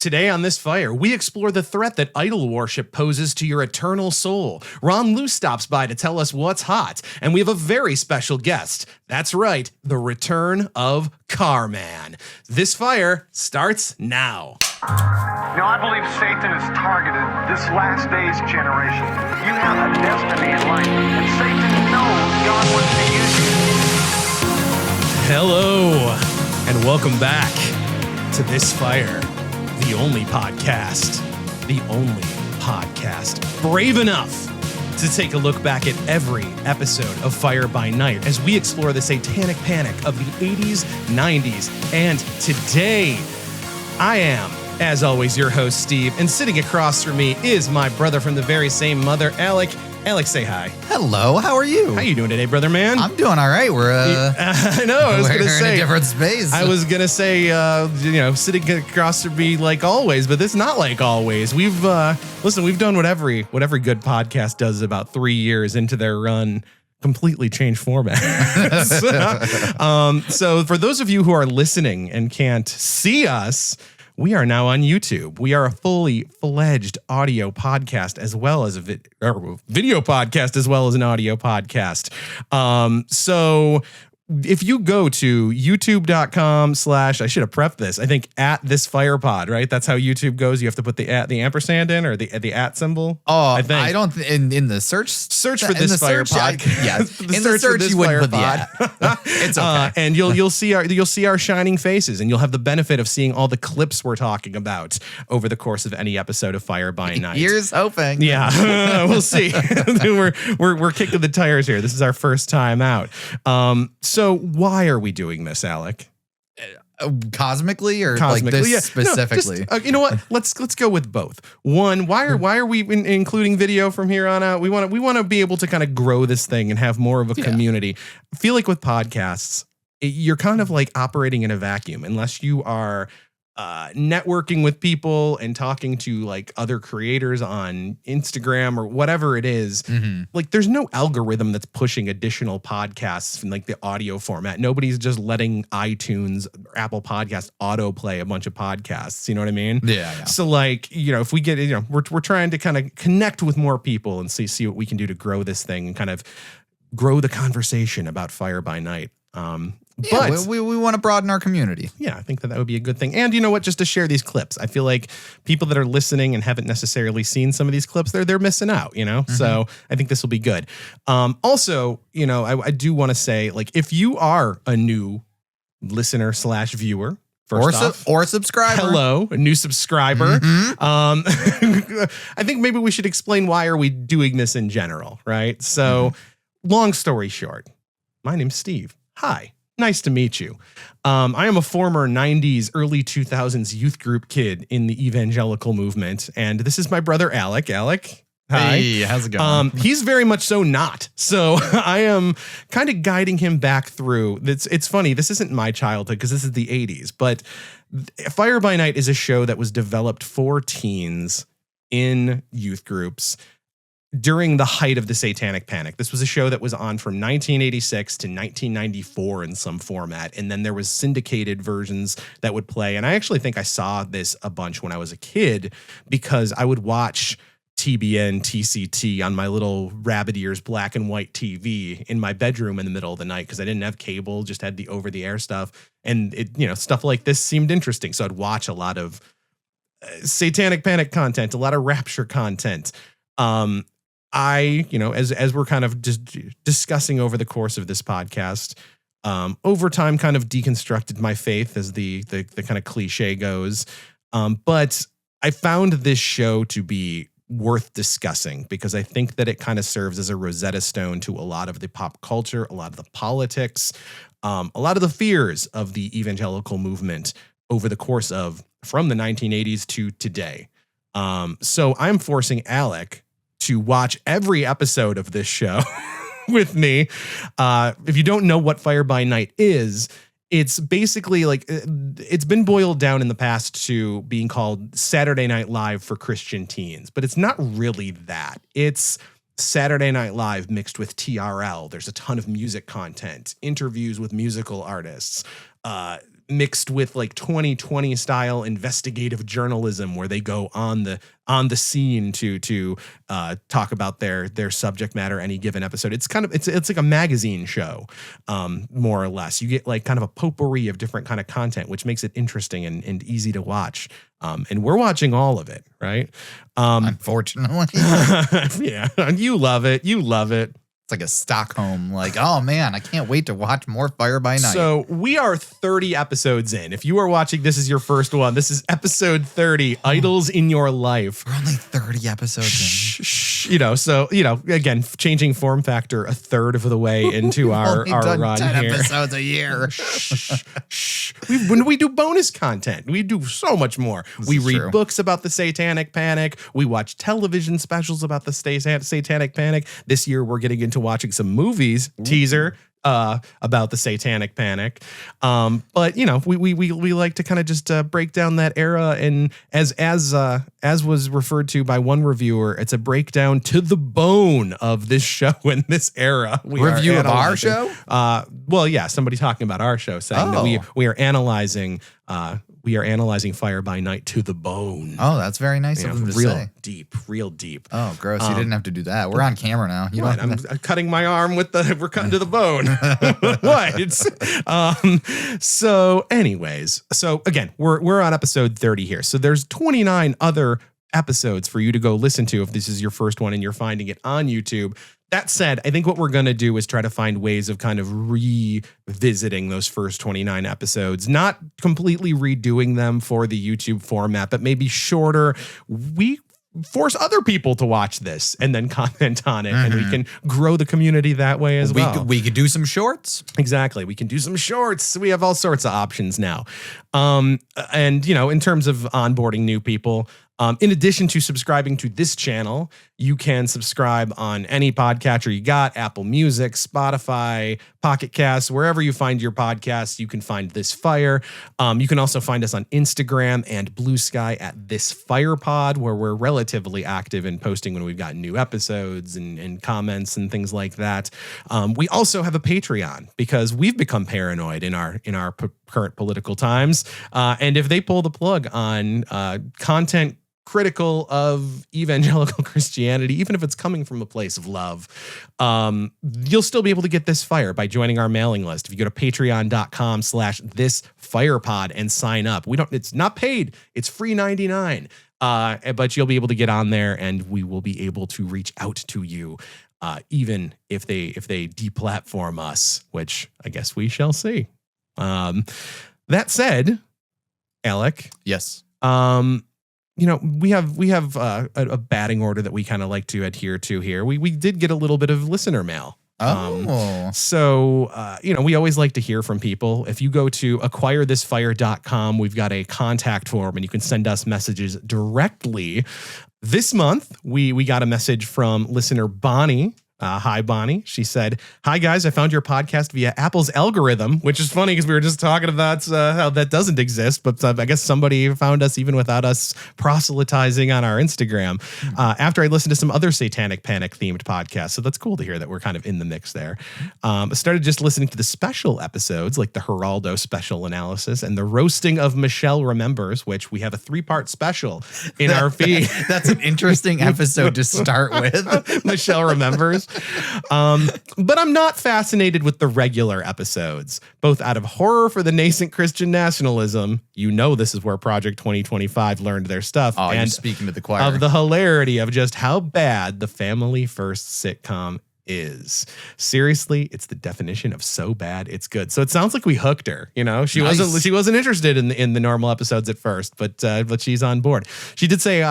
Today on This Fire, we explore the threat that idol worship poses to your eternal soul. Ron Luce stops by to tell us what's hot, and we have a very special guest. That's right, the return of CARMAN. This Fire starts now. Now, I believe Satan has targeted this last day's generation. You have a destiny in life, and Satan knows God wants to use you. Hello, and welcome back to This Fire. The only podcast brave enough to take a look back at every episode of Fire By Nite as we explore the Satanic Panic of the 80s, 90s, and today. I am, as always, your host, Steve, and sitting across from me is my brother from the very same mother, Alec. Alex, say hi. Hello, how are you? How you doing today, brother man? I'm doing all right. I know. I was going to say in a different space. I was going to say, sitting across from me like always, but it's not like always. We've done what every good podcast does about 3 years into their run. Completely changed format. So for those of you who are listening and can't see us, we are now on YouTube. We are a fully fledged audio podcast as well as a video podcast as well as an audio podcast. So if you go to youtube.com/ I should have prepped this. I think at This Fire Pod, right? That's how YouTube goes. You have to put the ampersand in or the at symbol. Oh, I think. I don't in the search for This Fire Pod. Yeah, in the search you wouldn't put the at. It's okay. And you'll see our shining faces, and you'll have the benefit of seeing all the clips we're talking about over the course of any episode of Fire By Nite. Here's hoping. Yeah, we'll see. we're kicking the tires here. This is our first time out. So why are we doing this, Alec? Cosmically or like this yeah. specifically? No, you know what? Let's go with both. One, why are we including video from here on out? We want to be able to kind of grow this thing and have more of a community. I feel like with podcasts, you're kind of like operating in a vacuum unless you are networking with people and talking to like other creators on Instagram or whatever it is. Mm-hmm. Like there's no algorithm that's pushing additional podcasts in like the audio format. Nobody's just letting iTunes or Apple Podcasts autoplay a bunch of podcasts. You know what I mean? Yeah. So like, if we get, we're trying to kind of connect with more people and see what we can do to grow this thing and kind of grow the conversation about Fire By Nite. But we want to broaden our community. Yeah, I think that would be a good thing. And you know what? Just to share these clips, I feel like people that are listening and haven't necessarily seen some of these clips, they're missing out, Mm-hmm. So I think this will be good. Also, I do want to say, like, if you are a new listener / viewer, or subscriber. Hello, a new subscriber. Mm-hmm. I think maybe we should explain why are we doing this in general, right? So long story short, my name's Steve. Hi. Nice to meet you. I am a former 90s, early 2000s youth group kid in the evangelical movement. And this is my brother, Alec. Alec, hi. Hey, how's it going? He's very much so not. So I am kind of guiding him back through. It's funny. This isn't my childhood because this is the 80s. But Fire By Nite is a show that was developed for teens in youth groups during the height of the Satanic Panic. This was a show that was on from 1986 to 1994 in some format. And then there was syndicated versions that would play. And I actually think I saw this a bunch when I was a kid because I would watch TBN, TCT on my little rabbit ears black and white TV in my bedroom in the middle of the night because I didn't have cable, just had the over-the-air stuff. And it, stuff like this seemed interesting. So I'd watch a lot of Satanic Panic content, a lot of Rapture content. As we're kind of just discussing over the course of this podcast, over time kind of deconstructed my faith as the kind of cliche goes. But I found this show to be worth discussing because I think that it kind of serves as a Rosetta Stone to a lot of the pop culture, a lot of the politics, a lot of the fears of the evangelical movement over the course of from the 1980s to today. So I'm forcing Alec to watch every episode of this show with me. If you don't know what Fire By Nite is, it's basically like it's been boiled down in the past to being called Saturday Night Live for Christian teens, but it's not really that. It's Saturday Night Live mixed with TRL. There's a ton of music content, interviews with musical artists, mixed with like 2020 style investigative journalism where they go on the scene to talk about their subject matter any given episode. It's kind of it's like a magazine show, more or less. You get like kind of a potpourri of different kind of content, which makes it interesting and easy to watch. And we're watching all of it, right? Unfortunately. Yeah, you love it. You love it. It's like a Stockholm, like, oh man, I can't wait to watch more Fire by Nite. So we are 30 episodes in. If you are watching, this is your first one. This is episode 30, Idols in Your Life. We're only 30 episodes in. You know, so, you know, again, changing form factor a third of the way into our run 10 here. episodes a year. When we do bonus content, we do so much more. We read books about the Satanic Panic. We watch television specials about the Satanic Panic. This year, we're getting into watching some movies. Teaser about the Satanic Panic. But you know, we like to kind of just break down that era, and as was referred to by one reviewer, it's a breakdown to the bone of this show and this era. Review of our show? Well, yeah, somebody talking about our show saying that we are analyzing Fire by Nite to the bone. Oh, that's very nice of them to say. Real deep. Oh, gross. You didn't have to do that. We're on camera now. You what? I'm cutting my arm we're cutting to the bone. What? So anyways, so again, we're on episode 30 here. So there's 29 other episodes for you to go listen to if this is your first one and you're finding it on YouTube. That said, I think what we're going to do is try to find ways of kind of revisiting those first 29 episodes, not completely redoing them for the YouTube format, but maybe shorter. We force other people to watch this and then comment on it, and we can grow the community that way as well. We could do some shorts. Exactly. We can do some shorts. We have all sorts of options now. And, you know, in terms of onboarding new people, in addition to subscribing to this channel, you can subscribe on any podcatcher you got, Apple Music, Spotify, Pocket Casts, wherever you find your podcasts, you can find This Fire. You can also find us on Instagram and Blue Sky at This Fire Pod, where we're relatively active in posting when we've got new episodes and comments and things like that. We also have a Patreon because we've become paranoid in our current political times. And if they pull the plug on content critical of evangelical Christianity, even if it's coming from a place of love, you'll still be able to get This Fire by joining our mailing list. If you go to patreon.com/thisfirepod and sign up, it's not paid. It's free 99. But you'll be able to get on there and we will be able to reach out to you. Even if they deplatform us, which I guess we shall see. That said, Alec. Yes. You know, we have a batting order that we kind of like to adhere to here. We did get a little bit of listener mail. So, you know, we always like to hear from people. If you go to acquirethisfire.com, we've got a contact form and you can send us messages directly. This month, we got a message from listener Bonnie. Hi, Bonnie. She said, "Hi, guys. I found your podcast via Apple's algorithm," which is funny because we were just talking about how that doesn't exist. But I guess somebody found us even without us proselytizing on our Instagram after I listened to some other Satanic Panic themed podcasts. So that's cool to hear that we're kind of in the mix there. I started just listening to the special episodes like the Geraldo special analysis and the roasting of Michelle Remembers, which we have a 3-part special in our feed. That's an interesting episode to start with. Michelle Remembers. But I'm not fascinated with the regular episodes, both out of horror for the nascent Christian nationalism. You know, this is where Project 2025 learned their stuff. Oh, and you're speaking to the choir. Of the hilarity of just how bad the Family First sitcom is. Seriously, it's the definition of so bad it's good. So it sounds like we hooked her. You know, she wasn't interested in the normal episodes at first, but she's on board. She did say,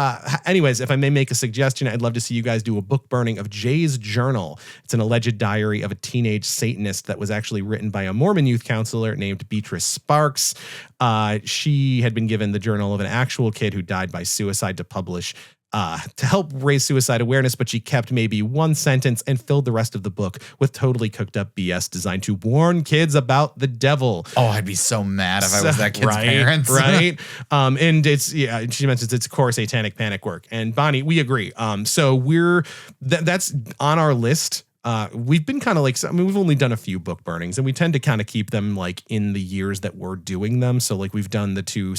anyways, if I may make a suggestion, I'd love to see you guys do a book burning of Jay's Journal. It's an alleged diary of a teenage Satanist that was actually written by a Mormon youth counselor named Beatrice Sparks. She had been given the journal of an actual kid who died by suicide to publish to help raise suicide awareness, but she kept maybe one sentence and filled the rest of the book with totally cooked up BS designed to warn kids about the devil. Oh, I'd be so mad if I was that kid's parents. Right. And she mentions it's core Satanic Panic work. And Bonnie, we agree. So that's on our list we've been kind of like, I mean, we've only done a few book burnings, and we tend to kind of keep them like in the years that we're doing them. So like we've done the two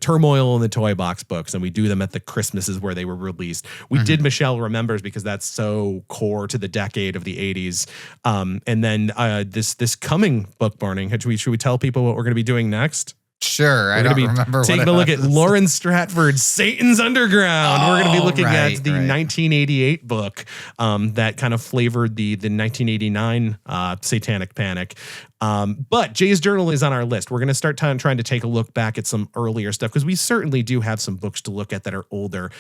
Turmoil and the Toy Box books, and we do them at the Christmases where they were released. We did Michelle Remembers because that's so core to the decade of the 80s. And then this coming book burning, should we tell people what we're going to be doing next? Sure, I don't remember. Taking a look at Lauren Stratford's Satan's Underground. We're going to be looking at the 1988 book that kind of flavored the 1989 Satanic Panic. But Jay's Journal is on our list. We're going to start trying to take a look back at some earlier stuff because we certainly do have some books to look at that are older.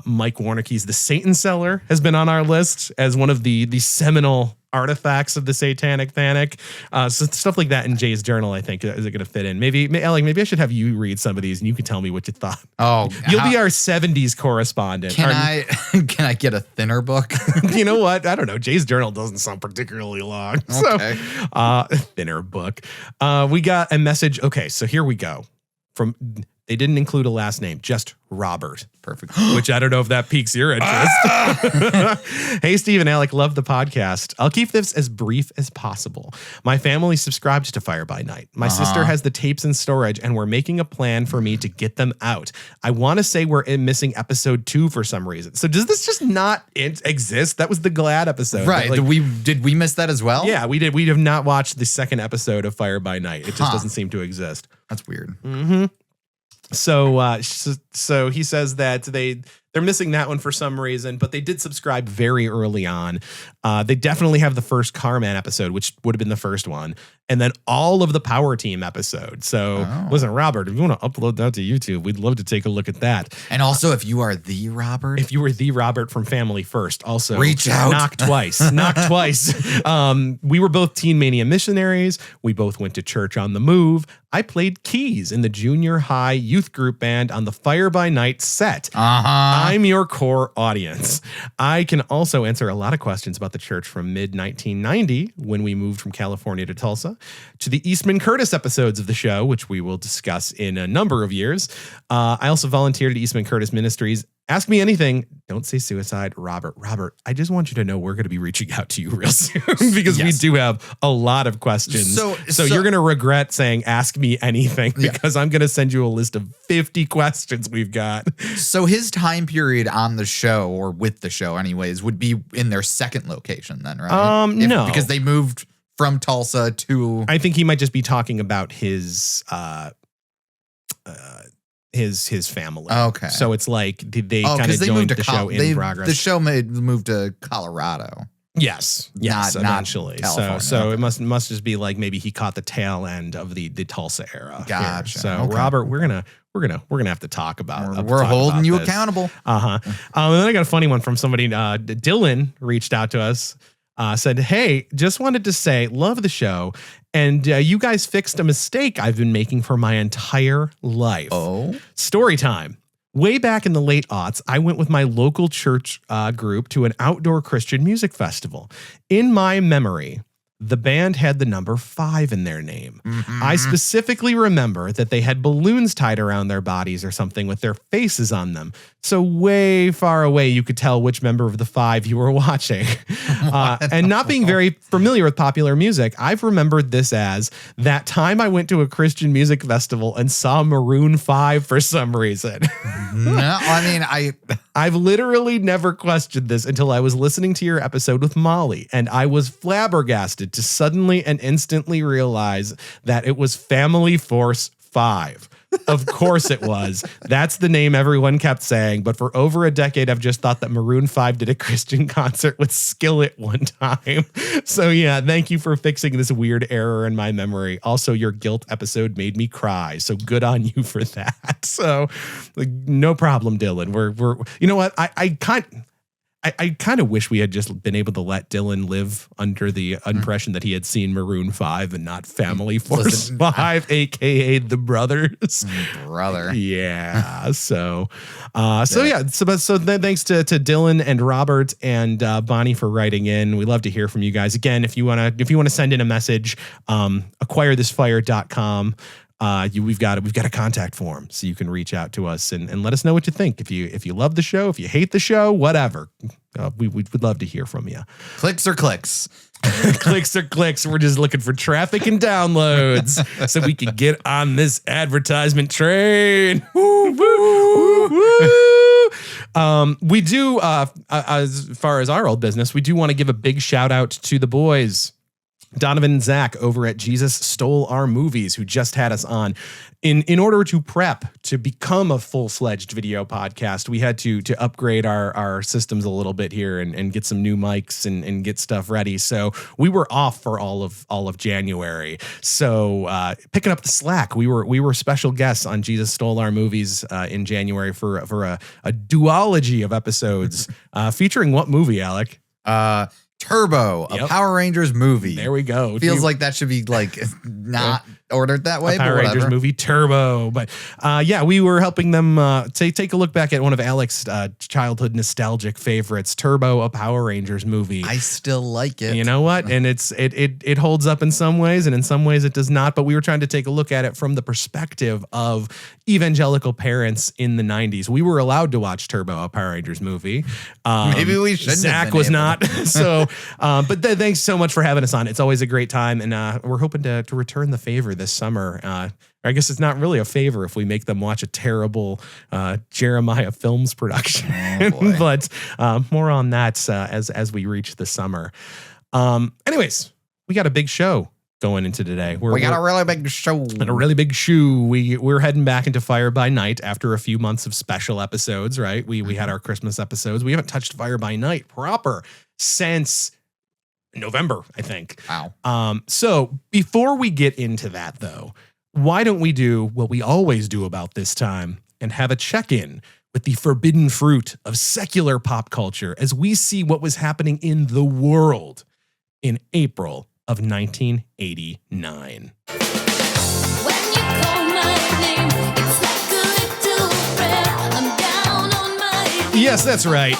Mike Warnicki's The Satan Seller has been on our list as one of the seminal artifacts of the Satanic Panic. So stuff like that in Jay's Journal, I think, is it going to fit in? Maybe Alec, maybe I should have you read some of these and you can tell me what you thought. Oh, you'll be our 70s correspondent. Can I get a thinner book? You know what? I don't know. Jay's Journal doesn't sound particularly long. Okay. So, thinner book. We got a message. Okay, so here we go. They didn't include a last name, just Robert. Perfect. Which I don't know if that piques your interest. Hey, Steve and Alec, love the podcast. I'll keep this as brief as possible. My family subscribed to Fire By Nite. My sister has the tapes in storage, and we're making a plan for me to get them out. I want to say we're missing episode 2 for some reason. So does this just not exist? That was the Glad episode. Right. Did we miss that as well? Yeah, we did. We have not watched the second episode of Fire By Nite. It just doesn't seem to exist. That's weird. Mm-hmm. So he says that they're missing that one for some reason, but they did subscribe very early on. They definitely have the first CARMAN episode, which would have been the first one, and then all of the Power Team episodes. So listen, Robert, if you want to upload that to YouTube, we'd love to take a look at that. And also, if you are the Robert, if you were the Robert from Family First, also reach out. Knock twice. We were both Teen Mania missionaries. We both went to church on the move. I played keys in the junior high youth group band on the Fire By Nite set. I'm your core audience. I can also answer a lot of questions about the church from mid-1990 when we moved from California to Tulsa to the Eastman Curtis episodes of the show, which we will discuss in a number of years. I also volunteered at Eastman Curtis Ministries. Ask me anything. Don't say suicide. Robert, I just want you to know we're going to be reaching out to you real soon because we do have a lot of questions. So you're going to regret saying ask me anything because I'm going to send you a list of 50 questions we've got. So his time period on the show, or with the show anyways, would be in their second location then, right? No. Because they moved from Tulsa to... I think he might just be talking about his family. Okay. So it's like they kind of joined the show in progress. The show moved to Colorado. Yes, not eventually. California. So it must just be like maybe he caught the tail end of the Tulsa era. Gotcha. Here. So Robert, we're gonna have to talk about. We're holding you accountable. And then I got a funny one from somebody. Dylan reached out to us. Said, hey, just wanted to say, love the show. And you guys fixed a mistake I've been making for my entire life. Oh, story time. Way back in the late aughts, I went with my local church group to an outdoor Christian music festival. In my memory, the band had the number 5 in their name. I specifically remember that they had balloons tied around their bodies or something with their faces on them. So way far away, you could tell which member of the 5 you were watching. And not being very familiar with popular music, I've remembered this as that time I went to a Christian music festival and saw Maroon 5 for some reason. No, I mean, I've literally never questioned this until I was listening to your episode with Molly, and I was flabbergasted to suddenly and instantly realize that it was Family Force 5. Of course it was. That's the name everyone kept saying. But for over a decade, I've just thought that Maroon 5 did a Christian concert with Skillet one time. So yeah, thank you for fixing this weird error in my memory. Also, your guilt episode made me cry. So good on you for that. So like, no problem, Dylan. We're you know what? I kind of wish we had just been able to let Dylan live under the impression that he had seen Maroon 5 and not Family Force 5, aka the Brothers. Brother. Yeah. So thanks to Dylan and Robert and Bonnie for writing in. We love to hear from you guys. Again, if you want to send in a message, acquirethisfire.com. we've got a contact form, so you can reach out to us and let us know what you think. If you love the show, if you hate the show, whatever, we'd love to hear from you. Clicks or clicks. Clicks or clicks. We're just looking for traffic and downloads so we can get on this advertisement train. Woo, woo, woo. We do, as far as our old business, we do want to give a big shout out to the boys, Donovan and Zach over at Jesus Stole Our Movies, who just had us on. In order to prep to become a full-fledged video podcast, we had to upgrade our systems a little bit here and get some new mics and get stuff ready. So we were off for all of January. So picking up the slack, we were special guests on Jesus Stole Our Movies in January for a duology of episodes featuring what movie, Alec? Turbo, a Power Rangers movie. There we go. Feels like that should be like not ordered that way. Power Rangers movie Turbo. But we were helping them take a look back at one of Alec's childhood nostalgic favorites, Turbo, a Power Rangers movie. I still like it. You know what? And it holds up in some ways, and in some ways it does not. But we were trying to take a look at it from the perspective of evangelical parents in the 90s. We were allowed to watch Turbo, a Power Rangers movie. Maybe we shouldn't. Zach was not. So, but thanks so much for having us on. It's always a great time, and we're hoping to return the favor this summer. I guess it's not really a favor if we make them watch a terrible Jeremiah Films production, but more on that as we reach the summer. Anyways, we got a big show going into today. We got a really big show. And a really big shoe. We're heading back into Fire by Nite after a few months of special episodes, right? We had our Christmas episodes. We haven't touched Fire by Nite proper since November, I think. Wow. So before we get into that, though, why don't we do what we always do about this time and have a check-in with the forbidden fruit of secular pop culture as we see what was happening in the world in April of 1989. Yes, that's right.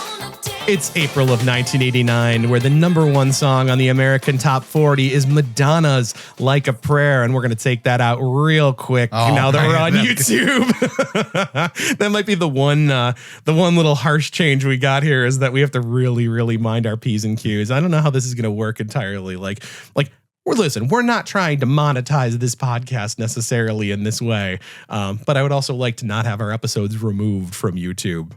It's April of 1989, where the #1 song on the American Top 40 is Madonna's Like a Prayer, and we're going to take that out real quick now that we're on YouTube. That might be the one little harsh change we got here, is that we have to really, really mind our P's and Q's. I don't know how this is going to work entirely. We're not trying to monetize this podcast necessarily in this way, but I would also like to not have our episodes removed from YouTube.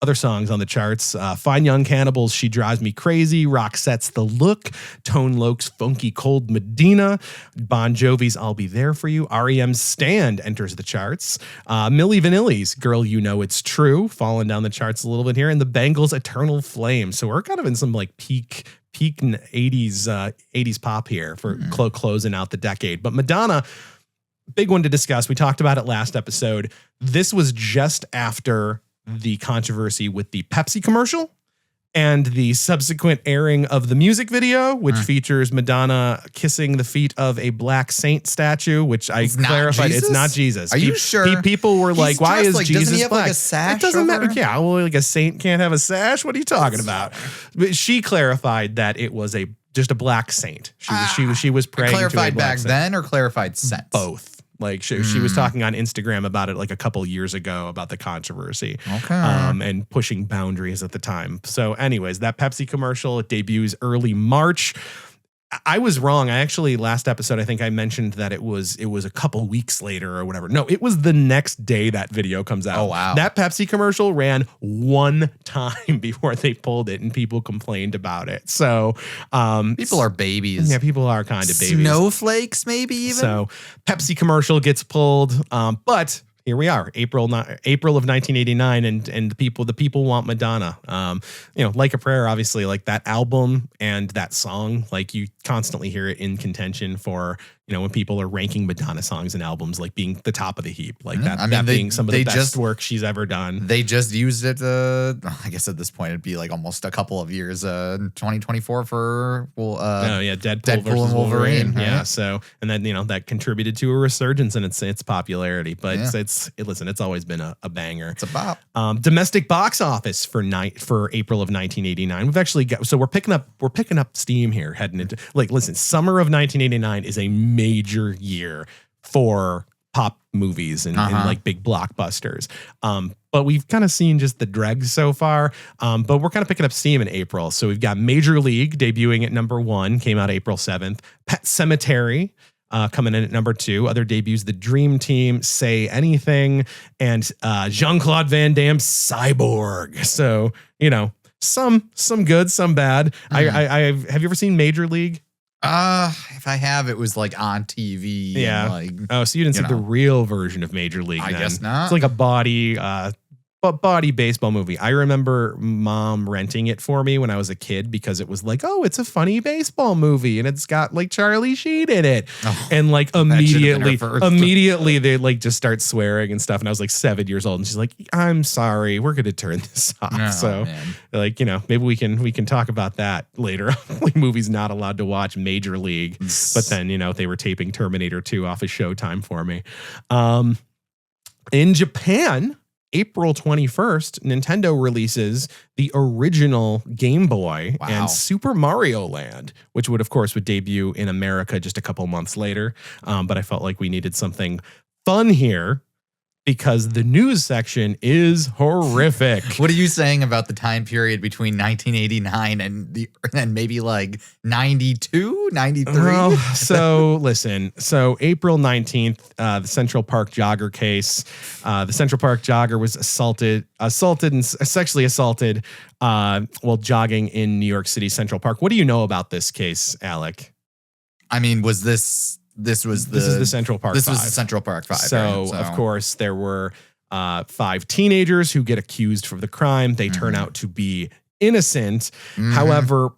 Other songs on the charts, Fine Young Cannibals' She Drives Me Crazy, Roxette's The Look, Tone Loc's Funky Cold Medina, Bon Jovi's I'll Be There For You, REM's Stand enters the charts, Milli Vanilli's Girl You Know It's True, falling down the charts a little bit here, and the Bangles' Eternal Flame. So we're kind of in some like peak 80s pop here for closing out the decade. But Madonna, big one to discuss. We talked about it last episode. This was just after the controversy with the Pepsi commercial and the subsequent airing of the music video, which features Madonna kissing the feet of a black saint statue, which I clarified it's not Jesus. Are you sure? People were like, why is Jesus doesn't he have black? Like a sash? It doesn't matter. Yeah, well, like a saint can't have a sash. What are you talking about? But she clarified that it was just a black saint. She was praying to a clarified black back saint. then, or clarified since? Both. Like she was talking on Instagram about it like a couple years ago about the controversy, and pushing boundaries at the time. So anyways, that Pepsi commercial, it debuts early March. I was wrong. I actually, last episode, I think I mentioned that it was a couple weeks later or whatever. No, it was the next day that video comes out. Oh, wow. That Pepsi commercial ran one time before they pulled it and people complained about it. So people are babies. Yeah, people are kind of babies. Snowflakes, maybe even. So Pepsi commercial gets pulled, but here we are, April of 1989, and the people want Madonna. Like a Prayer, obviously, like that album and that song, like you constantly hear it in contention for, when people are ranking Madonna songs and albums, like being the top of the heap, like that being some of the best work she's ever done. They just used it. I guess at this point it'd be like almost a couple of years. 2024 for Deadpool and Wolverine. Right? Yeah. So, and then that contributed to a resurgence in its popularity. But it's always been a banger. It's a bop. Domestic box office for April of 1989. We've actually we're picking up steam here heading into summer of 1989 is a major year for pop movies and like big blockbusters. But we've kind of seen just the dregs so far. But we're kind of picking up steam in April. So we've got Major League debuting at number 1, came out April 7th. Pet Sematary coming in at number 2. Other debuts, The Dream Team, Say Anything, and Jean-Claude Van Damme's Cyborg. So, you know, some good, some bad. I have you ever seen Major League? If I have, it was like on TV. Yeah. And like, oh, so you didn't see the real version of Major League? I then. guess not. It's like a body baseball movie. I remember mom renting it for me when I was a kid because it was like, oh, it's a funny baseball movie and it's got like Charlie Sheen in it. Oh, and like immediately they like just start swearing and stuff. And I was like 7 years old and she's like, I'm sorry, we're going to turn this off. Oh, so man. Like, you know, maybe we can talk about that later. Like movies not allowed to watch Major League, but then, you know, they were taping Terminator 2 off of Showtime for me. In Japan, April 21st, Nintendo releases the original Game Boy and Super Mario Land, which would debut in America just a couple months later. But I felt like we needed something fun here because the news section is horrific. What are you saying about the time period between 1989 and maybe like 92, 93? Well, so listen, so April 19th, the Central Park jogger case, the Central Park jogger was assaulted and sexually assaulted while jogging in New York City Central Park. What do you know about this case, Alec? I mean, this is the Central Park 5. This was the Central Park 5. So, of course, there were 5 teenagers who get accused for the crime. They turn out to be innocent. However,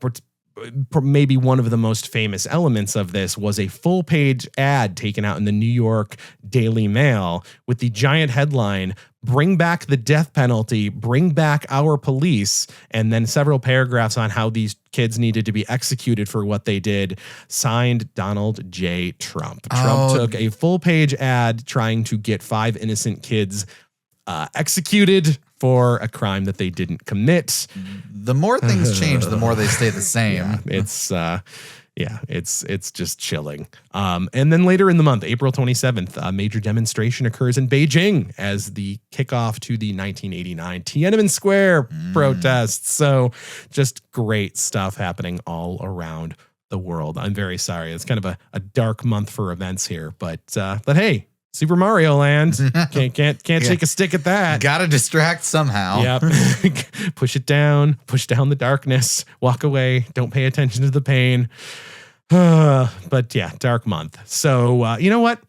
maybe one of the most famous elements of this was a full-page ad taken out in the New York Daily Mail with the giant headline, "Bring back the death penalty, bring back our police," and then several paragraphs on how these kids needed to be executed for what they did, signed Donald J. Trump. Trump took a full-page ad trying to get 5 innocent kids executed for a crime that they didn't commit. The more things change, the more they stay the same. Yeah, it's just chilling. And then later in the month, April 27th, a major demonstration occurs in Beijing as the kickoff to the 1989 Tiananmen Square protests. So just great stuff happening all around the world. I'm very sorry. It's kind of a dark month for events here, but hey, Super Mario Land. Can't shake a stick at that. Gotta distract somehow. Yep. Push down the darkness, walk away, don't pay attention to the pain. But yeah, dark month. So you know what?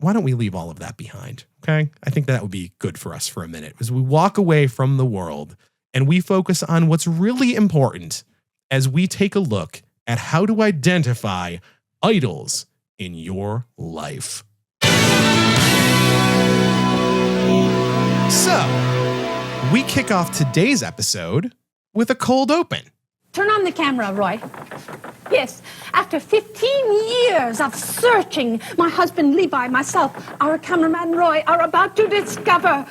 Why don't we leave all of that behind? Okay. I think that would be good for us for a minute as we walk away from the world and we focus on what's really important as we take a look at how to identify idols in your life. So, we kick off today's episode with a cold open. Turn on the camera, Roy. Yes, after 15 years of searching, my husband Levi, myself, our cameraman Roy are about to discover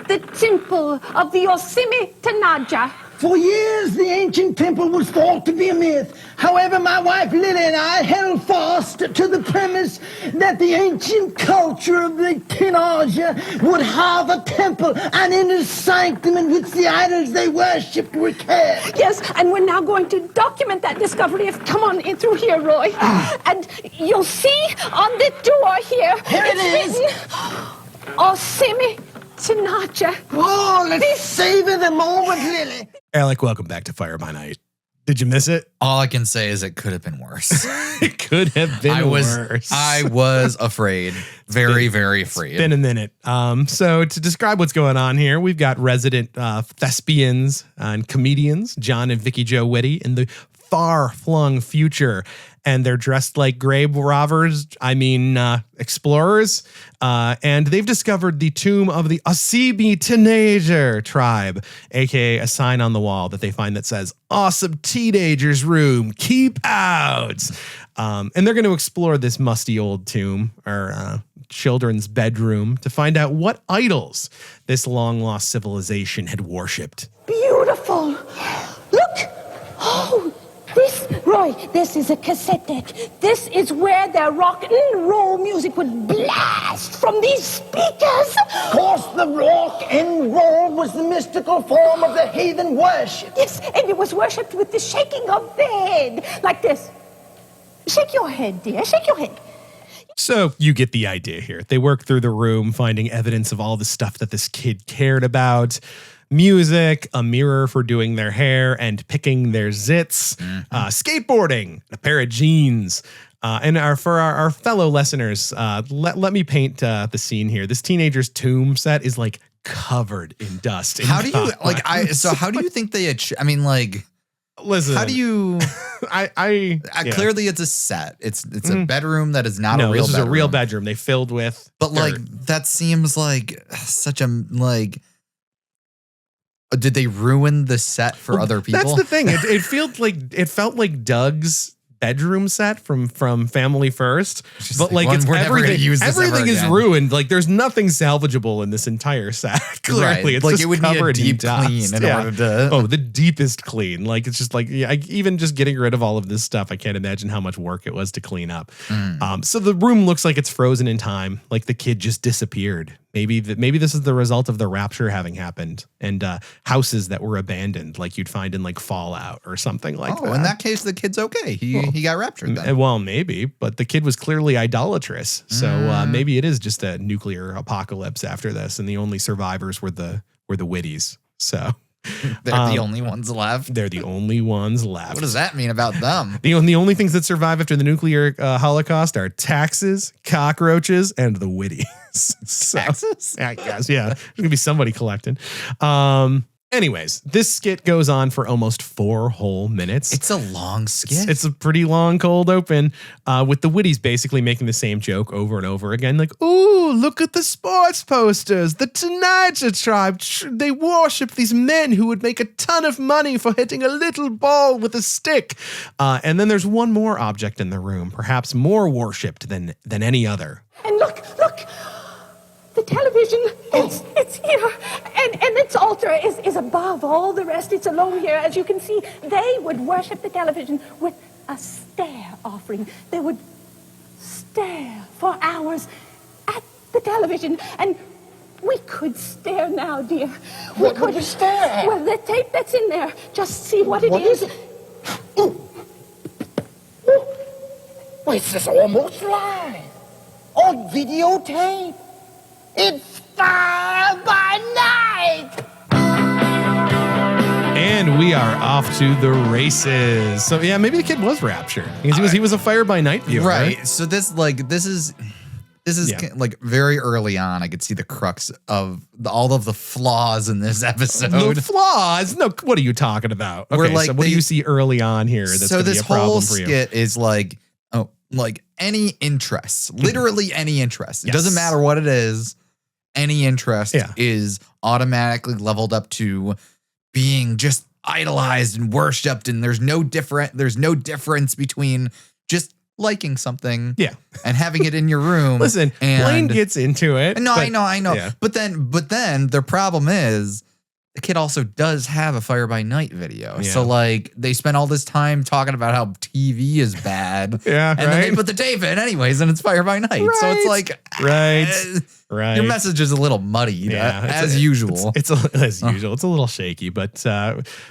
the temple of the Yosemite Tanaja. For years, the ancient temple was thought to be a myth. However, my wife Lily and I held fast to the premise that the ancient culture of the Tanaja would have a temple, an inner sanctum in which the idols they worshipped were kept. Yes, and we're now going to document that discovery. Come on in through here, Roy. And you'll see on the door here, it's written, Yosemite Tanaja. Oh, let's savor the moment, Lily. Alec, welcome back to Fire By Nite. Did you miss it? All I can say is it could have been worse. It could have been worse. I was afraid. Very afraid. It's been a minute. So to describe what's going on here, we've got resident thespians and comedians, John and Vicky Jo Whitty, in the far-flung future. And they're dressed like grave robbers, explorers. And they've discovered the tomb of the Yosemite Teenager tribe, aka a sign on the wall that they find that says, "Awesome teenagers room, keep out." And they're going to explore this musty old tomb or children's bedroom to find out what idols this long-lost civilization had worshipped. Beautiful. Look. Oh, Roy, this is a cassette deck. This is where their rock and roll music would blast from these speakers. Of course, the rock and roll was the mystical form of the heathen worship. Yes, and it was worshipped with the shaking of the head, like this. Shake your head, dear, shake your head. So you get the idea here. They work through the room, finding evidence of all the stuff that this kid cared about. Music, a mirror for doing their hair and picking their zits, skateboarding, a pair of jeans. And for our fellow listeners, let me paint the scene here. This teenager's tomb set is like covered in dust. How do you how do you think they? Listen, how do you? Clearly it's a set. It's a bedroom that is not a real. This is bedroom. a real bedroom. They filled with, but dirt. that seems like such a Did they ruin the set for other people? That's the thing. It felt like Doug's bedroom set from Family First, but everything is ruined. Like there's nothing salvageable in this entire set. Clearly, it's just it would covered need a deep in clean in order to. The deepest clean. Like it's just like even just getting rid of all of this stuff. I can't imagine how much work it was to clean up. So the room looks like it's frozen in time. Like the kid just disappeared. Maybe this is the result of the rapture having happened and houses that were abandoned, like you'd find in like Fallout or something like that. In that case, the kid's okay. He got raptured then. Well, maybe, but the kid was clearly idolatrous. So maybe it is just a nuclear apocalypse after this, and the only survivors were the Whitties. So they're the only ones left. They're the only ones left. What does that mean about them? The only things that survive after the nuclear holocaust are taxes, cockroaches, and the Whitties. Taxes? I guess, yeah. There's going to be somebody collecting. Anyways, this skit goes on for almost 4 whole minutes. It's a long skit. It's a pretty long cold open with the Whitties basically making the same joke over and over again. Like, ooh, look at the sports posters. The Tonight Tribe, they worship these men who would make a ton of money for hitting a little ball with a stick. And then there's one more object in the room, perhaps more worshipped than any other. And look. The television, it's here, and its altar is above all the rest. It's alone here. As you can see, they would worship the television with a stare offering. They would stare for hours at the television, and we could stare now, dear. What would we stare at? Well, the tape that's in there. Just see what it is. Ooh. Wait, this is almost live. On videotape. It's Fire By Nite! And we are off to the races. So yeah, maybe the kid was raptured because he was a Fire By Nite viewer, right? So this is like very early on. I could see the crux of all of the flaws in this episode. The flaws? No, what are you talking about? Okay, so what do you see early on here? That's so this be a problem whole for you? skit is like any interest, literally any interest. It doesn't matter what it is. Any interest is automatically leveled up to being just idolized and worshipped, and there's no difference between just liking something and having it in your room. Listen, Blaine gets into it. No, I know. Yeah. But then the problem is the kid also does have a Fire By Nite video. Yeah. So like they spend all this time talking about how TV is bad. And then they put the tape in anyways, and it's Fire By Nite. Right. So it's like right. Your message is a little muddy, as usual. It's usual. It's a little shaky, but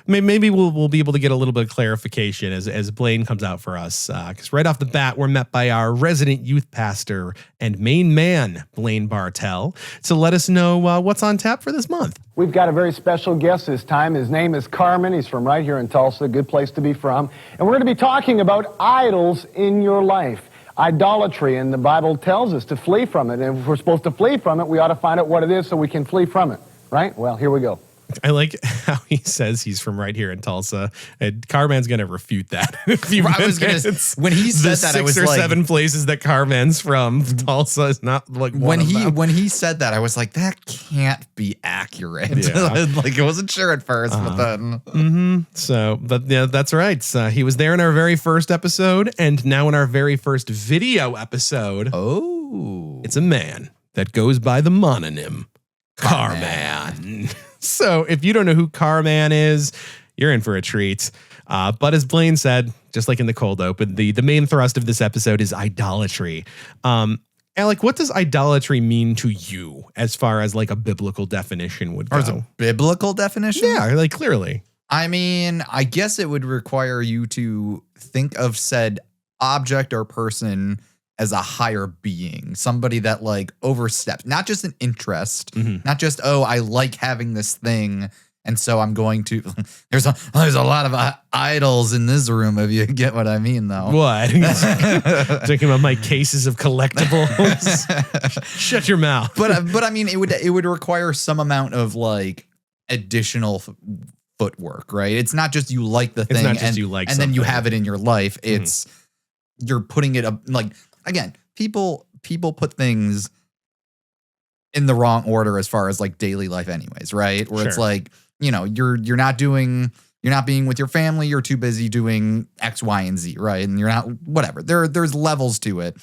maybe we'll be able to get a little bit of clarification as Blaine comes out for us. Because right off the bat, we're met by our resident youth pastor and main man, Blaine Bartell, to let us know what's on tap for this month. We've got a very special guest this time. His name is CARMAN. He's from right here in Tulsa, a good place to be from. And we're going to be talking about idols in your life. Idolatry, and the Bible tells us to flee from it. And if we're supposed to flee from it, we ought to find out what it is so we can flee from it, right? Well, here we go. I like how he says he's from right here in Tulsa, and Carman's going to refute that in a few minutes. When he said that, I was like, 6 or 7 places that Carman's from, Tulsa is not like one of them. When he said that, I was like, that can't be accurate. Yeah. Like I wasn't sure at first, but then. So, but yeah, that's right. He was there in our very first episode, and now in our very first video episode. Oh, it's a man that goes by the mononym CARMAN. So if you don't know who CARMAN is, you're in for a treat. But as Blaine said, just like in the cold open, the main thrust of this episode is idolatry. Alec, what does idolatry mean to you as far as like a biblical definition would go? Or is a biblical definition? Yeah, like clearly. I mean, I guess it would require you to think of said object or person as a higher being, somebody that like oversteps, not just an interest, not just, oh, I like having this thing. And so I'm going to, there's a lot of idols in this room, if you get what I mean, though. What? Talking about my cases of collectibles? Shut your mouth. But I mean, it would require some amount of like additional footwork, right? It's not just you like the thing, it's not just you like and something. then you have it in your life. It's you're putting it up like, again, people put things in the wrong order as far as like daily life anyways, right? Where it's like, you know, you're not being with your family, you're too busy doing X, Y, and Z, right? And you're not, whatever. There's levels to it.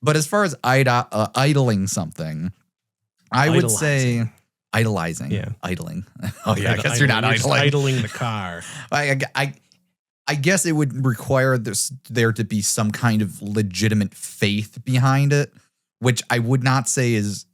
But as far as idling something, I would say idolizing. Yeah. Idling. Oh yeah, I guess you're not idling. Idling the car. I guess it would require there to be some kind of legitimate faith behind it, which I would not say is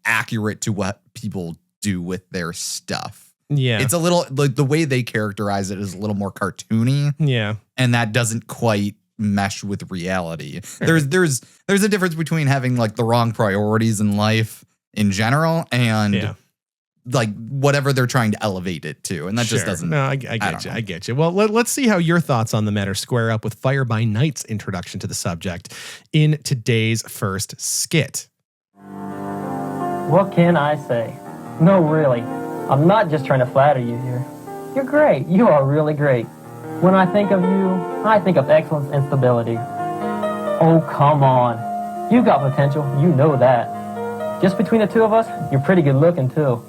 accurate to what people do with their stuff. Yeah. It's a little, like the way they characterize it is a little more cartoony. Yeah. And that doesn't quite mesh with reality. There's a difference between having like the wrong priorities in life in general and like whatever they're trying to elevate it to. And that just doesn't. No, I get you. Well, let's see how your thoughts on the matter square up with Fire By Nite's introduction to the subject in today's first skit. What can I say? No, really. I'm not just trying to flatter you here. You're great. You are really great. When I think of you, I think of excellence and stability. Oh, come on. You've got potential. You know that. Just between the two of us, you're pretty good looking, too.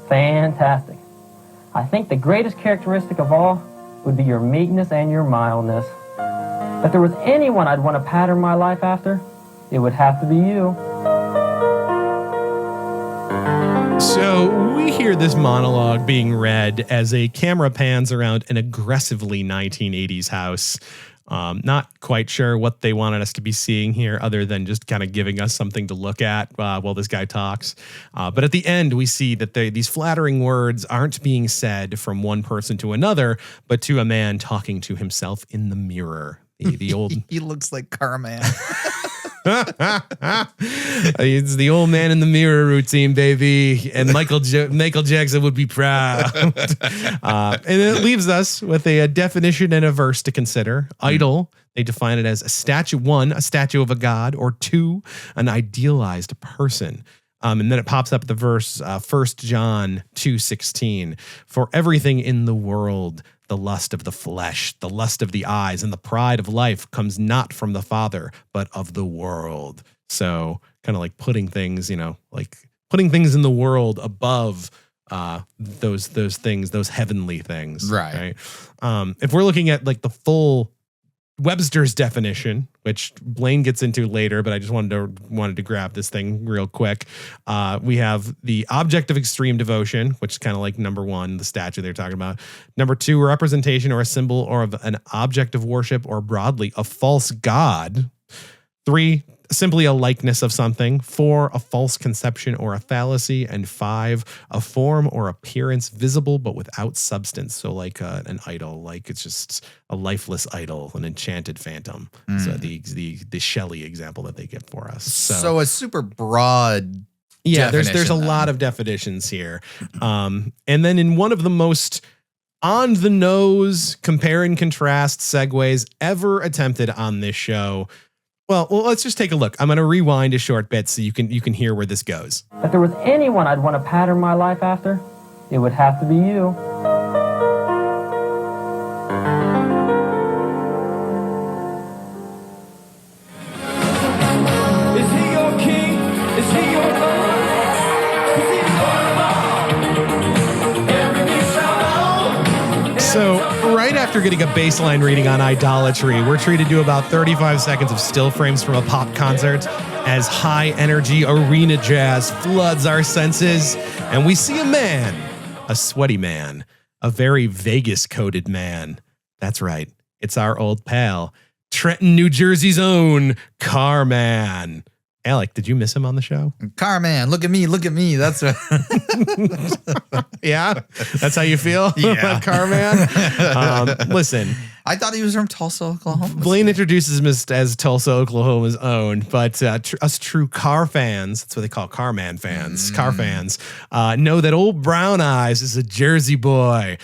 Fantastic. I think the greatest characteristic of all would be your meekness and your mildness. If there was anyone I'd want to pattern my life after, it would have to be you. So we hear this monologue being read as a camera pans around an aggressively 1980s house. Not quite sure what they wanted us to be seeing here other than just kind of giving us something to look at while this guy talks. But at the end, we see that these flattering words aren't being said from one person to another, but to a man talking to himself in the mirror. The old He looks like CARMAN. It's the old man in the mirror routine, baby. And Michael Jackson would be proud. And it leaves us with a definition and a verse to consider. Idol, they define it as a statue. 1, a statue of a god, or 2, an idealized person. And then it pops up the verse, 1 John 2:16. For everything in the world, the lust of the flesh, the lust of the eyes, and the pride of life comes not from the Father, but of the world. So kind of like putting things, like putting things in the world above those things, those heavenly things. Right. If we're looking at like the full Webster's definition, which Blaine gets into later, but I just wanted to grab this thing real quick. We have the object of extreme devotion, which is kind of like number 1, the statue they're talking about. Number 2, a representation or a symbol or of an object of worship, or broadly a false god. 3, simply a likeness of something. 4, a false conception or a fallacy. And 5, a form or appearance visible but without substance. So like an idol, like it's just a lifeless idol, an enchanted phantom. So the Shelley example that they give for us. So a super broad. Yeah, there's a lot of definitions here. And then in one of the most on the nose compare and contrast segues ever attempted on this show. Well, let's just take a look. I'm going to rewind a short bit so you can hear where this goes. If there was anyone I'd want to pattern my life after, it would have to be you. Is he your king? Is he your Lord? Is he the Lord of all? Everything shall know. So right after getting a baseline reading on idolatry, we're treated to about 35 seconds of still frames from a pop concert as high energy arena jazz floods our senses, and we see a sweaty man, a very Vegas-coded man. That's right. It's our old pal, Trenton, New Jersey's own CARMAN. Alec, did you miss him on the show? CARMAN, look at me. That's right. Yeah, that's how you feel about CARMAN. Listen, I thought he was from Tulsa, Oklahoma. Blaine introduces him as Tulsa, Oklahoma's own, but us true car fans, that's what they call CARMAN fans, car fans, know that old Brown Eyes is a Jersey boy,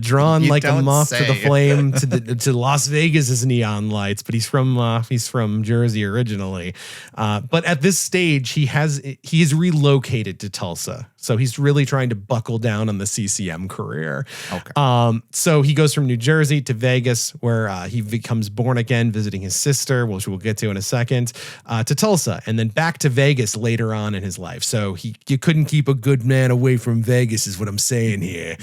drawn like a moth to the flame to Las Vegas' neon lights, but he's from Jersey originally. But at this stage, he is relocated to Tulsa. So he's really trying to buckle down on the CCM career. Okay. So he goes from New Jersey to Vegas, where he becomes born again, visiting his sister, which we'll get to in a second, to Tulsa, and then back to Vegas later on in his life. So you couldn't keep a good man away from Vegas, is what I'm saying here.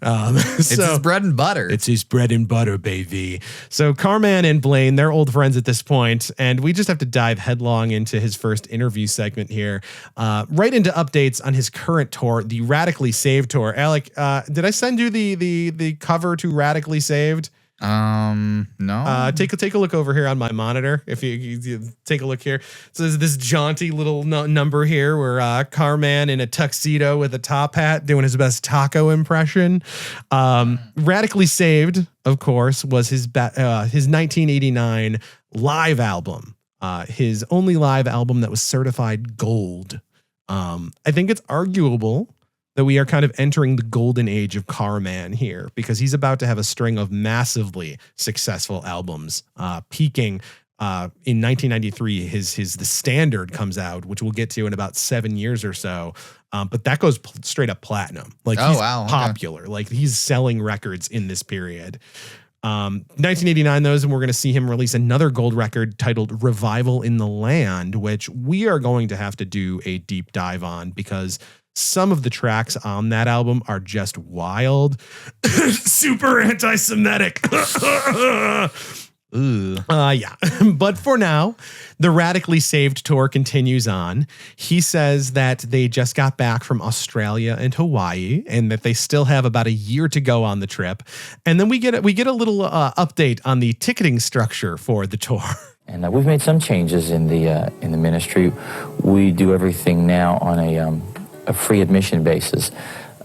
It's his bread and butter. It's his bread and butter, baby. So CARMAN and Blaine, they're old friends at this point, and we just have to dive headlong into his first interview segment here, right into updates on his current tour, the Radically Saved tour. Alec, did I send you the cover to Radically Saved? No. Take a look over here on my monitor. If you take a look here, so there's this jaunty little number here where CARMAN in a tuxedo with a top hat doing his best taco impression. Radically Saved, of course, was his 1989 live album. His only live album that was certified gold. I think it's arguable that we are kind of entering the golden age of CARMAN here, because he's about to have a string of massively successful albums, peaking in 1993. The Standard comes out, which we'll get to in about 7 years or so. But that goes straight up platinum. Like, he's popular. Okay. Like, he's selling records in this period. 1989, those, and we're going to see him release another gold record titled Revival in the Land, which we are going to have to do a deep dive on, because some of the tracks on that album are just wild. Super anti-Semitic. Yeah. But for now, the Radically Saved tour continues on. He says that they just got back from Australia and Hawaii, and that they still have about a year to go on the trip. And then we get a little update on the ticketing structure for the tour. And we've made some changes in the ministry. We do everything now on a free admission basis.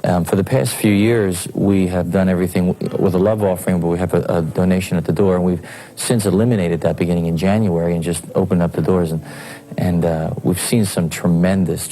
For the past few years, we have done everything with a love offering, but we have a donation at the door, and we've since eliminated that beginning in January and just opened up the doors, and we've seen some tremendous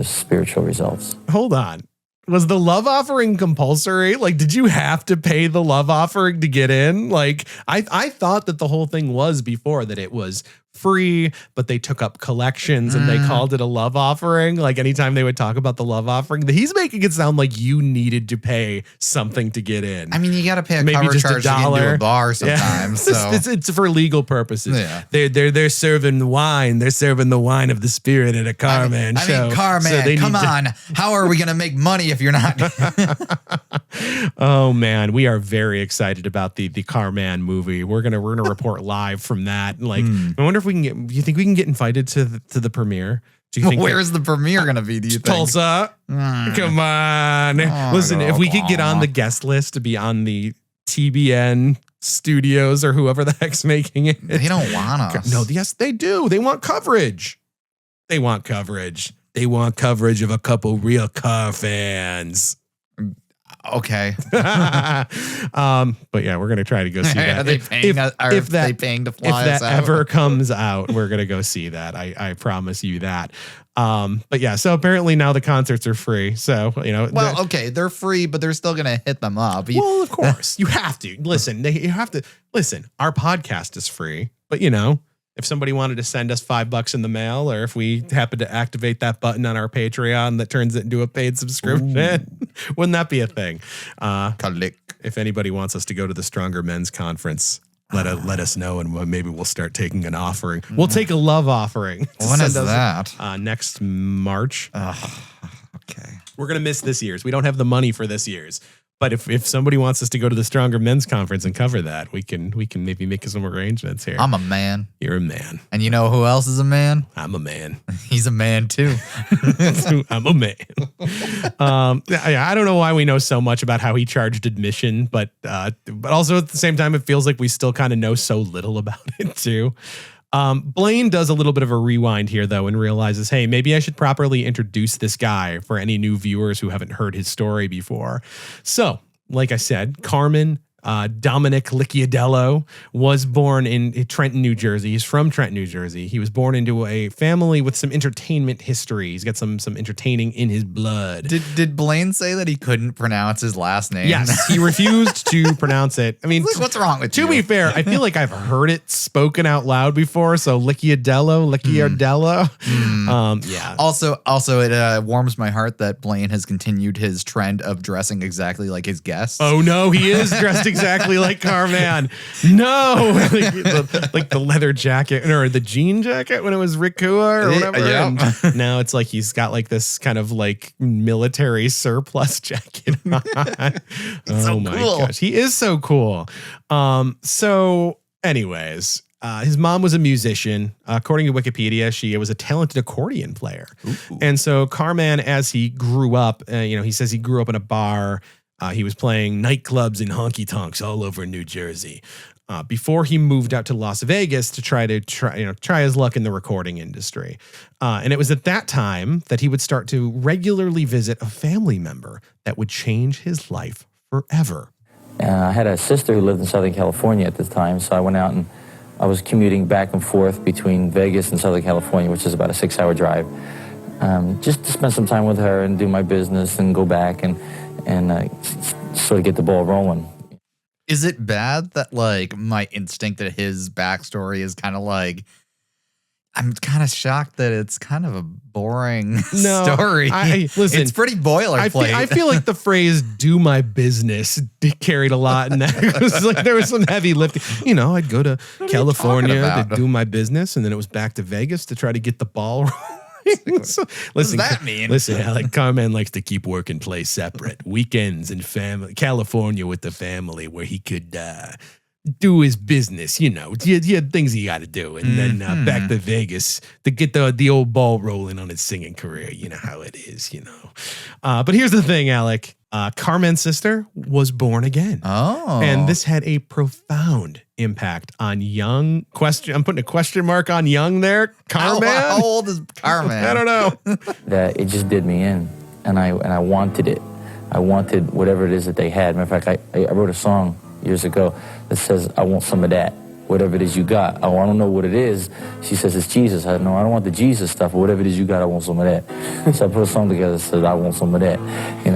spiritual results. Hold on. Was the love offering compulsory? Like, did you have to pay the love offering to get in? Like, I thought that the whole thing was before that it was free, but they took up collections and they called it a love offering. Like, anytime they would talk about the love offering, he's making it sound like you needed to pay something to get in. I mean, you got to pay a maybe cover just charge $1 to get into a bar sometimes. Yeah. So it's for legal purposes. Yeah. They're serving wine. They're serving the wine of the spirit at a CARMAN show. I mean, CARMAN, so come on. How are we going to make money if you're not? Oh man, we are very excited about the CARMAN movie. We're gonna report live from that. Like, I wonder if we can get. Do you think we can get invited to the premiere? Do you think where's the premiere gonna be? Do you think Tulsa? Come on, listen. If we could get on the guest list to be on the TBN studios or whoever the heck's making it, they don't want us. No, yes, they do. They want coverage. They want coverage. They want coverage of a couple real car fans. Okay. But yeah, we're gonna try to go see that. Are they paying to fly us out? If that ever comes out, we're gonna go see that. I promise you that. But yeah, so apparently now the concerts are free. So, you know, well, okay, they're free, but they're still gonna hit them up. Well, of course, you have to listen. You have to listen. Our podcast is free, but you know, if somebody wanted to send us $5 in the mail, or if we happen to activate that button on our Patreon that turns it into a paid subscription, wouldn't that be a thing? If anybody wants us to go to the Stronger Men's Conference, let us know, and maybe we'll start taking an offering. We'll take a love offering. When is that? Next March. Okay. We're going to miss this year's. We don't have the money for this year's. But if somebody wants us to go to the Stronger Men's Conference and cover that, we can maybe make some arrangements here. I'm a man. You're a man. And you know who else is a man? I'm a man. He's a man too. I'm a man. I don't know why we know so much about how he charged admission, but also at the same time, it feels like we still kind of know so little about it too. Blaine does a little bit of a rewind here, though, and realizes, hey, maybe I should properly introduce this guy for any new viewers who haven't heard his story before. So, like I said, Carman Dominic Licciardello was born in Trenton, New Jersey. He's from Trenton, New Jersey. He was born into a family with some entertainment history. He's got some entertaining in his blood. Did Blaine say that he couldn't pronounce his last name? Yes, he refused to pronounce it. I mean, what's wrong with you? To be fair, I feel like I've heard it spoken out loud before. So Licciardello. Yeah. Also, it warms my heart that Blaine has continued his trend of dressing exactly like his guests. Oh no, he is dressed exactly like Carman. No, like the leather jacket or the jean jacket when it was Rick Kua or whatever. Yeah. And now it's like he's got like this kind of like military surplus jacket on. So my cool. gosh, he is so cool. So, anyways. His mom was a musician. According to Wikipedia, she was a talented accordion player. Ooh. And so Carman, as he grew up, he says he grew up in a bar. He was playing nightclubs and honky tonks all over New Jersey before he moved out to Las Vegas to try his luck in the recording industry. And it was at that time that he would start to regularly visit a family member that would change his life forever. I had a sister who lived in Southern California at the time, so I went out and I was commuting back and forth between Vegas and Southern California, which is about a 6-hour drive, just to spend some time with her and do my business and go back and sort of get the ball rolling. Is it bad that like my instinct that his backstory is kind of like, I'm kind of shocked that it's kind of a boring story. Listen, it's pretty boilerplate. I feel like the phrase "do my business" carried a lot, and that was like there was some heavy lifting. I'd go to California to do my business, and then it was back to Vegas to try to get the ball rolling. So, what does that mean? Listen, Alec, Carman likes to keep work and play separate. Weekends and family, California with the family, where he could do his business. He had things he got to do, and then back to Vegas to get the old ball rolling on his singing career. You know how it is. But here's the thing, Alec. Carman's sister was born again. Oh. And this had a profound impact on young I'm putting a question mark on young there. Carman? How old is Carman? I don't know. That it just did me in, and I wanted it. I wanted whatever it is that they had. Matter of fact, I wrote a song years ago that says, I want some of that. Whatever it is you got. Oh, I don't know what it is. She says, it's Jesus. I know I don't want the Jesus stuff, but whatever it is you got, I want some of that. So I put a song together that says, I want some of that, And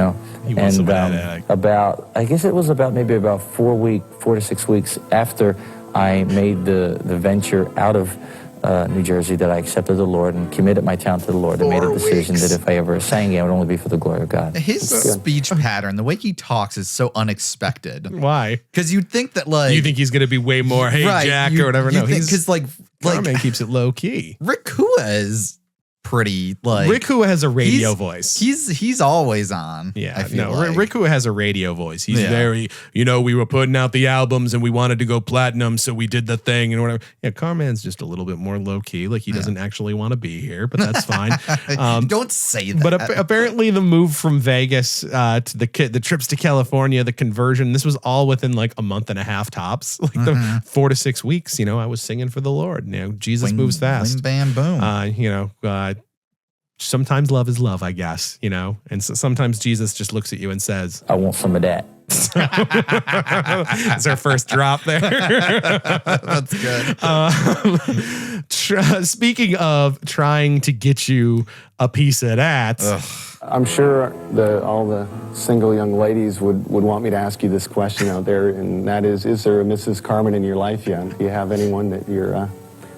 I guess it was maybe about 4 to 6 weeks after I made the venture out of New Jersey that I accepted the Lord and committed my talent to the Lord and made a decision that if I ever sang again, it would only be for the glory of God. His speech pattern, the way he talks is so unexpected. Why? Because you'd think that you think he's going to be way more, hey, right, Jack, or whatever. No, because Carman keeps it low key. Rick Kua is pretty Rick Kua has a radio voice. He's always on. Yeah, Rick Kua has a radio voice. He's very, we were putting out the albums and we wanted to go platinum, so we did the thing and whatever. Yeah, Carman's just a little bit more low key, like he doesn't actually want to be here, but that's fine. Don't say that. But apparently the move from Vegas to the trips to California, the conversion, this was all within like a month and a half tops, like the 4 to 6 weeks. I was singing for the Lord. Jesus moves fast. Bam, boom. Sometimes love is love, I guess, and so sometimes Jesus just looks at you and says, I want some of that. It's our first drop there. That's good. Speaking of trying to get you a piece of that. I'm sure all the single young ladies would want me to ask you this question out there, and that is there a Mrs. Carman in your life yet? Do you have anyone that you're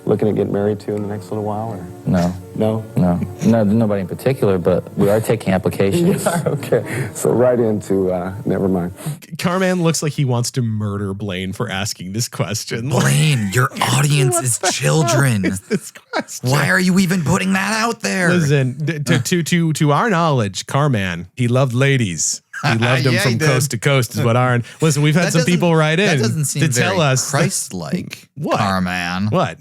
looking at getting married to in the next little while? Or? No. Nobody in particular, but we are taking applications. Yeah, okay. So right into, never mind. Carman looks like he wants to murder Blaine for asking this question. Blaine, your audience is children. This question? Why are you even putting that out there? Listen, to our knowledge, Carman, he loved ladies. He loved him from coast to coast is what Aaron. Listen, we've had some people write in to tell us Christ-like. What? CARMAN. What?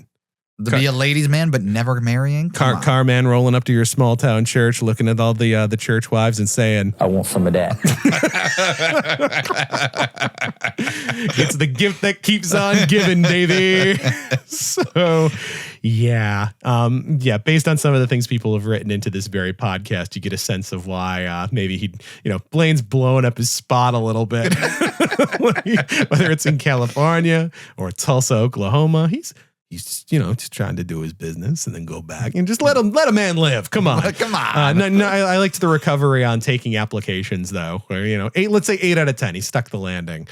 To be a ladies' man but never marrying? CARMAN rolling up to your small town church, looking at all the church wives and saying, I want some of that. It's the gift that keeps on giving, baby. So, yeah. Based on some of the things people have written into this very podcast, you get a sense of why maybe Blaine's blowing up his spot a little bit. Whether it's in California or Tulsa, Oklahoma, he's just trying to do his business and then go back and just let a man live. Come on. Come on. I liked the recovery on taking applications though, where, let's say 8 out of 10, he stuck the landing.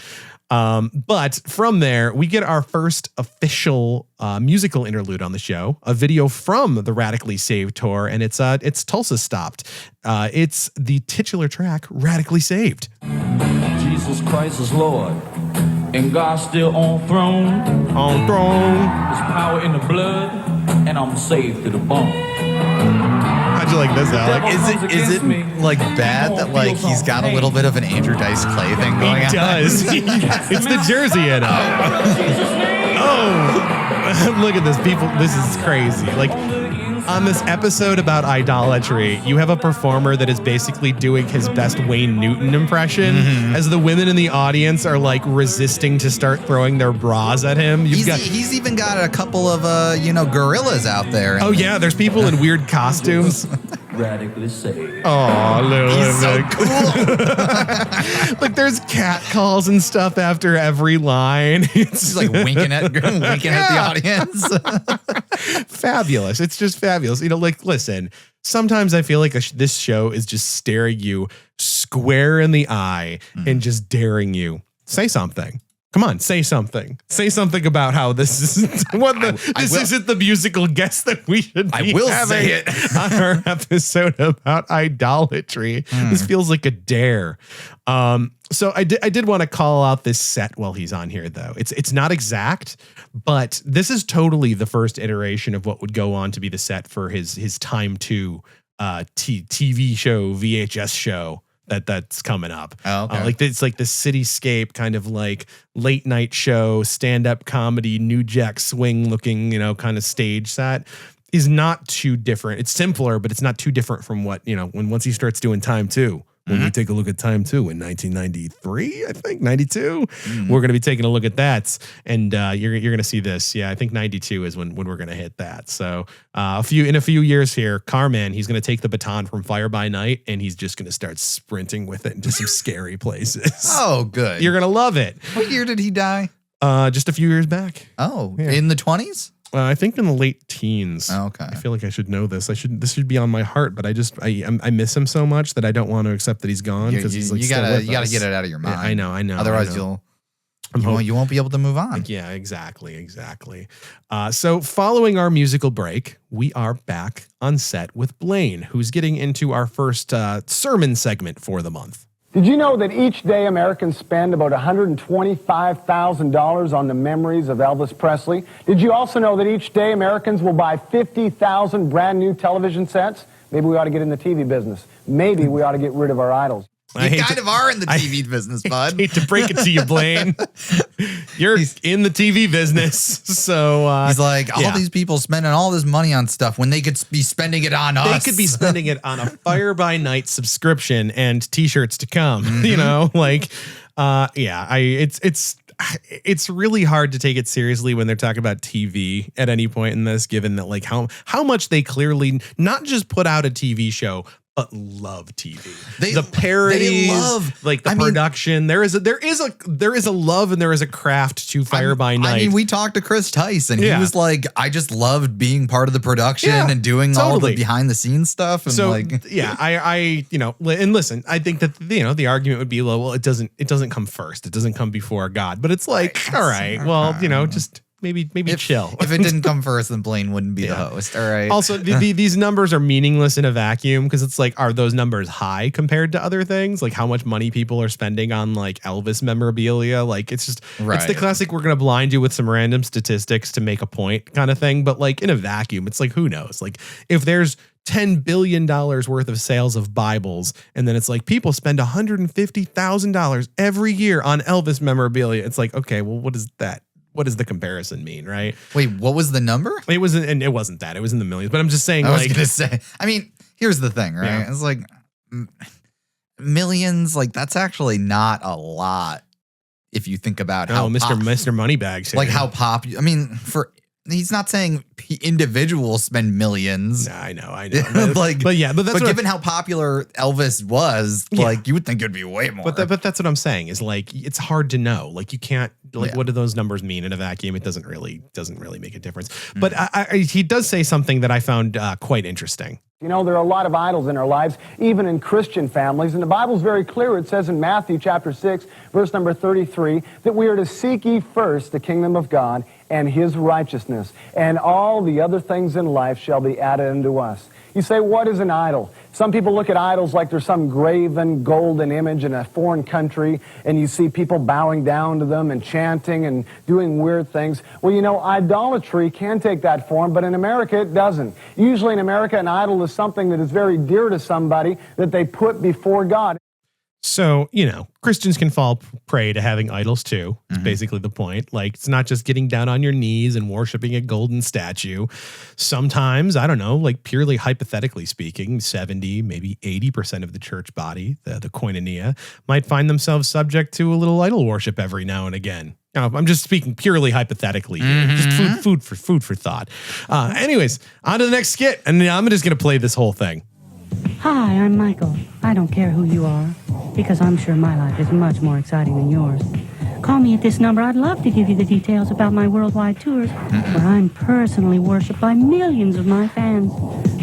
But from there, we get our first official musical interlude on the show, a video from the Radically Saved tour, and it's Tulsa Stopped. It's the titular track, Radically Saved. Jesus Christ is Lord, and God's still on throne. On throne. There's power in the blood, and I'm saved to the bone. How'd you like this, Alec? Is it like bad that like he's got a little bit of an Andrew Dice Clay thing going on? He does. It's the jersey in it. Oh, look at this, people. This is crazy. Like, on this episode about idolatry, you have a performer that is basically doing his best Wayne Newton impression as the women in the audience are like resisting to start throwing their bras at him. He's even got a couple of gorillas out there. Oh yeah, there's people in weird costumes. Radically saved. Oh, he's so cool. Like there's cat calls and stuff after every line. He's like winking at the audience. Fabulous. It's just fabulous. Listen, sometimes I feel like this show is just staring you square in the eye and just daring you. Say something. Come on, say something. Say something about how this isn't isn't the musical guest that we should be having say it on our episode about idolatry. This feels like a dare. So I did want to call out this set while he's on here, though. It's not exact, but this is totally the first iteration of what would go on to be the set for his Time 2 TV show, VHS show. That's coming up. Oh, okay. It's like the cityscape kind of like late night show, stand-up comedy, New Jack Swing looking, kind of stage set is not too different. It's simpler, but it's not too different from what, once he starts doing Time 2. When we take a look at Time 2 in 1993, I think 92, we're going to be taking a look at that, and you're going to see this. Yeah, I think 92 is when we're going to hit that. So in a few years here, CARMAN, he's going to take the baton from Fire By Nite, and he's just going to start sprinting with it into some scary places. Oh, good. You're going to love it. What year did he die? Just a few years back. Oh, yeah. In the 20s? I think in the late teens. Oh, okay. I feel like I should know this. This should be on my heart, but I miss him so much that I don't want to accept that he's gone because he's like you gotta get it out of your mind. Yeah, I know. Otherwise, you won't be able to move on. Yeah, exactly. So following our musical break, we are back on set with Blaine, who's getting into our first sermon segment for the month. Did you know that each day Americans spend about $125,000 on the memories of Elvis Presley? Did you also know that each day Americans will buy 50,000 brand new television sets? Maybe we ought to get in the TV business. Maybe we ought to get rid of our idols. You kind of are in the TV business, bud. I hate to break it to you, Blaine. You're in the TV business. So he's like, all these people spending all this money on stuff when they could be spending it on us. They could be spending it on a Fire By Nite subscription and t-shirts to come. It's really hard to take it seriously when they're talking about TV at any point in this, given that like how much they clearly not just put out a TV show, but love TV. The parodies, production. There is a love and there is a craft to Fire By Nite. I mean, we talked to Chris Tice and he was like, I just loved being part of the production and doing all the behind the scenes stuff. And and listen, I think that the argument would be, well, it doesn't come first. It doesn't come before God. But it's like, all right, well, just maybe chill. If it didn't come first, then Blaine wouldn't be the host. All right. Also, these numbers are meaningless in a vacuum because it's like, are those numbers high compared to other things? Like how much money people are spending on like Elvis memorabilia? Like it's just, it's the classic, we're going to blind you with some random statistics to make a point kind of thing. But like in a vacuum, it's like, who knows? Like if there's $10 billion worth of sales of Bibles. And then it's like people spend $150,000 every year on Elvis memorabilia. It's like, okay, well, what is that? What does the comparison mean, right? Wait, what was the number? It wasn't, and it wasn't that. It was in the millions. But I'm just saying, I was gonna say. I mean, here's the thing, right? Yeah. It's like millions. Like that's actually not a lot if you think about how Mr. Moneybags here. like how popular. I mean, he's not saying individuals spend millions. Nah, I know. But But given how popular Elvis was, Yeah. like you would think it'd be way more. But that's what I'm saying is like it's hard to know. Like you can't what do those numbers mean in a vacuum? It doesn't really make a difference. But he does say something that I found quite interesting. You know, there are a lot of idols in our lives, even in Christian families. And the Bible's very clear. It says in Matthew chapter 6, verse number 33, that we are to seek ye first the kingdom of God and his righteousness, and all the other things in life shall be added unto us. You say, what is an idol? Some people look at idols like there's some graven golden image in a foreign country, and you see people bowing down to them and chanting and doing weird things. Well, you know, idolatry can take that form, but in America it doesn't. Usually in America, an idol is something that is very dear to somebody that they put before God. So, you know, Christians can fall prey to having idols too. It's basically the point. Like, it's not just getting down on your knees and worshiping a golden statue. Sometimes, I don't know, like purely hypothetically speaking, 70, maybe 80% of the church body, the koinonia, might find themselves subject to a little idol worship every now and again. Now, I'm just speaking purely hypothetically here. Just food for thought. Anyways, on to the next skit. And I'm just going to play this whole thing. Hi, I'm Michael. I don't care who you are, because I'm sure my life is much more exciting than yours. Call me at this number. I'd love to give you the details about my worldwide tours, where I'm personally worshipped by millions of my fans.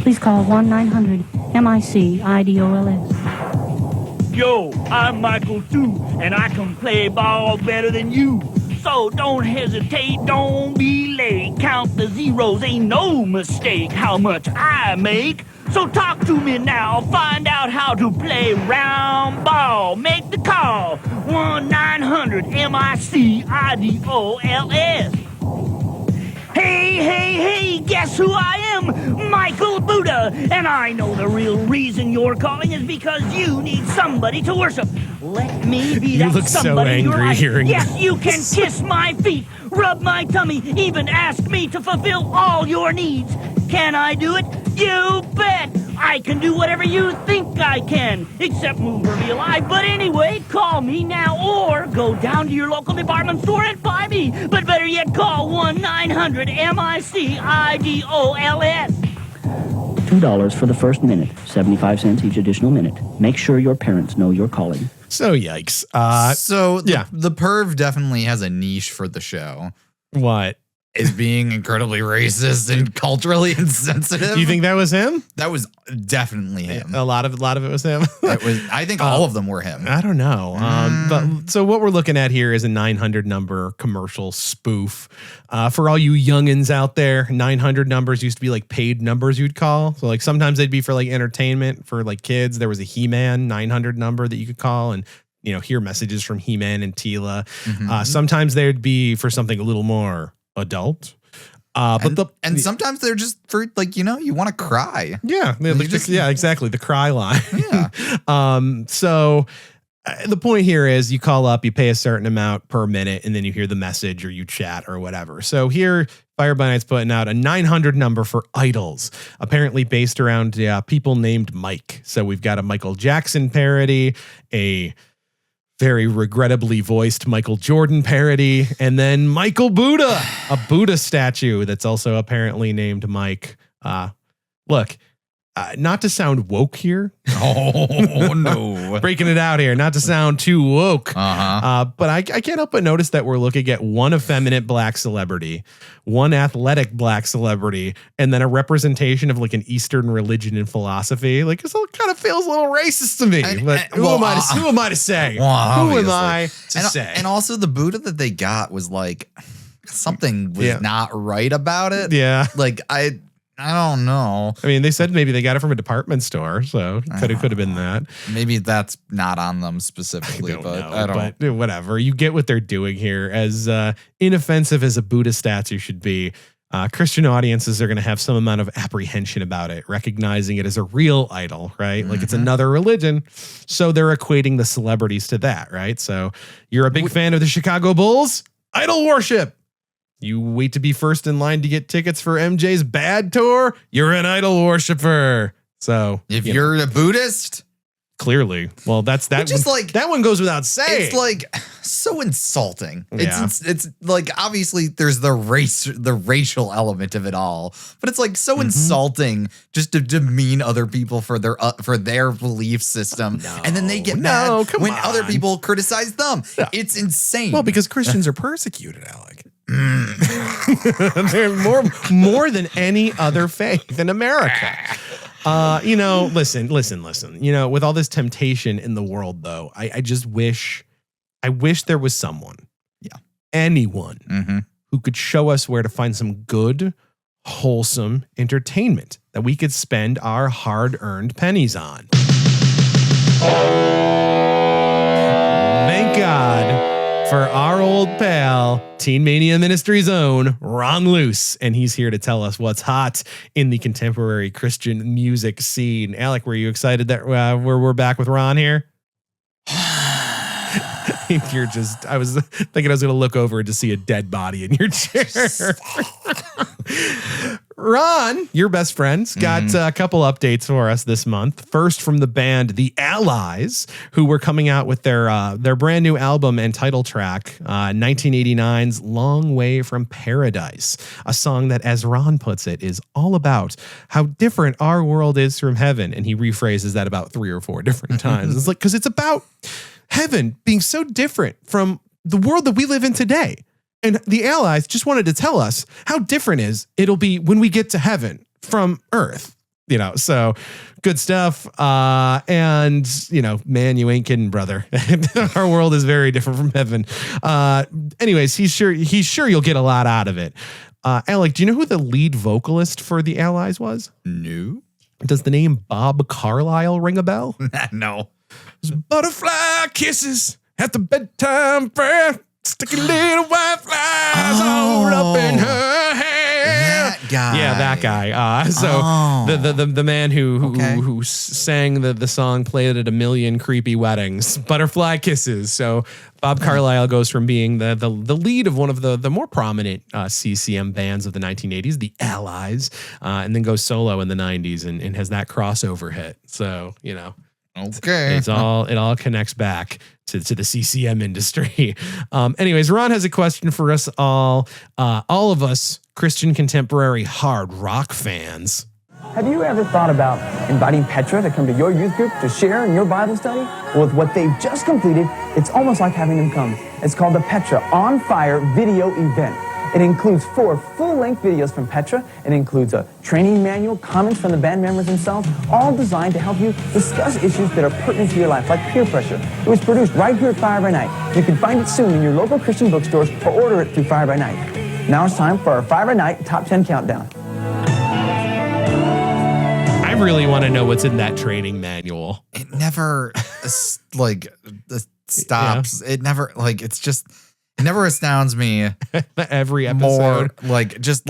Please call 1-900-MIC-IDOLS. Yo, I'm Michael too, and I can play ball better than you. So don't hesitate, don't be late. Count the zeros, ain't no mistake how much I make. So talk to me now, find out how to play round ball. Make the call, 1-900-MIC-IDOLS. Hey, guess who I am? Michael Buddha. And I know the real reason you're calling is because you need somebody to worship. Let me be that You look so somebody in your angry life. hearing Yes, this. you can kiss my feet, rub my tummy, even ask me to fulfill all your needs. Can I do it? You bet! I can do whatever you think I can, except move or be alive. But anyway, call me now or go down to your local department store and buy me. But better yet, call 1-900-MIC-IDOLS. $2 for the first minute, 75 cents each additional minute. Make sure your parents know you're calling. So, yikes. The perv definitely has a niche for the show. What? Is being incredibly racist and culturally insensitive. You think that was him? That was definitely him. A lot of it was him. I think all of them were him. I don't know. But so what we're looking at here is a 900 number commercial spoof. For all you youngins out there, 900 numbers used to be like paid numbers you'd call. So like sometimes they'd be for like entertainment for like kids. There was a He-Man 900 number that you could call and hear messages from He-Man and Tila. Sometimes they'd be for something a little more adult. And sometimes they're just for like, you want to cry. Yeah. Exactly. The cry line. Yeah. So the point here is you call up, you pay a certain amount per minute, and then you hear the message or you chat or whatever. So here, Fire By Nite's putting out a 900 number for idols, apparently based around people named Mike. So we've got a Michael Jackson parody, a very regrettably voiced Michael Jordan parody, and then Michael Buddha, a Buddha statue that's also apparently named Mike. Look, not to sound woke here. Oh, no. Breaking it out here, not to sound too woke. But I can't help but notice that we're looking at one effeminate black celebrity, one athletic black celebrity, and then a representation of like an Eastern religion and philosophy. Like this all kind of feels a little racist to me. Who am I to say? Well, who am I to say? And also the Buddha that they got was like something was not right about it. Yeah. Like I don't know. I mean, they said maybe they got it from a department store, so could have been that. Maybe that's not on them specifically, but whatever. You get what they're doing here. As inoffensive as a Buddha statue should be, Christian audiences are going to have some amount of apprehension about it, recognizing it as a real idol, right? Like it's another religion. So they're equating the celebrities to that, right? So you're a big fan of the Chicago Bulls? Idol worship. You wait to be first in line to get tickets for MJ's Bad Tour? You're an idol worshiper. So if you're a Buddhist, clearly, well, that's that. Just like that one goes without saying. It's like so insulting. Yeah. It's like obviously there's the racial element of it all, but it's like so insulting just to demean other people for their belief system, and then they get mad when other people criticize them. No. It's insane. Well, because Christians are persecuted, Alec. They're more than any other faith in America. Listen. You know, with all this temptation in the world, though, I just wish there was someone, anyone who could show us where to find some good, wholesome entertainment that we could spend our hard-earned pennies on. Thank God for our old pal, Teen Mania Ministries' own Ron Luce, and he's here to tell us what's hot in the contemporary Christian music scene. Alec, were you excited that we're back with Ron here? I was thinking I was going to look over to see a dead body in your chair. Ron, your best friend's got a couple updates for us this month. First, from the band The Allies, who were coming out with their brand new album and title track, 1989's Long Way from Paradise, a song that, as Ron puts it, is all about how different our world is from heaven. And he rephrases that about 3 or 4 different times. It's like, because it's about heaven being so different from the world that we live in today. And the Allies just wanted to tell us how different it'll be when we get to heaven from earth, you know, so good stuff. And you know, man, you ain't kidding, brother. Our world is very different from heaven. Anyways, he's sure you'll get a lot out of it. Alec, do you know who the lead vocalist for the Allies was? No. Does the name Bob Carlyle ring a bell? No. Butterfly kisses at the bedtime prayer. Sticky little white flies all up in her hair. That guy. Yeah, that guy. The man who sang the song, played at a million creepy weddings, Butterfly Kisses. So Bob Carlyle goes from being the lead of one of the more prominent CCM bands of the 1980s, the Allies, and then goes solo in the 90s and has that crossover hit. So, you know. Okay. It all connects back to the CCM industry. Anyways, Ron has a question for us all of us Christian contemporary hard rock fans. Have you ever thought about inviting Petra to come to your youth group to share in your Bible study? Well, with what they've just completed, it's almost like having them come. It's called the Petra On Fire video event. It includes 4 full-length videos from Petra. It includes a training manual, comments from the band members themselves, all designed to help you discuss issues that are pertinent to your life, like peer pressure. It was produced right here at Fire by Nite. You can find it soon in your local Christian bookstores or order it through Fire by Nite. Now it's time for our Fire by Nite Top 10 Countdown. I really want to know what's in that training manual. It never, stops. Yeah. It never, it's just... It never astounds me every episode more just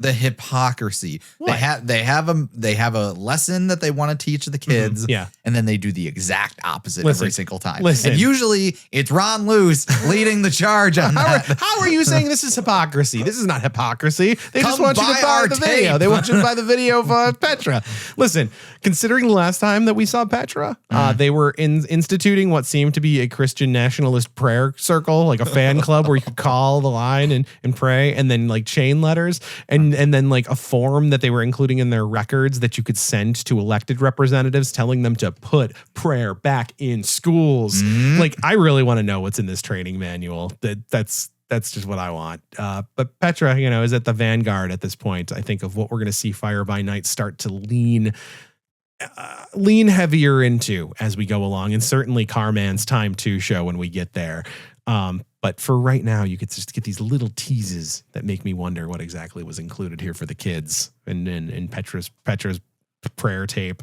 the hypocrisy. What? They have a lesson that they want to teach the kids, and then they do the exact opposite every single time. And usually it's Ron Luce leading the charge on that. How are you saying this is hypocrisy? This is not hypocrisy. They just want you to buy the video. They want you to buy the video of Petra. Listen, considering the last time that we saw Petra, they were instituting what seemed to be a Christian nationalist prayer circle, like a fan club where you could call the line and pray, and then like chain letters and then like a form that they were including in their records that you could send to elected representatives telling them to put prayer back in schools. Like, I really want to know what's in this training manual. That's just what I want. But Petra, you know, is at the vanguard at this point, I think, of what we're going to see Fire by Nite start to lean heavier into as we go along. And certainly CARMAN's Time 2 show when we get there. But for right now, you could just get these little teases that make me wonder what exactly was included here for the kids and Petra's prayer tape.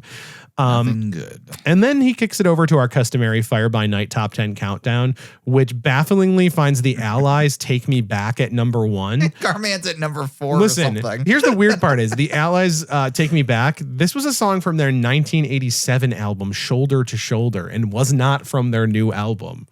Nothing good. And then he kicks it over to our customary Fire By Nite top 10 countdown, which bafflingly finds the Allies Take Me Back at number 1. Carman's at number 4 Listen, or something. Here's the weird part is the Allies Take Me Back. This was a song from their 1987 album, Shoulder to Shoulder, and was not from their new album.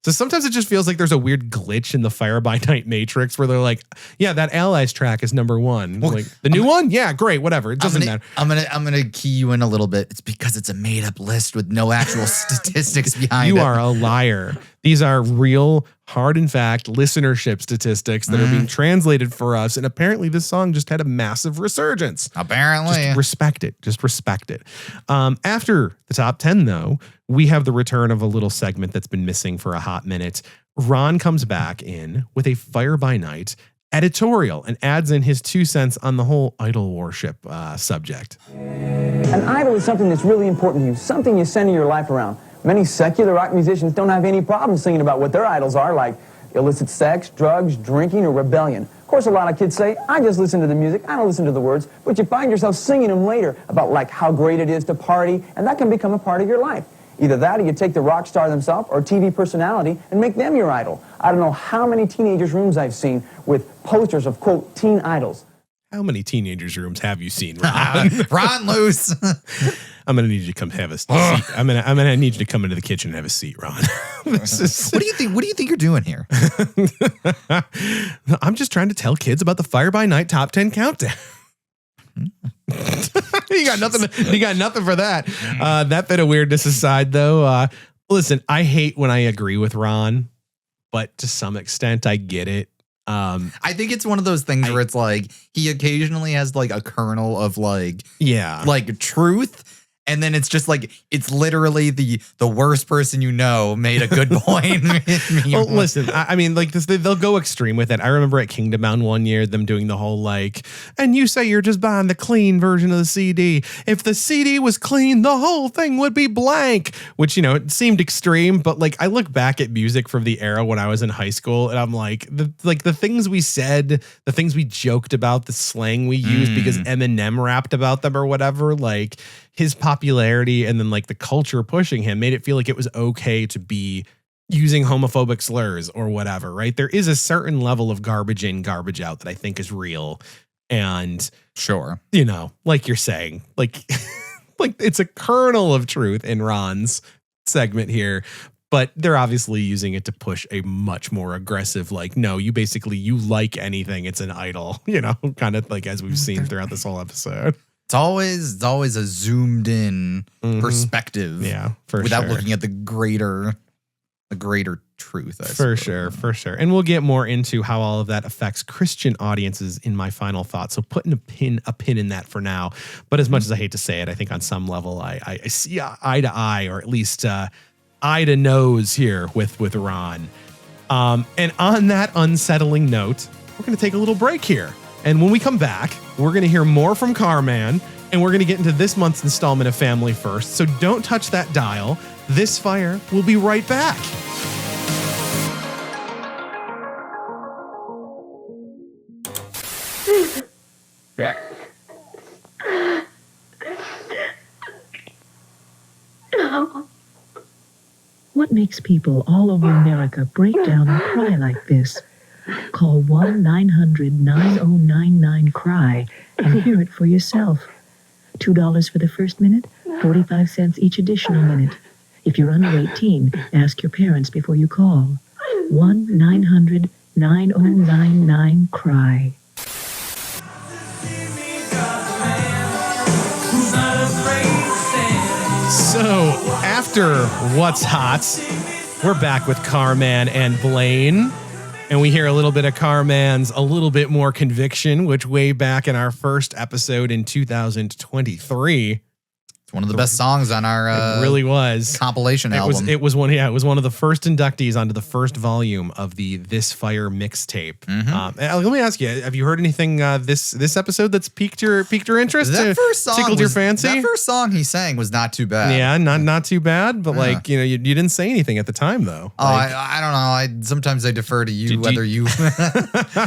So sometimes it just feels like there's a weird glitch in the Fire By Nite matrix where they're like, yeah, that Allies track is number 1. Well, like the new one? Yeah, great, whatever. It doesn't matter. I'm gonna key you in a little bit. It's because it's a made up list with no actual statistics behind it. You are a liar. These are real, hard in fact, listenership statistics that are being translated for us. And apparently this song just had a massive resurgence. Apparently. Just respect it. Just respect it. After the top 10, though, we have the return of a little segment that's been missing for a hot minute. Ron comes back in with a Fire By Nite editorial and adds in his 2 cents on the whole idol worship subject. An idol is something that's really important to you, something you center your life around. Many secular rock musicians don't have any problem singing about what their idols are, like illicit sex, drugs, drinking, or rebellion. Of course, a lot of kids say, I just listen to the music, I don't listen to the words, but you find yourself singing them later about like how great it is to party, and that can become a part of your life. Either that or you take the rock star themselves or TV personality and make them your idol. I don't know how many teenagers' rooms I've seen with posters of, quote, teen idols. How many teenagers' rooms have you seen, Ron? Ron loose. I'm gonna need you to come have a seat. I'm gonna need you to come into the kitchen and have a seat, Ron. What do you think? What do you think you're doing here? I'm just trying to tell kids about the Fire By Nite top 10 countdown. You got nothing. You got nothing for that. That bit of weirdness aside, though. Listen, I hate when I agree with Ron, but to some extent, I get it. I think it's one of those things where it's like he occasionally has like a kernel of like truth. And then it's just like, it's literally the worst person you know made a good point. Well, listen, I mean, like this, they'll go extreme with it. I remember at Kingdom Bound one year, them doing the whole like, and you say you're just buying the clean version of the CD. If the CD was clean, the whole thing would be blank, which, you know, it seemed extreme. But like, I look back at music from the era when I was in high school and I'm like, the things we said, the things we joked about, the slang we used because Eminem rapped about them or whatever, like his popularity and then like the culture pushing him made it feel like it was okay to be using homophobic slurs or whatever, right? There is a certain level of garbage in, garbage out that I think is real. And sure, you know, like you're saying, like, like it's a kernel of truth in Ron's segment here, but they're obviously using it to push a much more aggressive, like, no, you like anything, it's an idol, you know, kind of like as we've seen throughout this whole episode. It's always a zoomed in perspective. Yeah, for without sure. looking at the greater truth. For sure. And we'll get more into how all of that affects Christian audiences in my final thoughts. So putting a pin in that for now. But as much as I hate to say it, I think on some level I see eye to eye, or at least eye to nose here with Ron. And on that unsettling note, we're going to take a little break here. And when we come back, we're going to hear more from CARMAN, and we're going to get into this month's installment of Family First. So don't touch that dial. This fire will be right back. What makes people all over America break down and cry like this? Call 1-900-9099-CRY and hear it for yourself. $2 for the first minute, 45 cents each additional minute. If you're under 18, ask your parents before you call. 1-900-9099-CRY. So after What's Hot, we're back with CARMAN and Blaine. And we hear a little bit of CARMAN's A Little Bit More Conviction, which way back in our first episode in 2023, One of the best songs on our it really was compilation album. It was one of the first inductees onto the first volume of the This Fire mixtape. Let me ask you, have you heard anything this episode that's piqued your interest? That first song tickled your fancy? That first song he sang was not too bad. Yeah, not too bad, but like, you know, you didn't say anything at the time though. Oh, Like, I don't know. Sometimes I defer to you whether you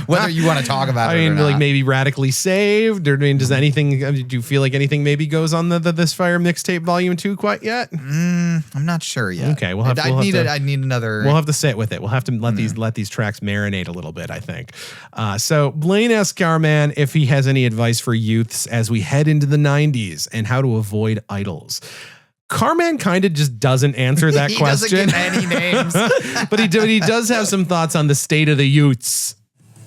whether you want to talk about it. I mean, or not. like maybe Radically Saved, or I mean, does anything? Do you feel like anything maybe goes on the This Fire mixtape volume 2 quite yet? I'm not sure yet. Okay, I need another. We'll have to sit with it. We'll have to let these tracks marinate a little bit, I think. So Blaine asks CARMAN if he has any advice for youths as we head into the 90s and how to avoid idols. CARMAN kind of just doesn't answer that he question. doesn't give any names. But he does have some thoughts on the state of the youths.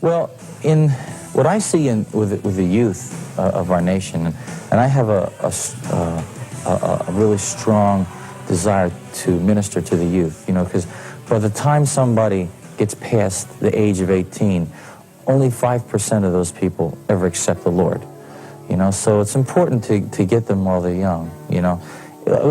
Well, in what I see with the youth of our nation, and I have a really strong desire to minister to the youth, you know, because by the time somebody gets past the age of 18, only 5% of those people ever accept the Lord, you know. So it's important to get them while they're young, you know. It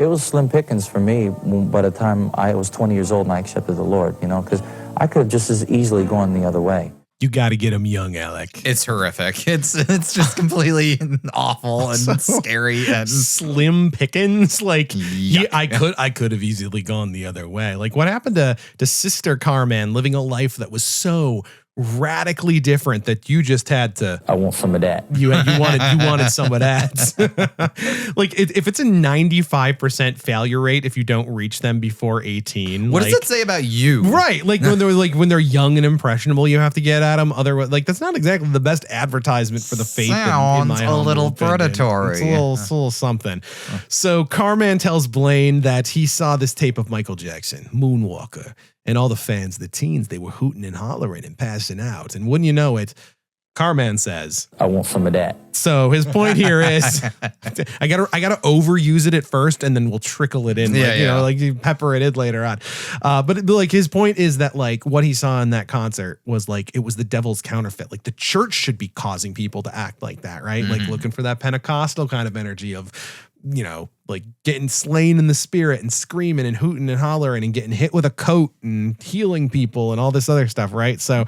was slim pickings for me by the time I was 20 years old and I accepted the Lord, you know, because I could have just as easily gone the other way. You got to get them young, Alec. It's horrific. It's just completely awful and scary and slim pickings. Like I could have easily gone the other way. Like what happened to Sister CARMAN living a life that was so radically different that you just had to. I want some of that. You wanted some of that. Like if it's a 95% failure rate if you don't reach them before 18. What does that say about you? Right. Like when they're young and impressionable, you have to get at them. Otherwise, like that's not exactly the best advertisement for the faith. Sounds in my a little predatory. It's a little something. So CARMAN tells Blaine that he saw this tape of Michael Jackson, Moonwalker, and all the fans, the teens, they were hooting and hollering and passing out. And wouldn't you know it, CARMAN says, I want some of that. So his point here is, I gotta overuse it at first, and then we'll trickle it in. Like you pepper it in later on. But like his point is that like what he saw in that concert was like it was the devil's counterfeit. Like the church should be causing people to act like that, right? Mm-hmm. Like looking for that Pentecostal kind of energy of, you know, like getting slain in the spirit and screaming and hooting and hollering and getting hit with a coat and healing people and all this other stuff, right? So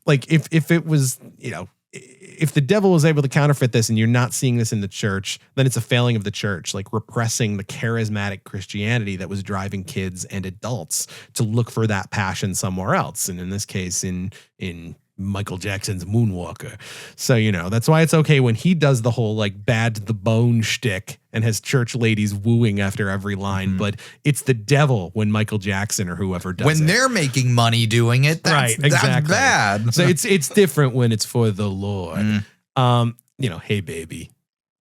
like if it was, you know, if the devil was able to counterfeit this and you're not seeing this in the church, then it's a failing of the church, like repressing the charismatic Christianity that was driving kids and adults to look for that passion somewhere else. And in this case, in Michael Jackson's Moonwalker. So, you know, that's why it's okay when he does the whole like bad to the bone shtick and has church ladies wooing after every line. Mm-hmm. But it's the devil when Michael Jackson or whoever does it. When they're making money doing it, that's bad. So it's different when it's for the Lord. You know, hey, baby,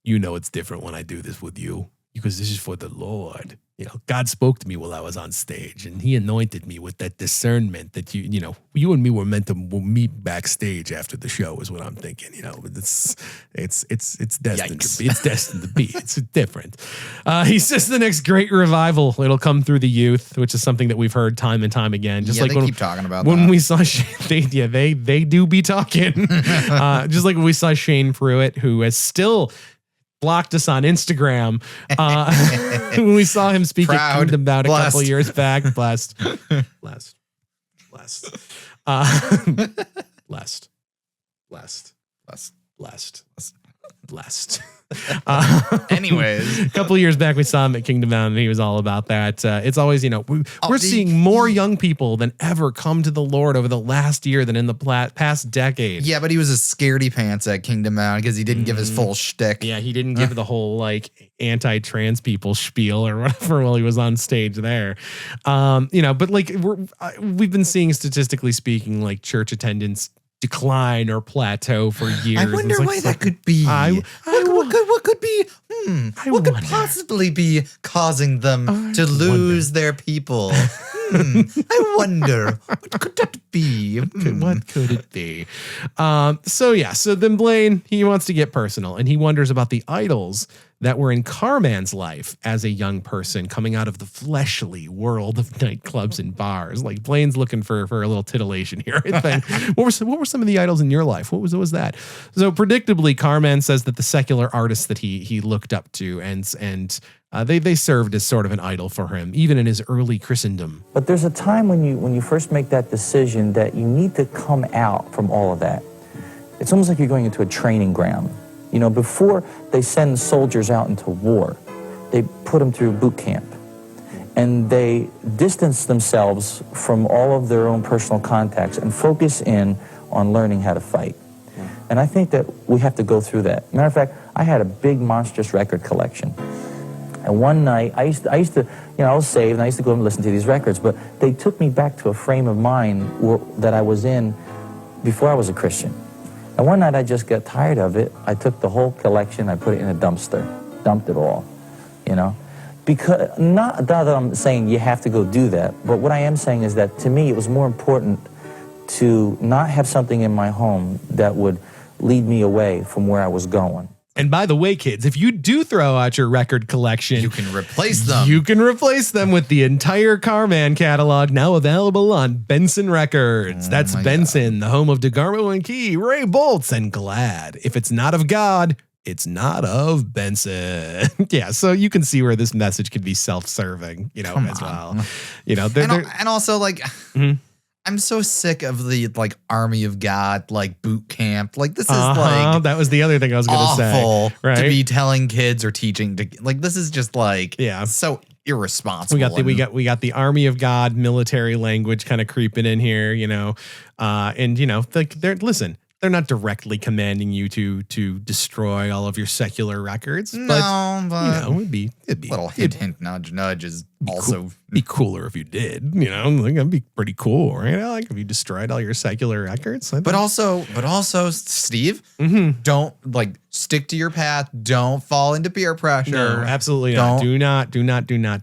you know it's different when I do this with you because this is for the Lord. You know, God spoke to me while I was on stage and he anointed me with that discernment that you know, you and me were meant to meet backstage after the show is what I'm thinking, you know, but it's destined to be. It's destined to be. It's different. He says the next great revival, it'll come through the youth, which is something that we've heard time and time again. Just like they keep talking about when that. we saw Shane, they do be talking. Just like when we saw Shane Pruitt, who has still blocked us on Instagram when we saw him speak at Kingdom Bound a couple years back. Blessed. Anyways, a couple of years back we saw him at Kingdom Bound and he was all about that. It's always, you know, we're seeing more young people than ever come to the Lord over the last year than in the past decade. Yeah, but he was a scaredy pants at Kingdom Bound because he didn't give his full shtick. Yeah, he didn't give the whole like anti-trans people spiel or whatever while he was on stage there. You know, but like we've been seeing statistically speaking like church attendance decline or plateau for years. I wonder why that could be. What could be? What could possibly be causing them to lose their people? I wonder, what could that be? What could it be? So then Blaine, he wants to get personal, and he wonders about the idols that were in Carman's life as a young person coming out of the fleshly world of nightclubs and bars. Like Blaine's looking for a little titillation here, I think. What were some of the idols in your life? What was that? So predictably, Carman says that the secular artists that he looked up to and they served as sort of an idol for him, even in his early Christendom. But there's a time when you first make that decision that you need to come out from all of that. It's almost like you're going into a training ground. You know, before they send soldiers out into war, they put them through boot camp. And they distance themselves from all of their own personal contacts and focus in on learning how to fight. And I think that we have to go through that. Matter of fact, I had a big monstrous record collection. And one night, I used to, I was saved, and I used to go and listen to these records, but they took me back to a frame of mind that I was in before I was a Christian. And one night I just got tired of it. I took the whole collection, I put it in a dumpster, dumped it all, Because, not that I'm saying you have to go do that, but what I am saying is that to me it was more important to not have something in my home that would lead me away from where I was going. And by the way, kids, if you do throw out your record collection, you can replace them. You can replace them with the entire Carman catalog, now available on Benson Records. That's Benson, the home of DeGarmo and Key, Ray Boltz, and Glad. If it's not of God, it's not of Benson. Yeah, so you can see where this message could be self-serving, as well. And also, I'm so sick of the Army of God, boot camp. This is that was the other thing I was going to say. Right? To be telling kids or teaching this is just so irresponsible. We got the Army of God military language kind of creeping in here, they're not directly commanding you to destroy all of your secular records. But it'd be little hint, nudge is also be cooler if you did. That'd be pretty cool, right? If you destroyed all your secular records. But also, Steve, don't stick to your path. Don't fall into peer pressure. No, absolutely not. Do not.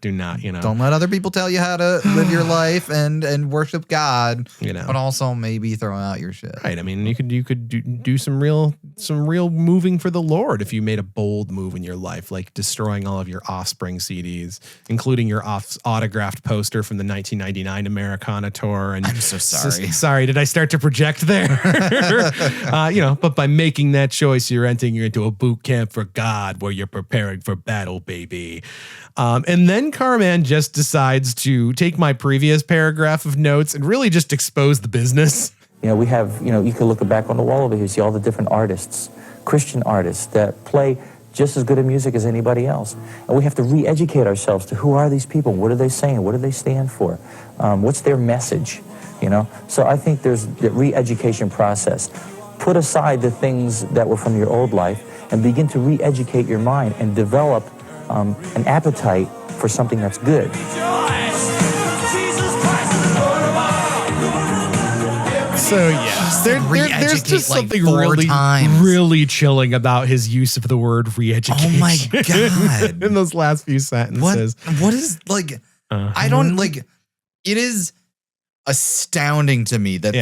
Don't let other people tell you how to live your life and worship God. But also maybe throw out your shit. Right. I mean, you could do some real moving for the Lord if you made a bold move in your life, like destroying all of your Offspring CDs, including your autographed poster from the 1999 Americana tour. And I'm so sorry. Sorry, did I start to project there? But by making that choice, you're entering into a boot camp for God where you're preparing for battle, baby. And then Carman just decides to take my previous paragraph of notes and really just expose the business. We have, you can look back on the wall over here, see all the different artists, Christian artists that play just as good a music as anybody else. And we have to re-educate ourselves to who are these people? What are they saying? What do they stand for? What's their message? So I think there's the re-education process. Put aside the things that were from your old life and begin to re-educate your mind and develop an appetite for something that's good. So there's just something really chilling about his use of the word re-education. Oh my God. In those last few sentences. What is I don't it is astounding to me that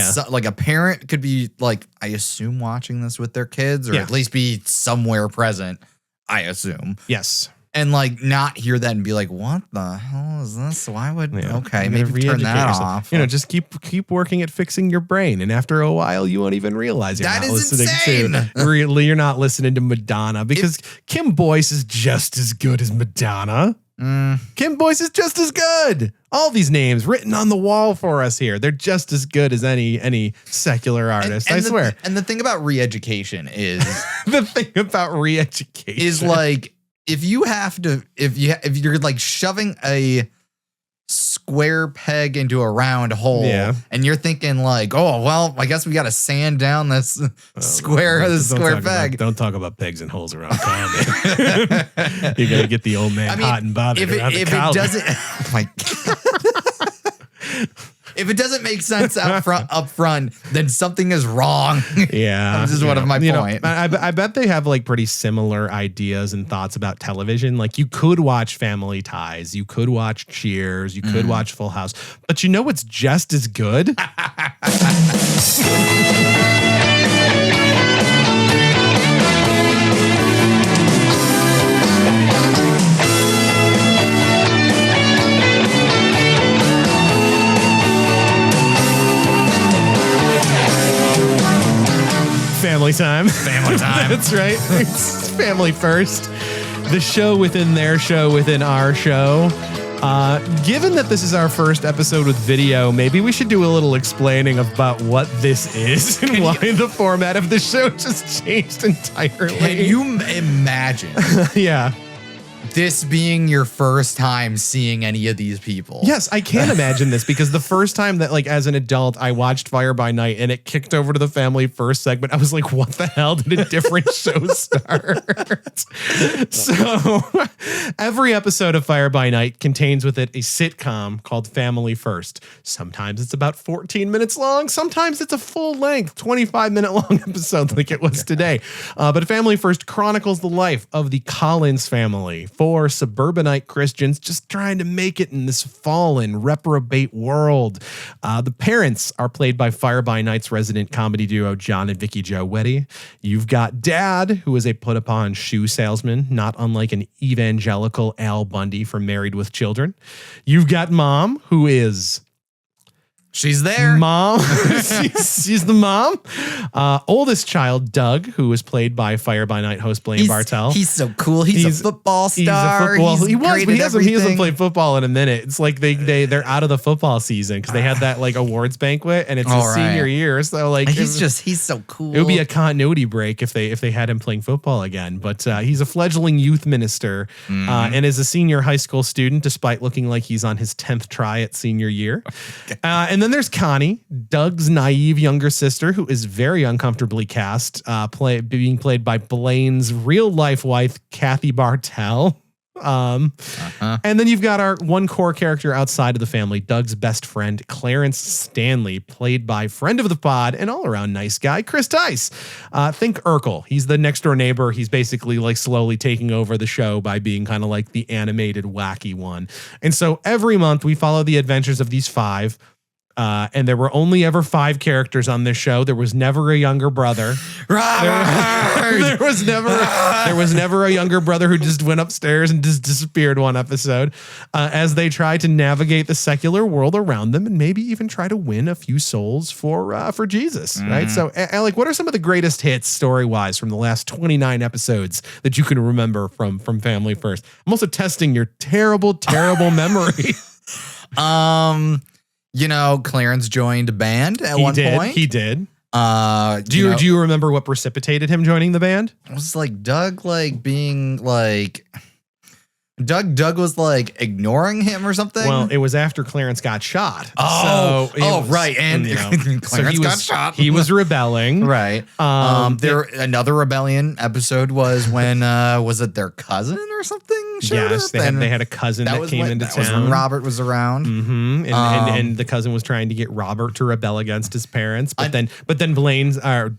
a parent could be I assume watching this with their kids or at least be somewhere present, I assume. Yes. And not hear that and be like, what the hell is this? Why would maybe turn that off? Just keep working at fixing your brain, and after a while, you won't even realize you're not listening to. You're not listening to Madonna because Kim Boyce is just as good as Madonna. Kim Boyce is just as good. All these names written on the wall for us here, they're just as good as any secular artist. I swear. And the thing about re-education is if you're shoving a square peg into a round hole and you're thinking oh, well, I guess we got to sand down this square peg. Don't talk about pegs and holes around town. You got to get the old man hot and bothered around the collar. It doesn't, If it doesn't make sense up front, then something is wrong. Yeah. This is one of my point. I bet they have like pretty similar ideas and thoughts about television. Like you could watch Family Ties, you could watch Cheers, you could watch Full House, but you know what's just as good? Family time. Family time. That's right. It's Family First. The show within their show within our show. Given that this is our first episode with video, maybe we should do a little explaining about what this is and why the format of the show just changed entirely. Can you imagine? Yeah. This being your first time seeing any of these people. Yes, I can imagine this because the first time that, like, as an adult, I watched Fire by Nite and it kicked over to the Family First segment, I was like, what the hell? Did a different show start? So every episode of Fire by Nite contains with it a sitcom called Family First. Sometimes it's about 14 minutes long. Sometimes it's a full length, 25-minute long episode like it was today. But Family First chronicles the life of the Collins family, for suburbanite Christians just trying to make it in this fallen, reprobate world. The parents are played by Fire by Nite's resident comedy duo, John and Vicky Joe Weddy. You've got Dad, who is a put-upon shoe salesman, not unlike an evangelical Al Bundy from Married with Children. You've got Mom, who is... She's there. Mom. she's the mom. Oldest child, Doug, who was played by Fire by Nite host Blaine Bartell. He's so cool. He's a football star. He hasn't played football in a minute. It's like they're out of the football season because they had that like awards banquet and it's his senior year. So like he's so cool. It would be a continuity break if they had him playing football again. But he's a fledgling youth minister and is a senior high school student, despite looking like he's on his 10th try at senior year. And then there's Connie, Doug's naive younger sister, who is very uncomfortably cast, being played by Blaine's real life wife, Kathy Bartell. And then you've got our one core character outside of the family, Doug's best friend, Clarence Stanley, played by friend of the pod and all around nice guy, Chris Tice. Think Urkel. He's the next door neighbor. He's basically like slowly taking over the show by being kind of like the animated wacky one. And so every month we follow the adventures of these five. And there were only ever 5 characters on this show. There was never a younger brother. There was never a younger brother who just went upstairs and just disappeared one episode as they try to navigate the secular world around them and maybe even try to win a few souls for Jesus. Right. So Alec, what are some of the greatest hits story wise from the last 29 episodes that you can remember from Family First? I'm also testing your terrible memory. You know, Clarence joined a band at one point. He did. Do you remember what precipitated him joining the band? It was like Doug, like being like Doug was like ignoring him or something. Well, it was after Clarence got shot. Right. And Clarence got shot. He was rebelling. Right. Another rebellion episode was when was it their cousin or something? Yes, they had a cousin that came into town. That was when Robert was around. Mm-hmm. And the cousin was trying to get Robert to rebel against his parents. But then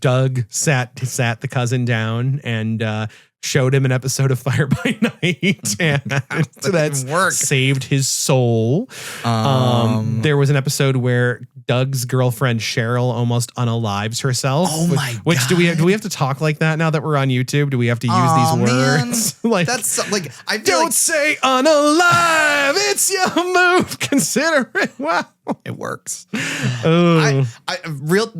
Doug sat the cousin down and showed him an episode of Fire by Nite, and that saved his soul. There was an episode where Doug's girlfriend Cheryl almost unalives herself. Oh my god! Which do we have to talk like that now that we're on YouTube? Do we have to use these words? Like that's like I don't say unalive. It's your move. Consider it. Wow. It works.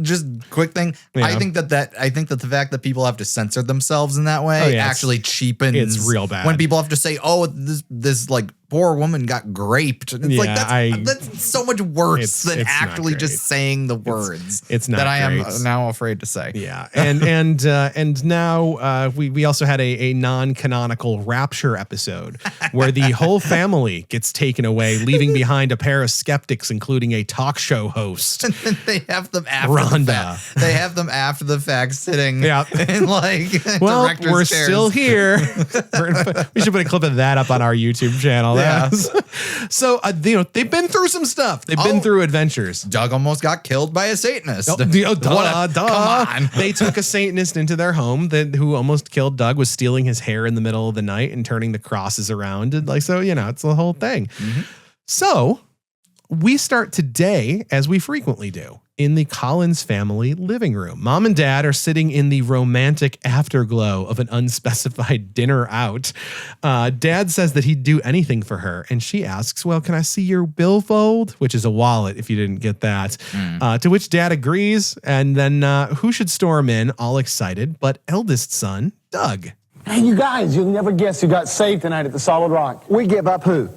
Just quick thing. Yeah. I think that the fact that people have to censor themselves in that way actually cheapens. It's real bad when people have to say, "Oh, this like poor woman got graped." It's like that's so much worse than actually just saying the words. It's not that I great. am now afraid to say. Yeah, and now we also had a non-canonical rapture episode where the whole family gets taken away, leaving behind a pair of skeptics, including a talk show host. And then they have them after Rhonda. the fact. They have them after the fact sitting in like well, director's we're chairs. still here. We should put a clip of that up on our YouTube channel. Yeah. So, they've been through some stuff. They've been through adventures. Doug almost got killed by a Satanist. Come on. They took a Satanist into their home who almost killed Doug, was stealing his hair in the middle of the night and turning the crosses around. And it's the whole thing. Mm-hmm. So we start today, as we frequently do, in the Collins family living room. Mom and Dad are sitting in the romantic afterglow of an unspecified dinner out. Dad says that he'd do anything for her, and she asks, well, can I see your billfold? Which is a wallet, if you didn't get that. To which Dad agrees, and then who should storm in, all excited, but eldest son, Doug. Hey, you guys, you'll never guess who got saved tonight at the Solid Rock. We give up who?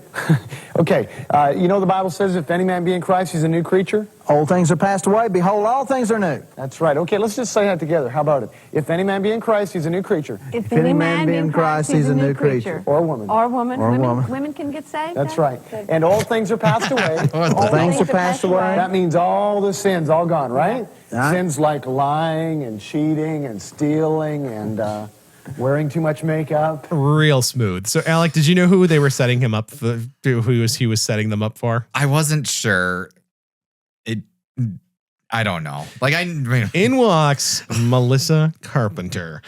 Okay, the Bible says if any man be in Christ, he's a new creature. Old things are passed away. Behold, all things are new. That's right. Okay, let's just say that together. How about it? If any man be in Christ, he's a new creature. If any man be in Christ, he's a new creature. Or woman. Or woman. Or woman. Women can get saved. That's right. And all things are passed away. All things are passed away. That means all the sins all gone, right? Sins like lying and cheating and stealing and wearing too much makeup. Real smooth. So, Alec, did you know who they were setting him up for? Who he was setting them up for? I wasn't sure. I don't know. In walks Melissa Carpenter.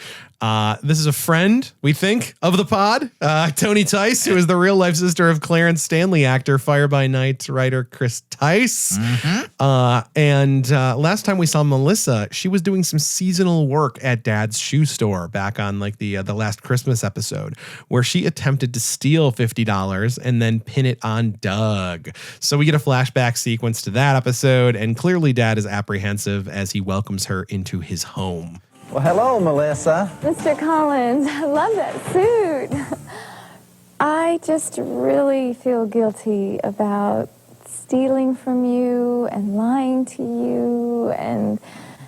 This is a friend, we think, of the pod. Tony Tice, who is the real life sister of Clarence Stanley actor, Fire By Nite writer Chris Tice. Mm-hmm. And last time we saw Melissa, she was doing some seasonal work at Dad's shoe store back on the last Christmas episode, where she attempted to steal $50 and then pin it on Doug. So we get a flashback sequence to that episode, and clearly Dad is apprehensive as he welcomes her into his home. Well, hello, Melissa. Mr. Collins, I love that suit. I just really feel guilty about stealing from you and lying to you and...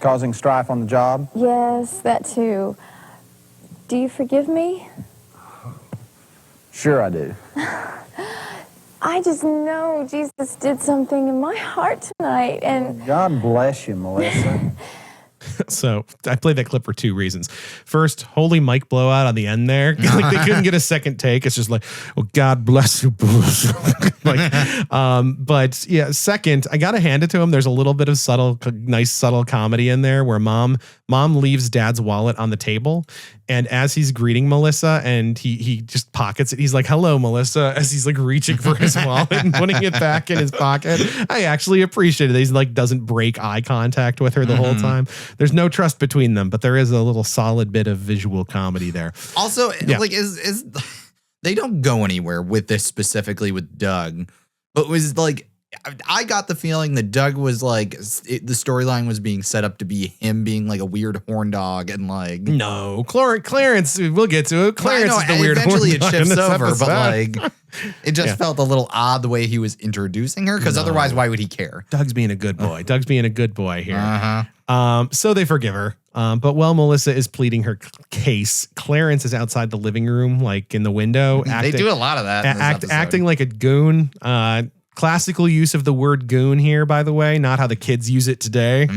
Causing strife on the job? Yes, that too. Do you forgive me? Sure I do. I just know Jesus did something in my heart tonight, and... God bless you, Melissa. So I played that clip for two reasons. First, holy mic blowout on the end there. Like they couldn't get a second take. It's just like, oh, God bless you. But yeah, second, I got to hand it to him. There's a little bit of nice subtle comedy in there where mom leaves Dad's wallet on the table. And as he's greeting Melissa and he just pockets it, he's like, hello, Melissa, as he's like reaching for his wallet and putting it back in his pocket. I actually appreciate it. He's like, doesn't break eye contact with her the whole time. There's no trust between them, but there is a little solid bit of visual comedy there. Also, is they don't go anywhere with this specifically with Doug, but was like, I got the feeling that Doug was like, the storyline was being set up to be him being like a weird horn dog and like. No, Clarence, we'll get to it. Clarence is the weird horn dog. Eventually it shifts over, episode. but like, it just felt a little odd the way he was introducing her, because otherwise, why would he care? Doug's being a good boy. Doug's being a good boy here. So they forgive her. But while Melissa is pleading her case, Clarence is outside the living room, like in the window. They do a lot of that. Acting like a goon. Classical use of the word goon here, by the way, not how the kids use it today.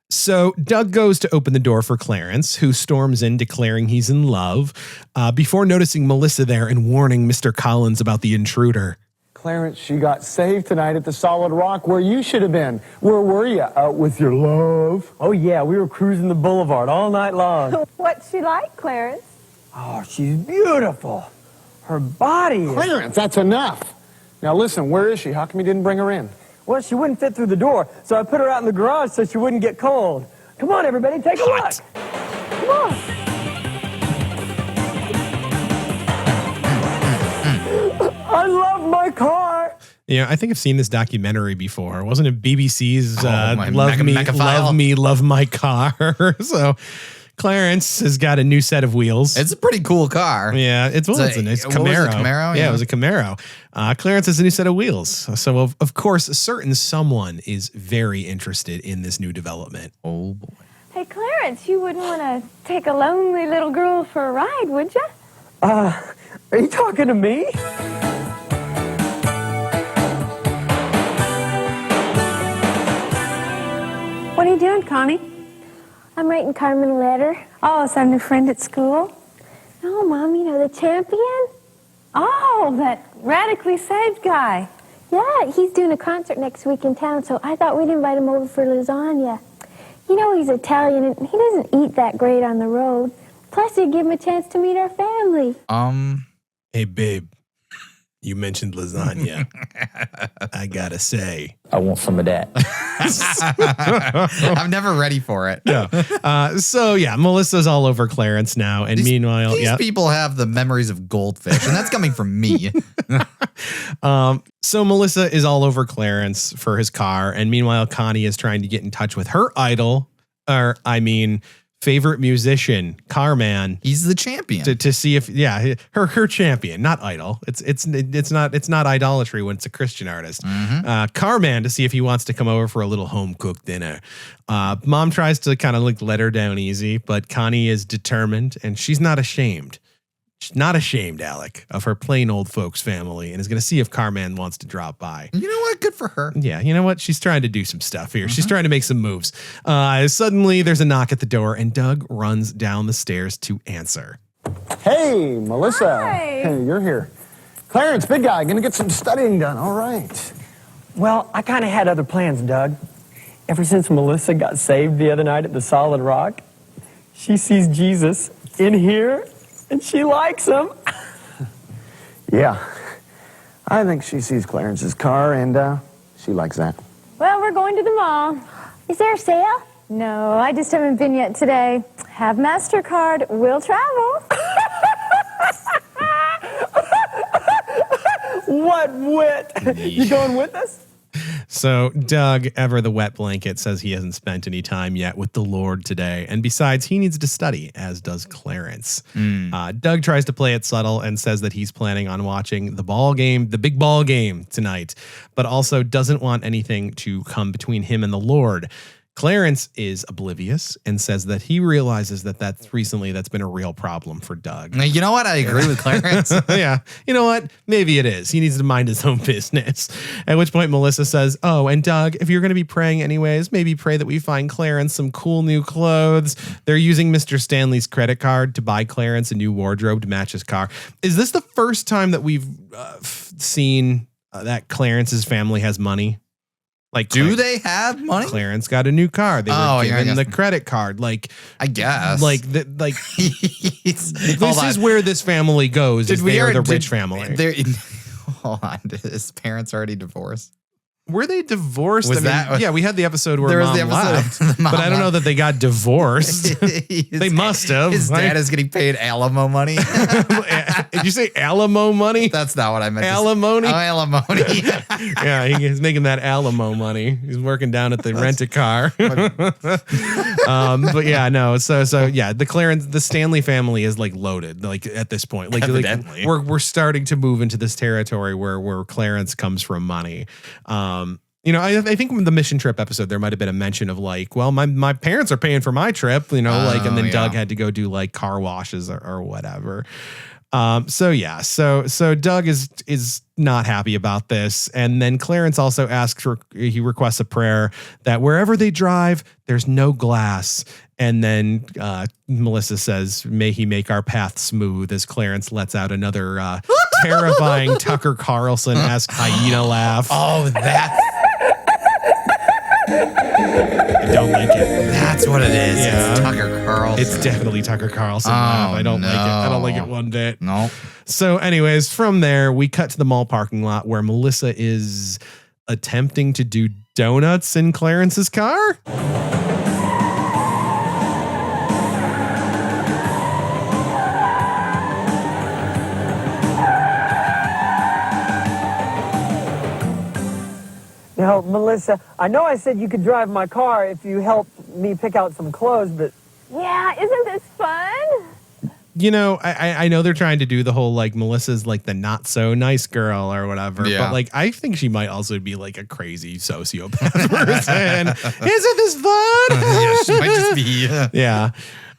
So Doug goes to open the door for Clarence, who storms in declaring he's in love, before noticing Melissa there and warning Mr. Collins about the intruder. Clarence, she got saved tonight at the Solid Rock, where you should have been. Where were you? Out with your love? Oh, yeah, we were cruising the boulevard all night long. What's she like, Clarence? Oh, she's beautiful. Her body is... Clarence, that's enough. Now listen, where is she? How come you didn't bring her in? Well, she wouldn't fit through the door, so I put her out in the garage so she wouldn't get cold. Come on, everybody, take a look. Come on. I love my car. Yeah, I think I've seen this documentary before. Wasn't it BBC's Love My Car? So Clarence has got a new set of wheels. It's a pretty cool car. Yeah, it's a nice Camaro. Camaro? Yeah, it was a Camaro. Clarence has a new set of wheels. So, of course, a certain someone is very interested in this new development. Oh, boy. Hey, Clarence, you wouldn't want to take a lonely little girl for a ride, would you? Are you talking to me? What are you doing, Connie? I'm writing Carmen a letter. Oh, is that a new friend at school? No, Mom, you know, the champion. Oh, that radically saved guy. Yeah, he's doing a concert next week in town, so I thought we'd invite him over for lasagna. You know he's Italian, and he doesn't eat that great on the road. Plus, it'd give him a chance to meet our family. Hey, babe, you mentioned lasagna. I gotta say, I want some of that. I'm never ready for it. Yeah. So yeah, Melissa's all over Clarence now, and meanwhile, these people have the memories of goldfish, and that's coming from me. So Melissa is all over Clarence for his car, and meanwhile, Connie is trying to get in touch with her idol, favorite musician, CARMAN. He's the champion. To see if her champion, not idol. It's not idolatry when it's a Christian artist. CARMAN, to see if he wants to come over for a little home cooked dinner. Mom tries to kind of like let her down easy, but Connie is determined, and she's not ashamed. She's not ashamed, Alec, of her plain old folks family, and is going to see if CARMAN wants to drop by. You know what? Good for her. Yeah, you know what? She's trying to do some stuff here. She's trying to make some moves. Suddenly, there's a knock at the door, and Doug runs down the stairs to answer. Hey, Melissa. Hi. Hey, you're here. Clarence, big guy, gonna get some studying done. All right. Well, I kind of had other plans, Doug. Ever since Melissa got saved the other night at the Solid Rock, she sees Jesus in here, and she likes him. Yeah. I think she sees Clarence's car, and she likes that. Well, we're going to the mall. Is there a sale? No, I just haven't been yet today. Have MasterCard, we'll travel. What wit? You going with us? So Doug, ever the wet blanket, says he hasn't spent any time yet with the Lord today. And besides, he needs to study, as does Clarence. Doug tries to play it subtle and says that he's planning on watching the big ball game tonight, but also doesn't want anything to come between him and the Lord. Clarence is oblivious and says that he realizes that's been a real problem for Doug. You know what? I agree with Clarence. Yeah. You know what? Maybe it is. He needs to mind his own business. At which point Melissa says, oh, and Doug, if you're going to be praying anyways, maybe pray that we find Clarence some cool new clothes. They're using Mr. Stanley's credit card to buy Clarence a new wardrobe to match his car. Is this the first time that we've seen that Clarence's family has money? Like, do they have money? Clarence got a new car. They were given the credit card. Like, I guess. This is where this family goes. They are the rich family. Hold on. His parents already divorced? Were they divorced? Yeah, we had the episode where mom left, mom but I don't know that they got divorced. They must have. His dad is getting paid alamo money. Did you say alamo money? That's not what I meant. Alimony? Oh, alimony. Yeah, he's making that alamo money. He's working down at the rent-a-car. But yeah, no. So yeah, the Stanley family is like loaded. Like at this point, evidently, we're starting to move into this territory where Clarence comes from money. I think in the mission trip episode, there might have been a mention of like, well, my parents are paying for my trip, and then Doug had to go do like car washes or whatever. So Doug is not happy about this. And then Clarence also he requests a prayer that wherever they drive, there's no glass. And then Melissa says, may he make our path smooth, as Clarence lets out another terrifying Tucker Carlson-esque hyena laugh. Oh, that's... I don't like it. That's what it is. Yeah. It's Tucker Carlson. It's definitely Tucker Carlson laugh. I don't like it. I don't like it one bit. No. So anyways, from there, we cut to the mall parking lot where Melissa is attempting to do donuts in Clarence's car. Now, Melissa, I know I said you could drive my car if you help me pick out some clothes, but... Yeah, isn't this fun? I know they're trying to do the whole, like, Melissa's, like, the not-so-nice girl or whatever, yeah. But, like, I think she might also be, like, a crazy sociopath person. Isn't this fun? Yeah, she might just be... Yeah.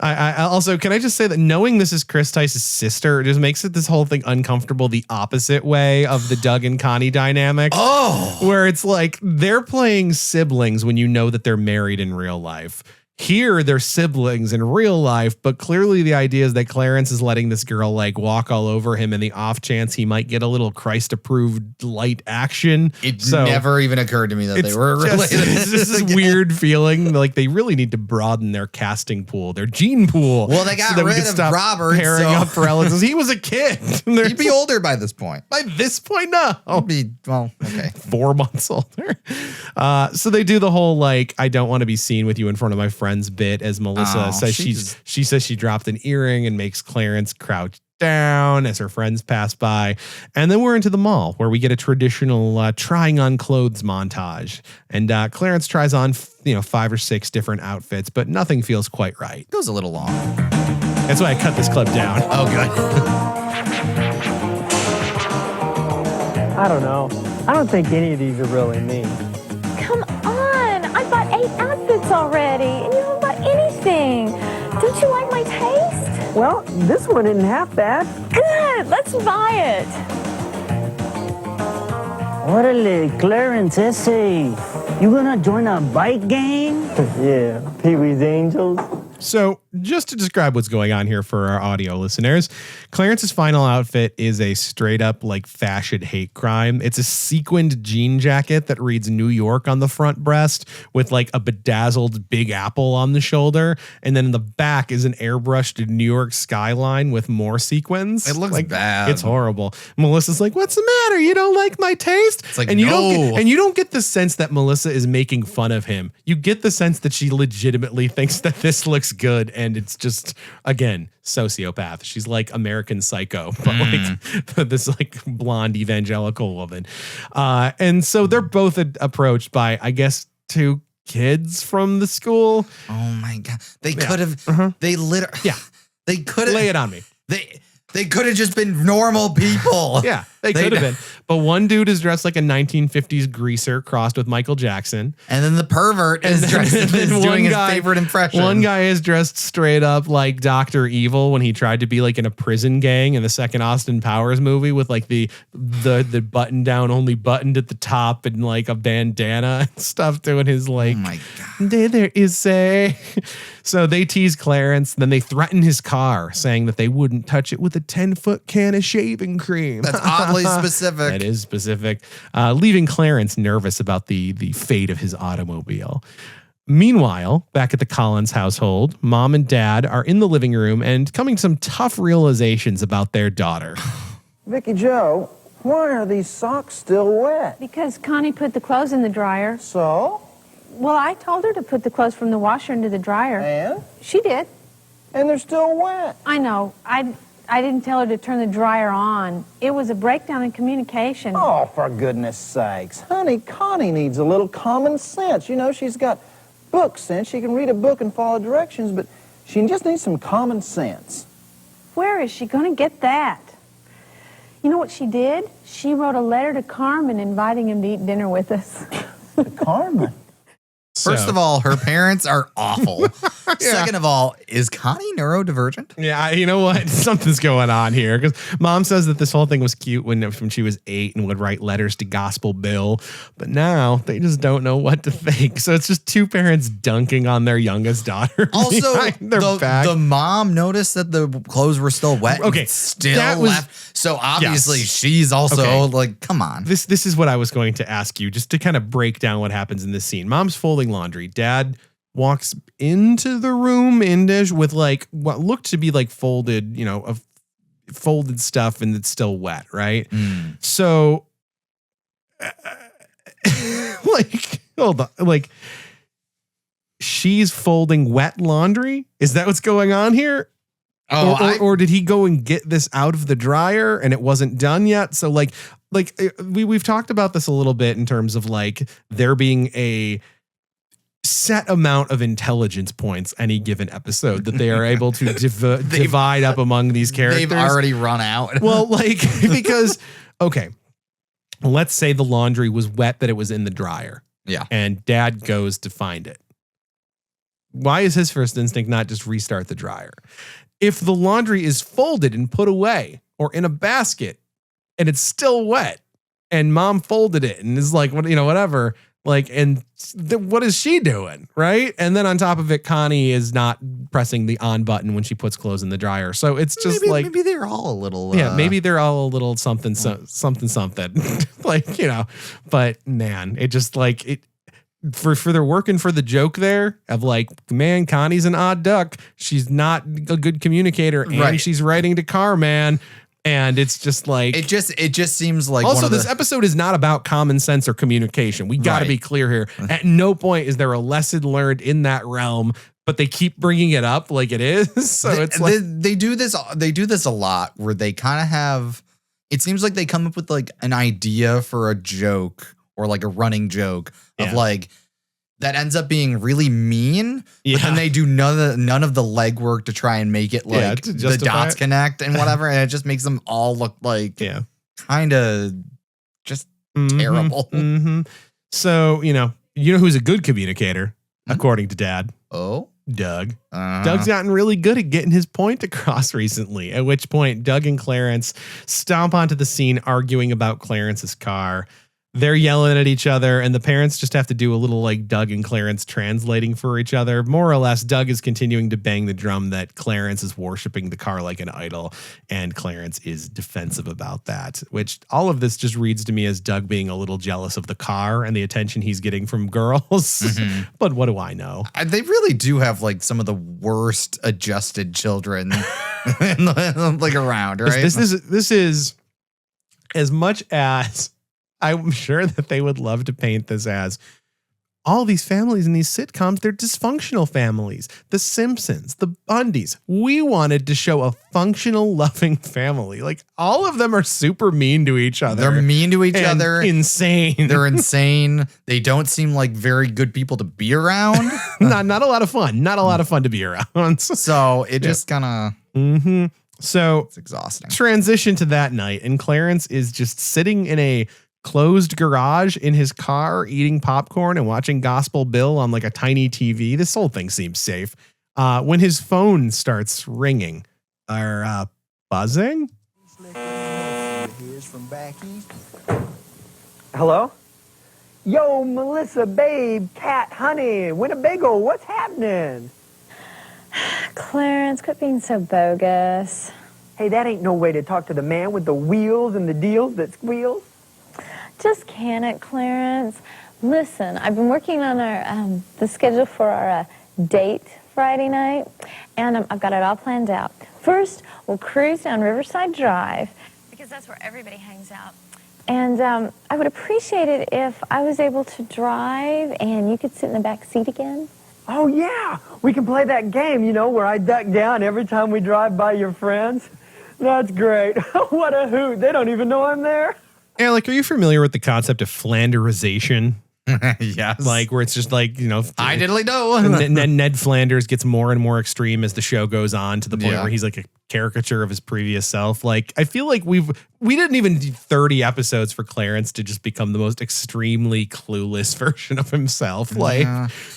I also, can I just say that knowing this is Chris Tice's sister just makes this whole thing uncomfortable the opposite way of the Doug and Connie dynamic. Oh! Where it's like they're playing siblings when you know that they're married in real life. Here, they're siblings in real life, but clearly the idea is that Clarence is letting this girl like walk all over him in the off chance he might get a little Christ-approved light action. It never even occurred to me that they were related. It's just this weird feeling like they really need to broaden their casting pool, their gene pool. Well, they got rid of Robert, pairing up for relatives. He was a kid. He'd be older by this point. By this point, no. He'd be, well, okay. 4 months older. So they do the whole like, I don't want to be seen with you in front of my friends bit, as Melissa says she says she dropped an earring and makes Clarence crouch down as her friends pass by. And then we're into the mall where we get a traditional trying on clothes montage. And Clarence tries on 5 or 6 different outfits, but nothing feels quite right. It goes a little long. That's why I cut this clip down. Oh, good. I don't know. I don't think any of these are really me. Come on, I bought 8 outfits already, and you haven't bought anything. Don't you like my taste? Well, this one isn't half bad. Good, let's buy it. Orale, Clarence, essay. You gonna join a bike gang? Yeah, Pee-wee's Angels. So just to describe what's going on here for our audio listeners, Clarence's final outfit is a straight up like fashion hate crime. It's a sequined jean jacket that reads New York on the front breast with like a bedazzled Big Apple on the shoulder. And then in the back is an airbrushed New York skyline with more sequins. It looks like, bad. It's horrible. Melissa's like, what's the matter? You don't like my taste? It's like, and you no. you don't get the sense that Melissa is making fun of him. You get the sense that she legitimately thinks that this looks good, and it's just, again, sociopath. She's like American Psycho, but like this like blonde evangelical woman. And so they're both approached by, I guess, 2 kids from the school. Oh my God. They could have, they literally, they could have. Lay it on me. They could have just been normal people. Yeah, they could have been. But one dude is dressed like a 1950s greaser crossed with Michael Jackson. And then the pervert is doing his favorite impression. One guy is dressed straight up like Dr. Evil when he tried to be like in a prison gang in the second Austin Powers movie with like the button down only buttoned at the top and like a bandana and stuff doing his like, oh my God. There is a... So they tease Clarence, then they threaten his car saying that they wouldn't touch it with a 10-foot can of shaving cream. That's oddly specific. That is specific, leaving Clarence nervous about the fate of his automobile. Meanwhile, back at the Collins household, Mom and Dad are in the living room and coming to some tough realizations about their daughter. Vicky Joe, why are these socks still wet? Because Connie put the clothes in the dryer. So? Well, I told her to put the clothes from the washer into the dryer. And? She did. And they're still wet. I know. I didn't tell her to turn the dryer on. It was a breakdown in communication. Oh, for goodness sakes. Honey, Connie needs a little common sense. You know, she's got book sense. She can read a book and follow directions, but she just needs some common sense. Where is she going to get that? You know what she did? She wrote a letter to Carmen inviting him to eat dinner with us. To Carmen? First of all, her parents are awful. Second of all, is Connie neurodivergent? Yeah, you know what? Something's going on here because Mom says that this whole thing was cute when she was 8 and would write letters to Gospel Bill, but now they just don't know what to think. So it's just 2 parents dunking on their youngest daughter. Also, the mom noticed that the clothes were still wet. Okay, and still left. So obviously she's also like, come on. This is what I was going to ask you, just to kind of break down what happens in this scene. Mom's folding laundry. Dad walks into the room with like what looked to be like folded, folded stuff, and it's still wet, right? So like, hold on, like she's folding wet laundry? Is that what's going on here? Oh, or did he go and get this out of the dryer and it wasn't done yet? So like we've talked about this a little bit in terms of like there being a set amount of intelligence points any given episode that they are able to divide up among these characters. They've already run out. Well, like, because, okay, let's say the laundry was wet, that it was in the dryer. Yeah. And Dad goes to find it. Why is his first instinct not just restart the dryer? If the laundry is folded and put away or in a basket and it's still wet and Mom folded it and is like, whatever, Like, and what is she doing? Right. And then on top of it, Connie is not pressing the on button when she puts clothes in the dryer. So it's just maybe they're all a little, maybe they're all a little something. Like, but man, it just like it for they're working for the joke there of like, man, Connie's an odd duck. She's not a good communicator and she's writing to CARMAN. And it's just like it just seems like also this episode is not about common sense or communication. We got to be clear here. At no point is there a lesson learned in that realm, but they keep bringing it up like it is. So it's like they do this a lot where they kind of have. It seems like they come up with like an idea for a joke or like a running joke of like that ends up being really mean, but then they do none of the legwork to try and make it like the dots connect and whatever, and it just makes them all look like kind of just terrible. So you know who's a good communicator according to Dad? Oh, Doug. Doug's gotten really good at getting his point across recently. At which point, Doug and Clarence stomp onto the scene, arguing about Clarence's car. They're yelling at each other, and the parents just have to do a little like Doug and Clarence translating for each other. More or less, Doug is continuing to bang the drum that Clarence is worshiping the car like an idol, and Clarence is defensive about that, which all of this just reads to me as Doug being a little jealous of the car and the attention he's getting from girls. But what do I know? They really do have like some of the worst adjusted children like around, right? This is as much as I'm sure that they would love to paint this as all these families in these sitcoms, they're dysfunctional families. The Simpsons, the Bundys. We wanted to show a functional, loving family. Like all of them are super mean to each other. They're mean to each other. Insane. They're insane. They don't seem like very good people to be around. Not a lot of fun. Not a lot of fun to be around. So it just kind of. So it's exhausting. Transition to that night, and Clarence is just sitting in a closed garage in his car eating popcorn and watching Gospel Bill on like a tiny TV. This whole thing seems safe. When his phone starts ringing or buzzing. Here's from back east. Hello? Yo, Melissa, babe, cat, honey, Winnebago, what's happening? Clarence, quit being so bogus. Hey, that ain't no way to talk to the man with the wheels and the deals that squeals. Just can it, Clarence? Listen, I've been working on our the schedule for our date Friday night, and I've got it all planned out. First, we'll cruise down Riverside Drive, because that's where everybody hangs out. And I would appreciate it if I was able to drive and you could sit in the back seat again. Oh, yeah. We can play that game, you know, where I duck down every time we drive by your friends. That's great. What a hoot. They don't even know I'm there. Alec, are you familiar with the concept of Flanderization? Yes. Like where it's just like, you know, I diddly know. Ned Flanders gets more and more extreme as the show goes on to the point where he's like a caricature of his previous self. Like, I feel like we didn't even do 30 episodes for Clarence to just become the most extremely clueless version of himself. Like,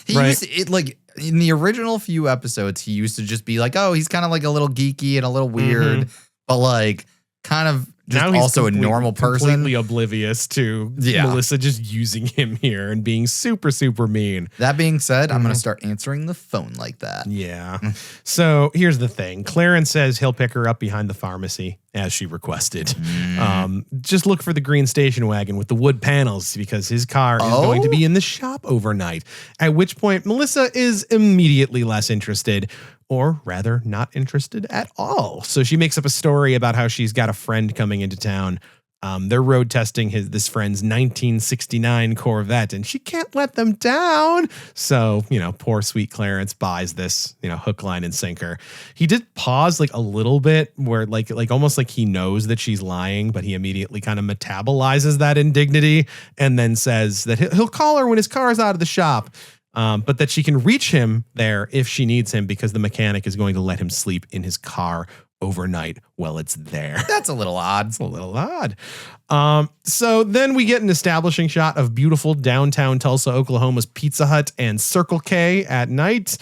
he used to, like in the original few episodes, he used to just be like, oh, he's kind of like a little geeky and a little weird, but like kind of just now he's also a normal person. Completely oblivious to Melissa just using him here and being super, super mean. That being said, I'm going to start answering the phone like that. Yeah. So here's the thing. Clarence says he'll pick her up behind the pharmacy as she requested. Just look for the green station wagon with the wood panels because his car is going to be in the shop overnight. At which point Melissa is immediately less interested, or rather not interested at all. So she makes up a story about how she's got a friend coming into town. They're road testing this friend's 1969 Corvette, and she can't let them down. So, you know, poor sweet Clarence buys this, you know, hook, line, and sinker. He did pause like a little bit where like almost like he knows that she's lying, but he immediately kind of metabolizes that indignity and then says that he'll call her when his car is out of the shop. But that she can reach him there if she needs him because the mechanic is going to let him sleep in his car overnight while it's there. That's a little odd. It's a little odd. So then we get an establishing shot of beautiful downtown Tulsa, Oklahoma's Pizza Hut and Circle K at night,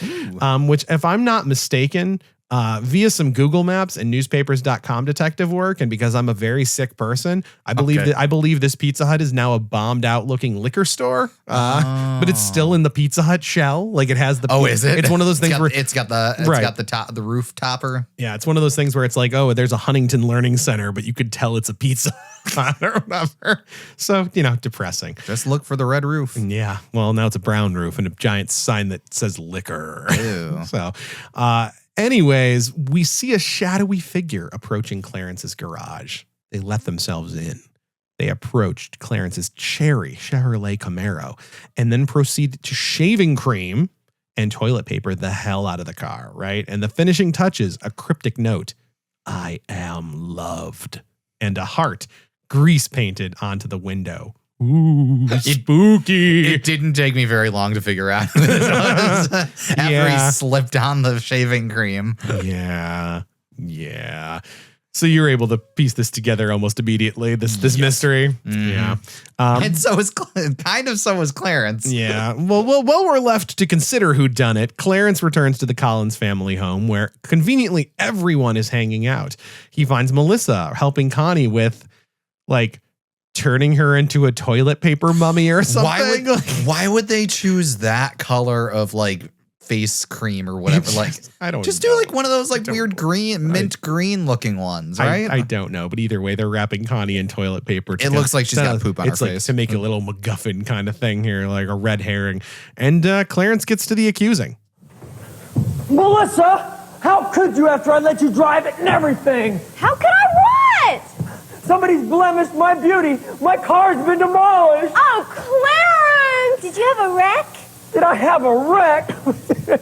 which, if I'm not mistaken, via some Google Maps and newspapers.com detective work, and because I'm a very sick person, I believe this Pizza Hut is now a bombed out looking liquor store. But it's still in the Pizza Hut shell. Like it has the is it? It's one of those things where it's got the top, the roof topper. Yeah, it's one of those things where it's like, oh, there's a Huntington Learning Center, but you could tell it's a Pizza Hut or whatever. So, depressing. Just look for the red roof. Yeah. Well, now it's a brown roof and a giant sign that says liquor. Ew. So, anyways, we see a shadowy figure approaching Clarence's garage. They let themselves in. They approached Clarence's cherry Chevrolet Camaro and then proceeded to shaving cream and toilet paper the hell out of the car, right? And the finishing touches, a cryptic note, "I am loved," and a heart grease painted onto the window. Ooh, spooky. It didn't take me very long to figure out who this was after he slipped on the shaving cream. Yeah. So you were able to piece this together almost immediately, this mystery. Mm-hmm. Yeah. And so was Clarence. Yeah. Well, we're left to consider who done it. Clarence returns to the Collins family home where conveniently everyone is hanging out. He finds Melissa helping Connie with turning her into a toilet paper mummy or something. Why would they choose that color of face cream or whatever? I don't just know. do one of those weird green, mint green looking ones, right? I don't know, but either way, they're wrapping Connie in toilet paper. It looks like she's got poop on her face. It's to make a little MacGuffin kind of thing here, like a red herring. And Clarence gets to the accusing. Melissa, how could you after I let you drive it and everything? How could I what? Somebody's blemished my beauty. My car's been demolished. Oh, Clarence! Did you have a wreck? Did I have a wreck? The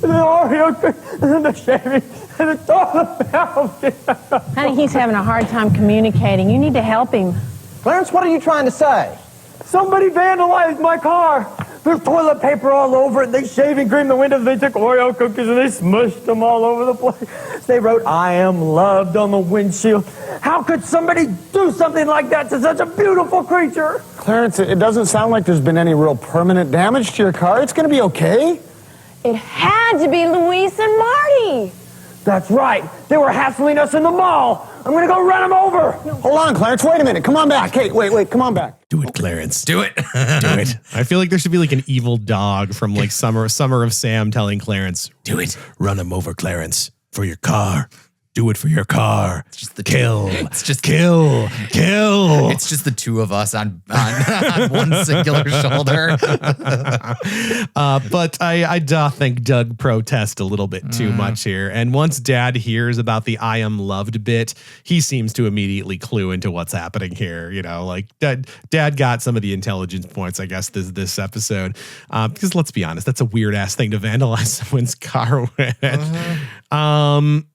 Oreo and the shaving and the toilet. Honey, he's having a hard time communicating. You need to help him. Clarence, what are you trying to say? Somebody vandalized my car. There's toilet paper all over it. They shaving cream the windows. They took Oreo cookies and they smushed them all over the place. They wrote, "I am loved" on the windshield. How could somebody do something like that to such a beautiful creature? Clarence, it doesn't sound like there's been any real permanent damage to your car. It's going to be okay. It had to be Luis and Marty. That's right. They were hassling us in the mall. I'm going to go run them over. Hold on, Clarence. Wait a minute. Come on back. Hey, wait. Come on back. Do it, Clarence. Do it. Do it. I feel like there should be an evil dog from Summer of Sam telling Clarence, "Do it. Run him over, Clarence, for your car. Do it for your car. It's just kill. It's just kill. It's just the two of us on one singular shoulder. But I do think Doug protests a little bit too much here. And once Dad hears about the "I am loved" bit, he seems to immediately clue into what's happening here. Dad got some of the intelligence points, I guess, this episode. Because let's be honest, that's a weird ass thing to vandalize someone's car with.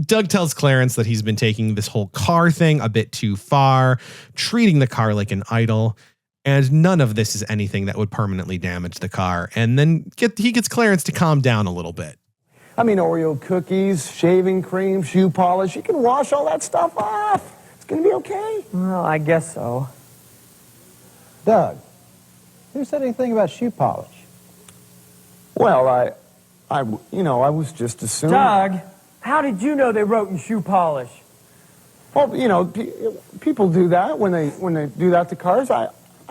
Doug tells Clarence that he's been taking this whole car thing a bit too far, treating the car like an idol, and none of this is anything that would permanently damage the car. And then he gets Clarence to calm down a little bit. I mean, Oreo cookies, shaving cream, shoe polish. You can wash all that stuff off. It's going to be okay. Well, I guess so. Doug, who said anything about shoe polish? Well, I was just assuming. Doug, how did you know they wrote in shoe polish? Well, people do that when they do that to cars. I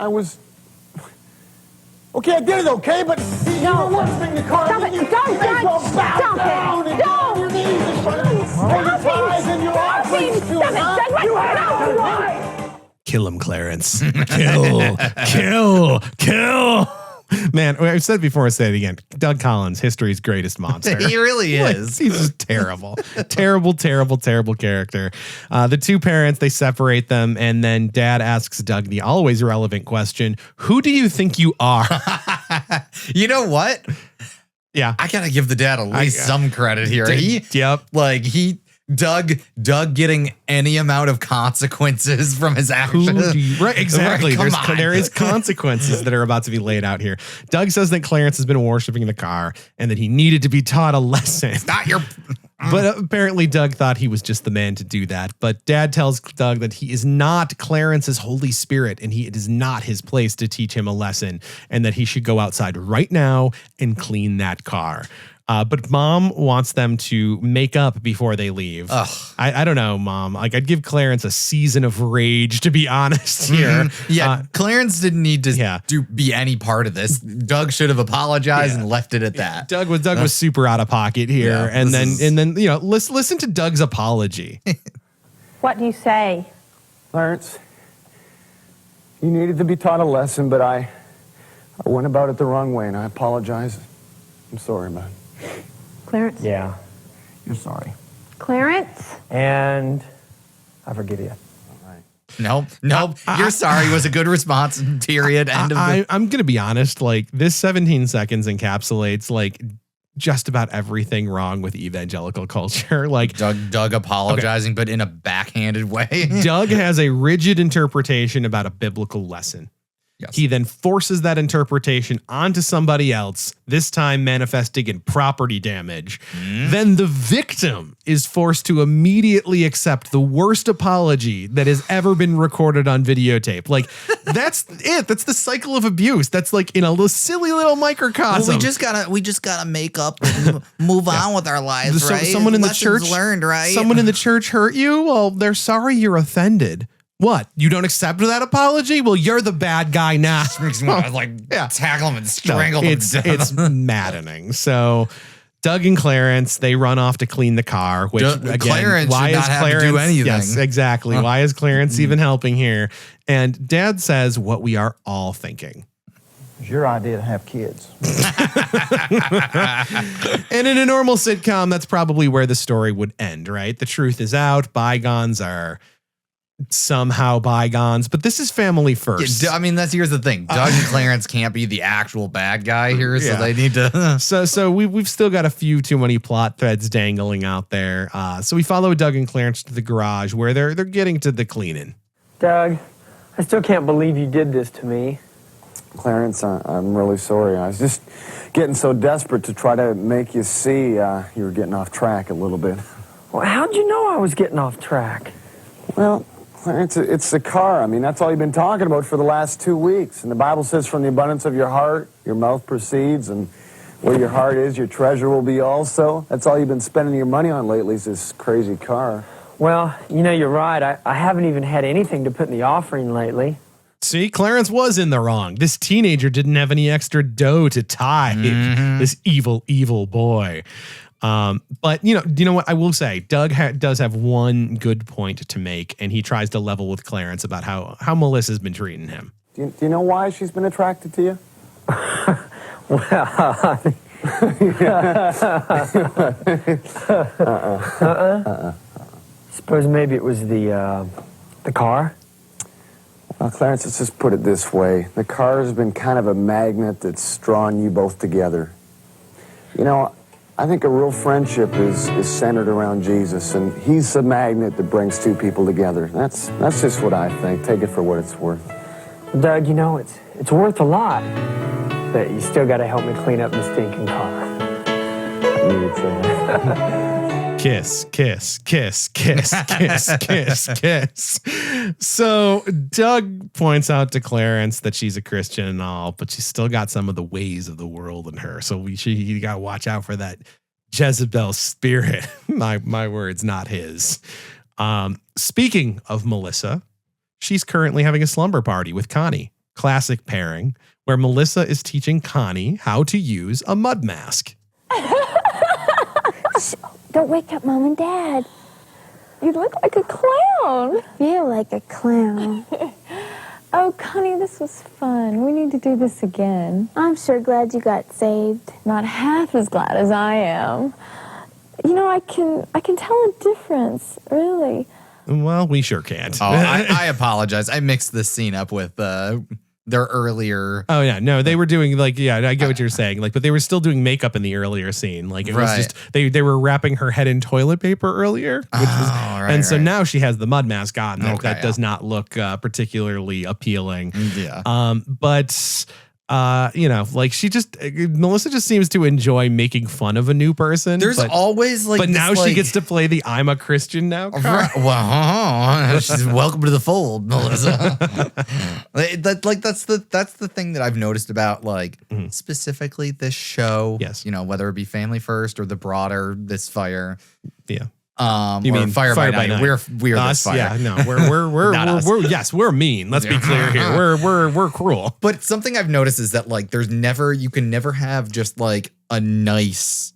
was. Okay, I did it, okay, but you know one thing the car. Stop it! You Don't, can't go Doug! back Stop down it! and get on your knees and try to hold your thighs and your arms and you feel Kill him, Clarence. Kill. Man, I've said it before, I say it again. Doug Collins, history's greatest monster. He really is. He's just terrible. terrible character. The two parents, they separate them, and then Dad asks Doug the always relevant question, "Who do you think you are?" You know what? Yeah. I gotta give the dad at least some credit here. Doug getting any amount of consequences from his actions. Right, exactly. Right, there is consequences that are about to be laid out here. Doug says that Clarence has been worshiping the car and that he needed to be taught a lesson. It's not your... But apparently Doug thought he was just the man to do that. But Dad tells Doug that he is not Clarence's Holy Spirit and it is not his place to teach him a lesson and that he should go outside right now and clean that car. But mom wants them to make up before they leave. I don't know, mom. Like, I'd give Clarence a season of rage, to be honest here. Yeah, Clarence didn't need to be any part of this. Doug should have apologized and left it at that. Doug was super out of pocket here. Yeah, and then listen to Doug's apology. What do you say? Clarence, you needed to be taught a lesson, but I went about it the wrong way, and I apologize. I'm sorry, man. Clarence? Yeah, you're sorry. Clarence? And I forgive you. Nope. You're sorry was a good response. Period. End of the. I'm going to be honest. Like, this 17 seconds encapsulates like just about everything wrong with evangelical culture. Like Doug apologizing, but in a backhanded way. Doug has a rigid interpretation about a biblical lesson. Yes. He then forces that interpretation onto somebody else, this time manifesting in property damage. Then the victim is forced to immediately accept the worst apology that has ever been recorded on videotape. Like, that's it. That's the cycle of abuse. That's like in a little silly little microcosm. Well, we just gotta make up and move on with our lives, right? Someone in the Lessons church learned, right? Someone in the church hurt you. Well, they're sorry you're offended. What? You don't accept that apology? Well, you're the bad guy now. Makes me want to tackle him and strangle him. It's maddening. So Doug and Clarence, they run off to clean the car, which again, Clarence why should is not have Clarence to do anything? Yes, exactly. Why is Clarence even helping here? And Dad says what we are all thinking. It's your idea to have kids. And in a normal sitcom, that's probably where the story would end, right? The truth is out. Bygones are somehow bygones, but this is family first. Yeah, I mean, here's the thing. Doug and Clarence can't be the actual bad guy here, so they need to. So we've still got a few too many plot threads dangling out there. So we follow Doug and Clarence to the garage where they're getting to the cleaning. Doug, I still can't believe you did this to me. Clarence, I'm really sorry. I was just getting so desperate to try to make you see you were getting off track a little bit. Well, how'd you know I was getting off track? Well, Clarence, it's the car. I mean, that's all you've been talking about for the last 2 weeks. And the Bible says from the abundance of your heart, your mouth proceeds, and where your heart is, your treasure will be also. That's all you've been spending your money on lately is this crazy car. Well, you're right. I haven't even had anything to put in the offering lately. See, Clarence was in the wrong. This teenager ditn't have any extra dough to tie this evil, evil boy. But you know what I will say, Doug does have one good point to make, and he tries to level with Clarence about how Melissa's been treating him. Do you know why she's been attracted to you? Suppose maybe it was the car? Well, Clarence, let's just put it this way. The car has been kind of a magnet that's drawn you both together. You know, I think a real friendship is centered around Jesus, and he's the magnet that brings two people together. That's just what I think. Take it for what it's worth. Doug, it's worth a lot, but you still got to help me clean up the stinking car. You would say that. Kiss, kiss, kiss, kiss, kiss, kiss, kiss. So Doug points out to Clarence that she's a Christian and all, but she's still got some of the ways of the world in her. So you got to watch out for that Jezebel spirit. My words, not his. Speaking of Melissa, she's currently having a slumber party with Connie. Classic pairing, where Melissa is teaching Connie how to use a mud mask. Don't wake up Mom and Dad. You look like a clown. Feel like a clown. Oh, Connie, this was fun. We need to do this again. I'm sure glad you got saved. Not half as glad as I am. I can tell a difference, really. Well, we sure can't. Oh, I apologize. I mixed this scene up with their earlier. Oh yeah, no, they were doing I get what you're saying, but they were still doing makeup in the earlier scene. Like it was just they were wrapping her head in toilet paper earlier, so now she has the mud mask on. That does not look particularly appealing. Yeah. But like Melissa just seems to enjoy making fun of a new person. There's always like, but this, now she gets to play the I'm a Christian now card. Right, well, she's welcome to the fold, Melissa. That's the thing that I've noticed about specifically this show. Yes, whether it be Family First or the broader This Fire. Yeah. You mean Fire by Night? We're us, This Fire. Yeah, no, we're mean. Let's be clear here. We're cruel. But something I've noticed is that you can never have just like a nice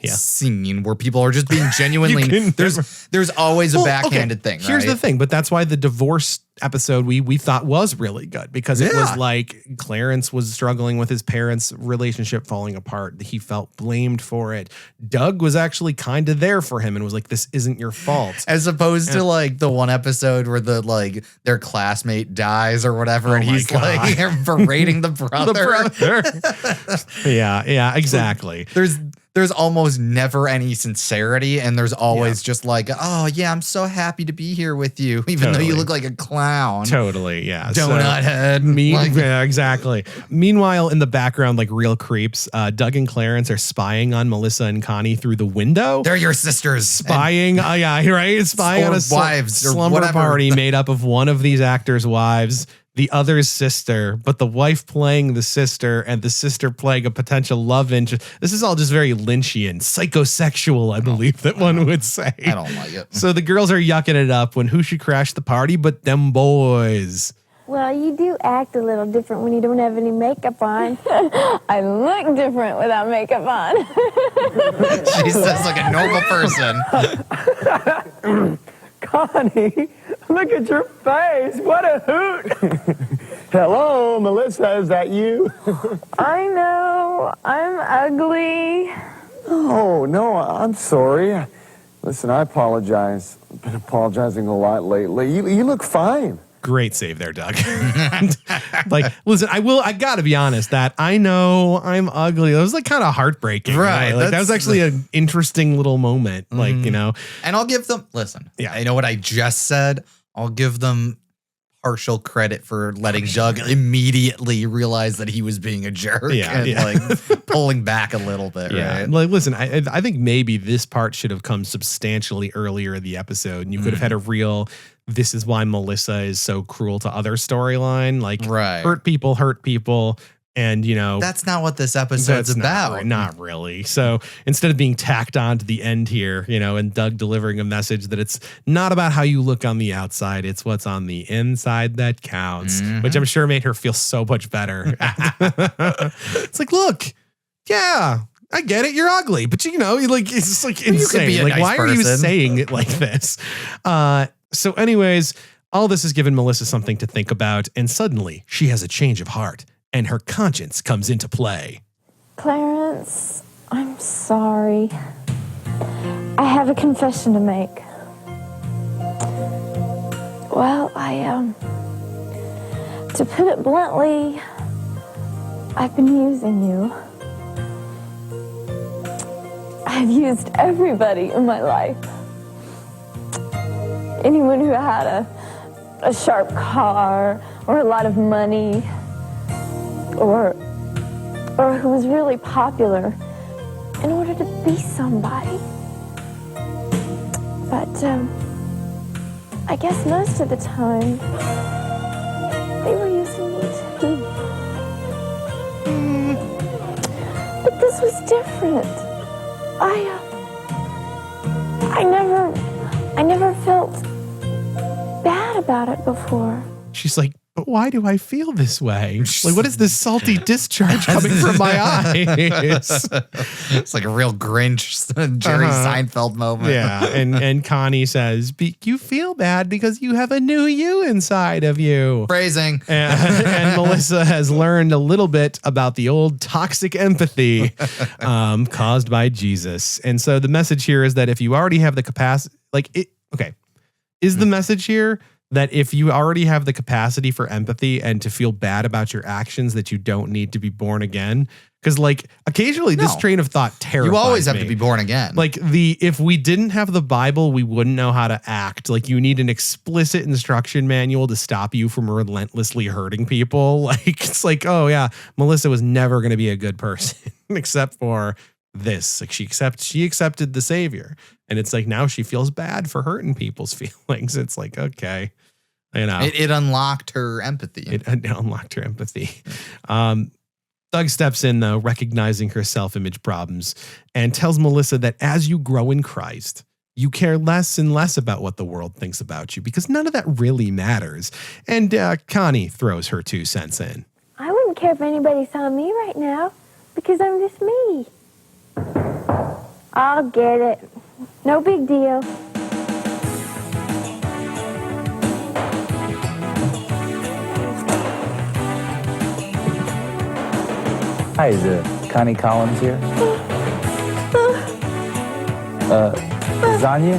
scene where people are just being genuinely. There's always a backhanded thing. Here's the thing, but that's why the divorce episode we thought was really good, because it was like Clarence was struggling with his parents' relationship falling apart. He felt blamed for it. Doug was actually kind of there for him and was like, "This isn't your fault," as opposed to like the one episode where their classmate dies or whatever, and he's like berating the brother. Yeah, exactly. There's almost never any sincerity, and there's always just like, oh yeah, I'm so happy to be here with you, even though you look like a clown. Totally, yeah. Donut head. Yeah, exactly. Meanwhile, in the background, like real creeps, Doug and Clarence are spying on Melissa and Connie through the window. They're your sisters. Spying, spying on a slumber party made up of one of these actors' wives, the other's sister, but the wife playing the sister and the sister playing a potential love interest. This is all just very Lynchian, psychosexual, I believe that one would say. I don't like it. So the girls are yucking it up when who should crash the party but them boys. Well, you do act a little different when you don't have any makeup on. I look different without makeup on. She says like a normal person. Connie, look at your face. What a hoot. Hello, Melissa, is that you? I know. I'm ugly. Oh, no, I'm sorry. Listen, I apologize. I've been apologizing a lot lately. You look fine. Great save there, Doug. Listen, I gotta be honest that I know I'm ugly. It was like kind of heartbreaking. Right. That was actually an interesting little moment. And I'll give them, I know what I just said. I'll give them partial credit for letting Doug immediately realize that he was being a jerk and pulling back a little bit. Yeah. Right. Listen, I think maybe this part should have come substantially earlier in the episode, and you could have had a real, this is why Melissa is so cruel to other storyline. Hurt people. And, that's not what this episode's about. Not really. So instead of being tacked on to the end here, and Doug delivering a message that it's not about how you look on the outside, it's what's on the inside that counts, which I'm sure made her feel so much better. It's like, look, yeah, I get it. You're ugly, but it's just like insane. You could be a nice why person. Are you saying it like this? So anyways, all this has given Melissa something to think about. And suddenly she has a change of heart. And her conscience comes into play. Clarence, I'm sorry. I have a confession to make. Well, to put it bluntly, I've been using you. I've used everybody in my life. Anyone who had a sharp car or a lot of money, or who was really popular in order to be somebody. But I guess most of the time they were using me too. But this was different. I never felt bad about it before. She's like, but why do I feel this way? Like, what is this salty discharge coming from my eyes? It's like a real Grinch, Jerry Seinfeld moment. Yeah, and Connie says, you feel bad because you have a new you inside of you. Phrasing. And Melissa has learned a little bit about the old toxic empathy caused by Jesus. And so the message here is that if you already have the capacity, is the message here that if you already have the capacity for empathy and to feel bad about your actions, that you don't need to be born again? Because like occasionally this train of thought terrifies You always have me. to be born again. Like if we didn't have the Bible, we wouldn't know how to act. Like you need an explicit instruction manual to stop you from relentlessly hurting people. Like it's like, oh yeah, Melissa was never going to be a good person except for this. Like she accepted the Savior, and it's like now she feels bad for hurting people's feelings. It's like, okay, you know, it unlocked her empathy. It unlocked her empathy. Doug steps in, though, recognizing her self-image problems, and tells Melissa that as you grow in Christ, you care less and less about what the world thinks about you because none of that really matters. And Connie throws her 2 cents in. I wouldn't care if anybody saw me right now because I'm just me. I'll get it. No big deal. Hi, is Connie Collins here? Lasagna?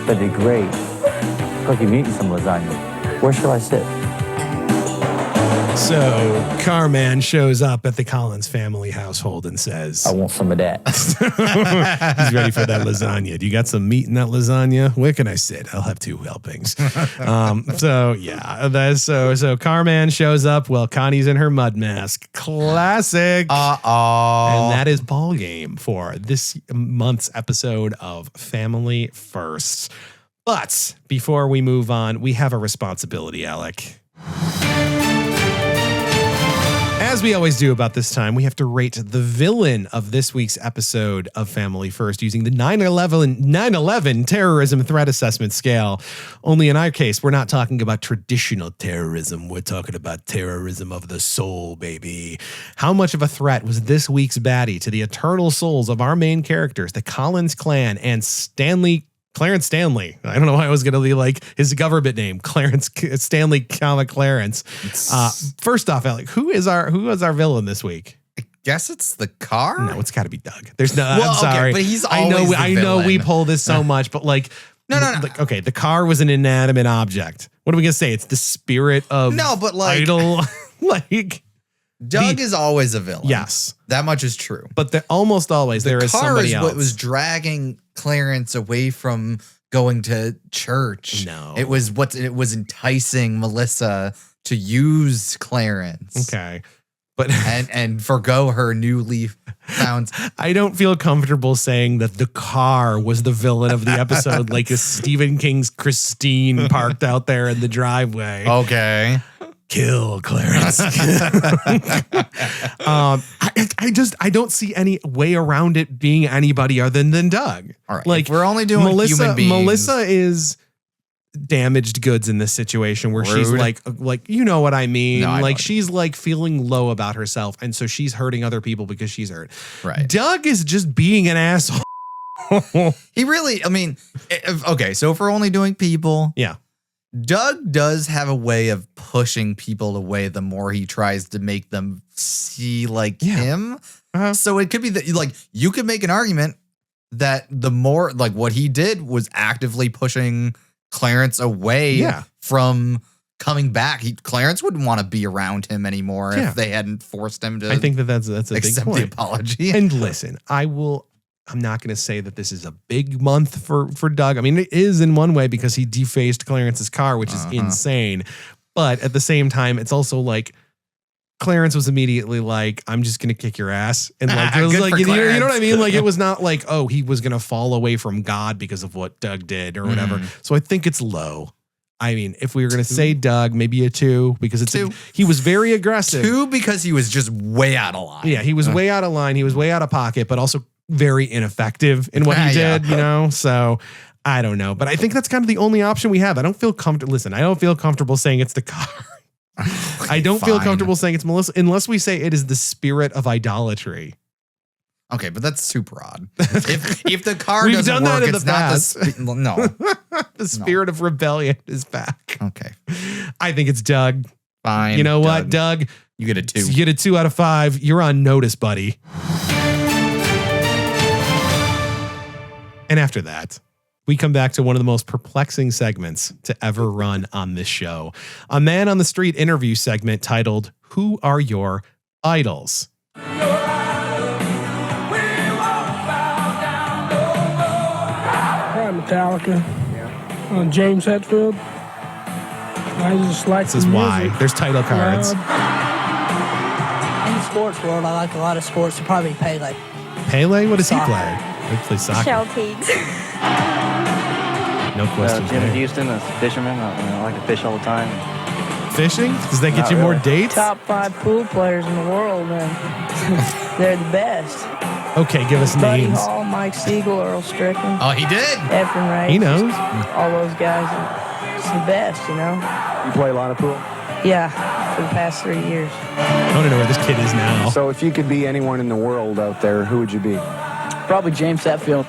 That'd be great. Look, you've eaten some lasagna. Where shall I sit? So Carman shows up at the Collins family household and says, I want some of that. He's ready for that lasagna. Do you got some meat in that lasagna? Where can I sit? I'll have 2 helpings. So yeah, so Carman shows up while Connie's in her mud mask. Classic. And that is ball game for this month's episode of Family First. But before we move on, we have a responsibility, Alec. As we always do about this time, we have to rate the villain of this week's episode of Family First using the 9/11 terrorism threat assessment scale. Only in our case, we're not talking about traditional terrorism. We're talking about terrorism of the soul, baby. How much of a threat was this week's baddie to the eternal souls of our main characters, the Collins clan and Clarence Stanley? I don't know why I was going to be like his government name, Clarence Stanley, Clarence. First off, Alec, who is our villain this week? I guess it's the car. No, it's got to be Doug. There's no. I'm sorry, but he's always I know we pull this so much, but like, no. Like, okay, the car was an inanimate object. What are we gonna say? It's the spirit of idol. Like. Doug is always a villain. Yes. That much is true. But almost always there is somebody else. What was dragging Clarence away from going to church. No. It was enticing Melissa to use Clarence. Okay. But and forgo her newly found. I don't feel comfortable saying that the car was the villain of the episode, like a Stephen King's Christine parked out there in the driveway. Okay. Kill Clarence. I don't see any way around it being anybody other than Doug. All right. Like we're only doing human beings. Melissa is damaged goods in this situation where she's like, you know what I mean? No, like she's like feeling low about herself. And so she's hurting other people because she's hurt. Right. Doug is just being an asshole. He really, okay. So if we're only doing people. Yeah. Doug does have a way of pushing people away the more he tries to make them see like him. Uh-huh. So it could be that like you could make an argument that the more like what he did was actively pushing Clarence away from coming back. Clarence wouldn't want to be around him anymore if they hadn't forced him to. I think that's a big accept point. the apology. And listen, I'm not going to say that this is a big month for Doug. I mean, it is in one way because he defaced Clarence's car, which is insane. But at the same time, it's also like Clarence was immediately like, I'm just going to kick your ass. And like, it was like, you know what I mean? Like, it was not like, oh, he was going to fall away from God because of what Doug did or whatever. So I think it's low. I mean, if we were going to say Doug, maybe a 2 because he was very aggressive. 2 because he was just way out of line. Yeah, he was way out of line. He was way out of pocket, but also very ineffective in what he did, you know? So I don't know. But I think that's kind of the only option we have. I don't feel comfortable. Listen, I don't feel comfortable saying it's the car. I don't feel comfortable saying it's Melissa unless we say it is the spirit of idolatry. Okay, but that's super odd. If the car We've doesn't done work, that in it's the not past. no. The spirit of rebellion is back. Okay. I think it's Doug. Fine. You know what, Doug? You get a 2. You get a 2 out of 5. You're on notice, buddy. And after that, we come back to one of the most perplexing segments to ever run on this show. A man on the street interview segment titled, Who Are Your Idols? Metallica. James Hetfield. I just like This is why. There's title cards. In the sports world, I like a lot of sports. Probably Pele. Pele? What does he Soccer. play? He plays soccer. Shell Teagues. No questions. Jim there. Houston, a fisherman. I like to fish all the time. Fishing? Does that get Not you more really. dates? Top 5 pool players in the world, man. They're the best. Okay, give us Buddy names. Hall, Mike Siegel, Earl Strickland. Oh, he did. Efren Ray. He knows. All those guys. It's the best, you know? You play a lot of pool? Yeah, for the past 3 years. I want to know where this kid is now. So if you could be anyone in the world out there, who would you be? Probably James Hetfield.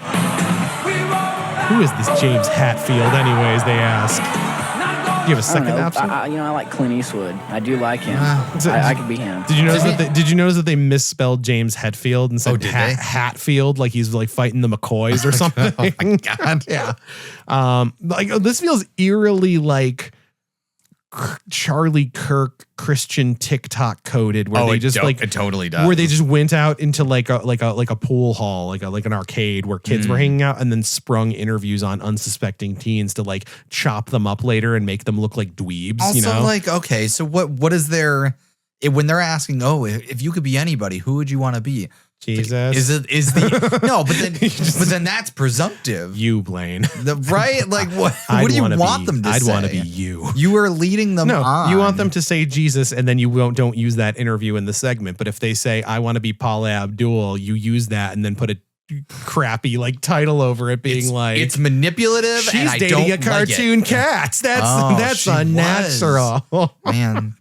Who is this James Hatfield, anyways, they ask? Do you have a second option? I like Clint Eastwood. I do like him. I could be him. Did you notice that they misspelled James Hetfield and said did they? Hatfield, like he's like fighting the McCoys or something? Oh my God. Yeah. This feels eerily like Charlie Kirk Christian TikTok coded, where they just it totally does. where they just went out into like a pool hall, like an arcade where kids were hanging out, and then sprung interviews on unsuspecting teens to like chop them up later and make them look like dweebs. Also, you know, like, okay, so what is their when they're asking, oh, if you could be anybody, who would you want to be? Jesus. No, but then that's presumptive. You, Blaine. Right? Like what do you want them to say? I'd want to be you. You are leading them on. You want them to say Jesus, and then you don't use that interview in the segment. But if they say, I want to be Paula Abdul, you use that and then put a crappy like title over it, being it's manipulative. She's and I dating don't a cartoon like it. cat. That's unnatural. Man.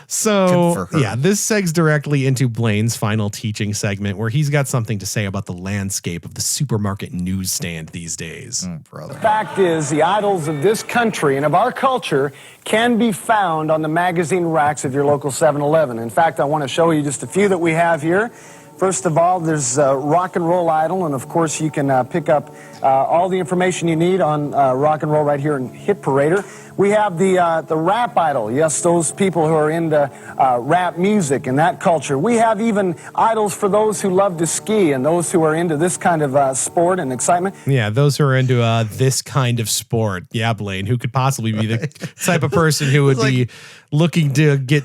So yeah, this segs directly into Blaine's final teaching segment, where he's got something to say about the landscape of the supermarket newsstand these days. The fact is, the idols of this country and of our culture can be found on the magazine racks of your local 7-Eleven. In fact, I want to show you just a few that we have here. First of all, there's Rock and Roll Idol, and of course you can pick up all the information you need on rock and roll right here in Hit Parader. We have the Rap Idol. Yes, those people who are into rap music and that culture. We have even idols for those who love to ski and those who are into this kind of sport and excitement. Yeah, those who are into this kind of sport. Yeah, Blaine, who could possibly be the type of person who would be looking to get,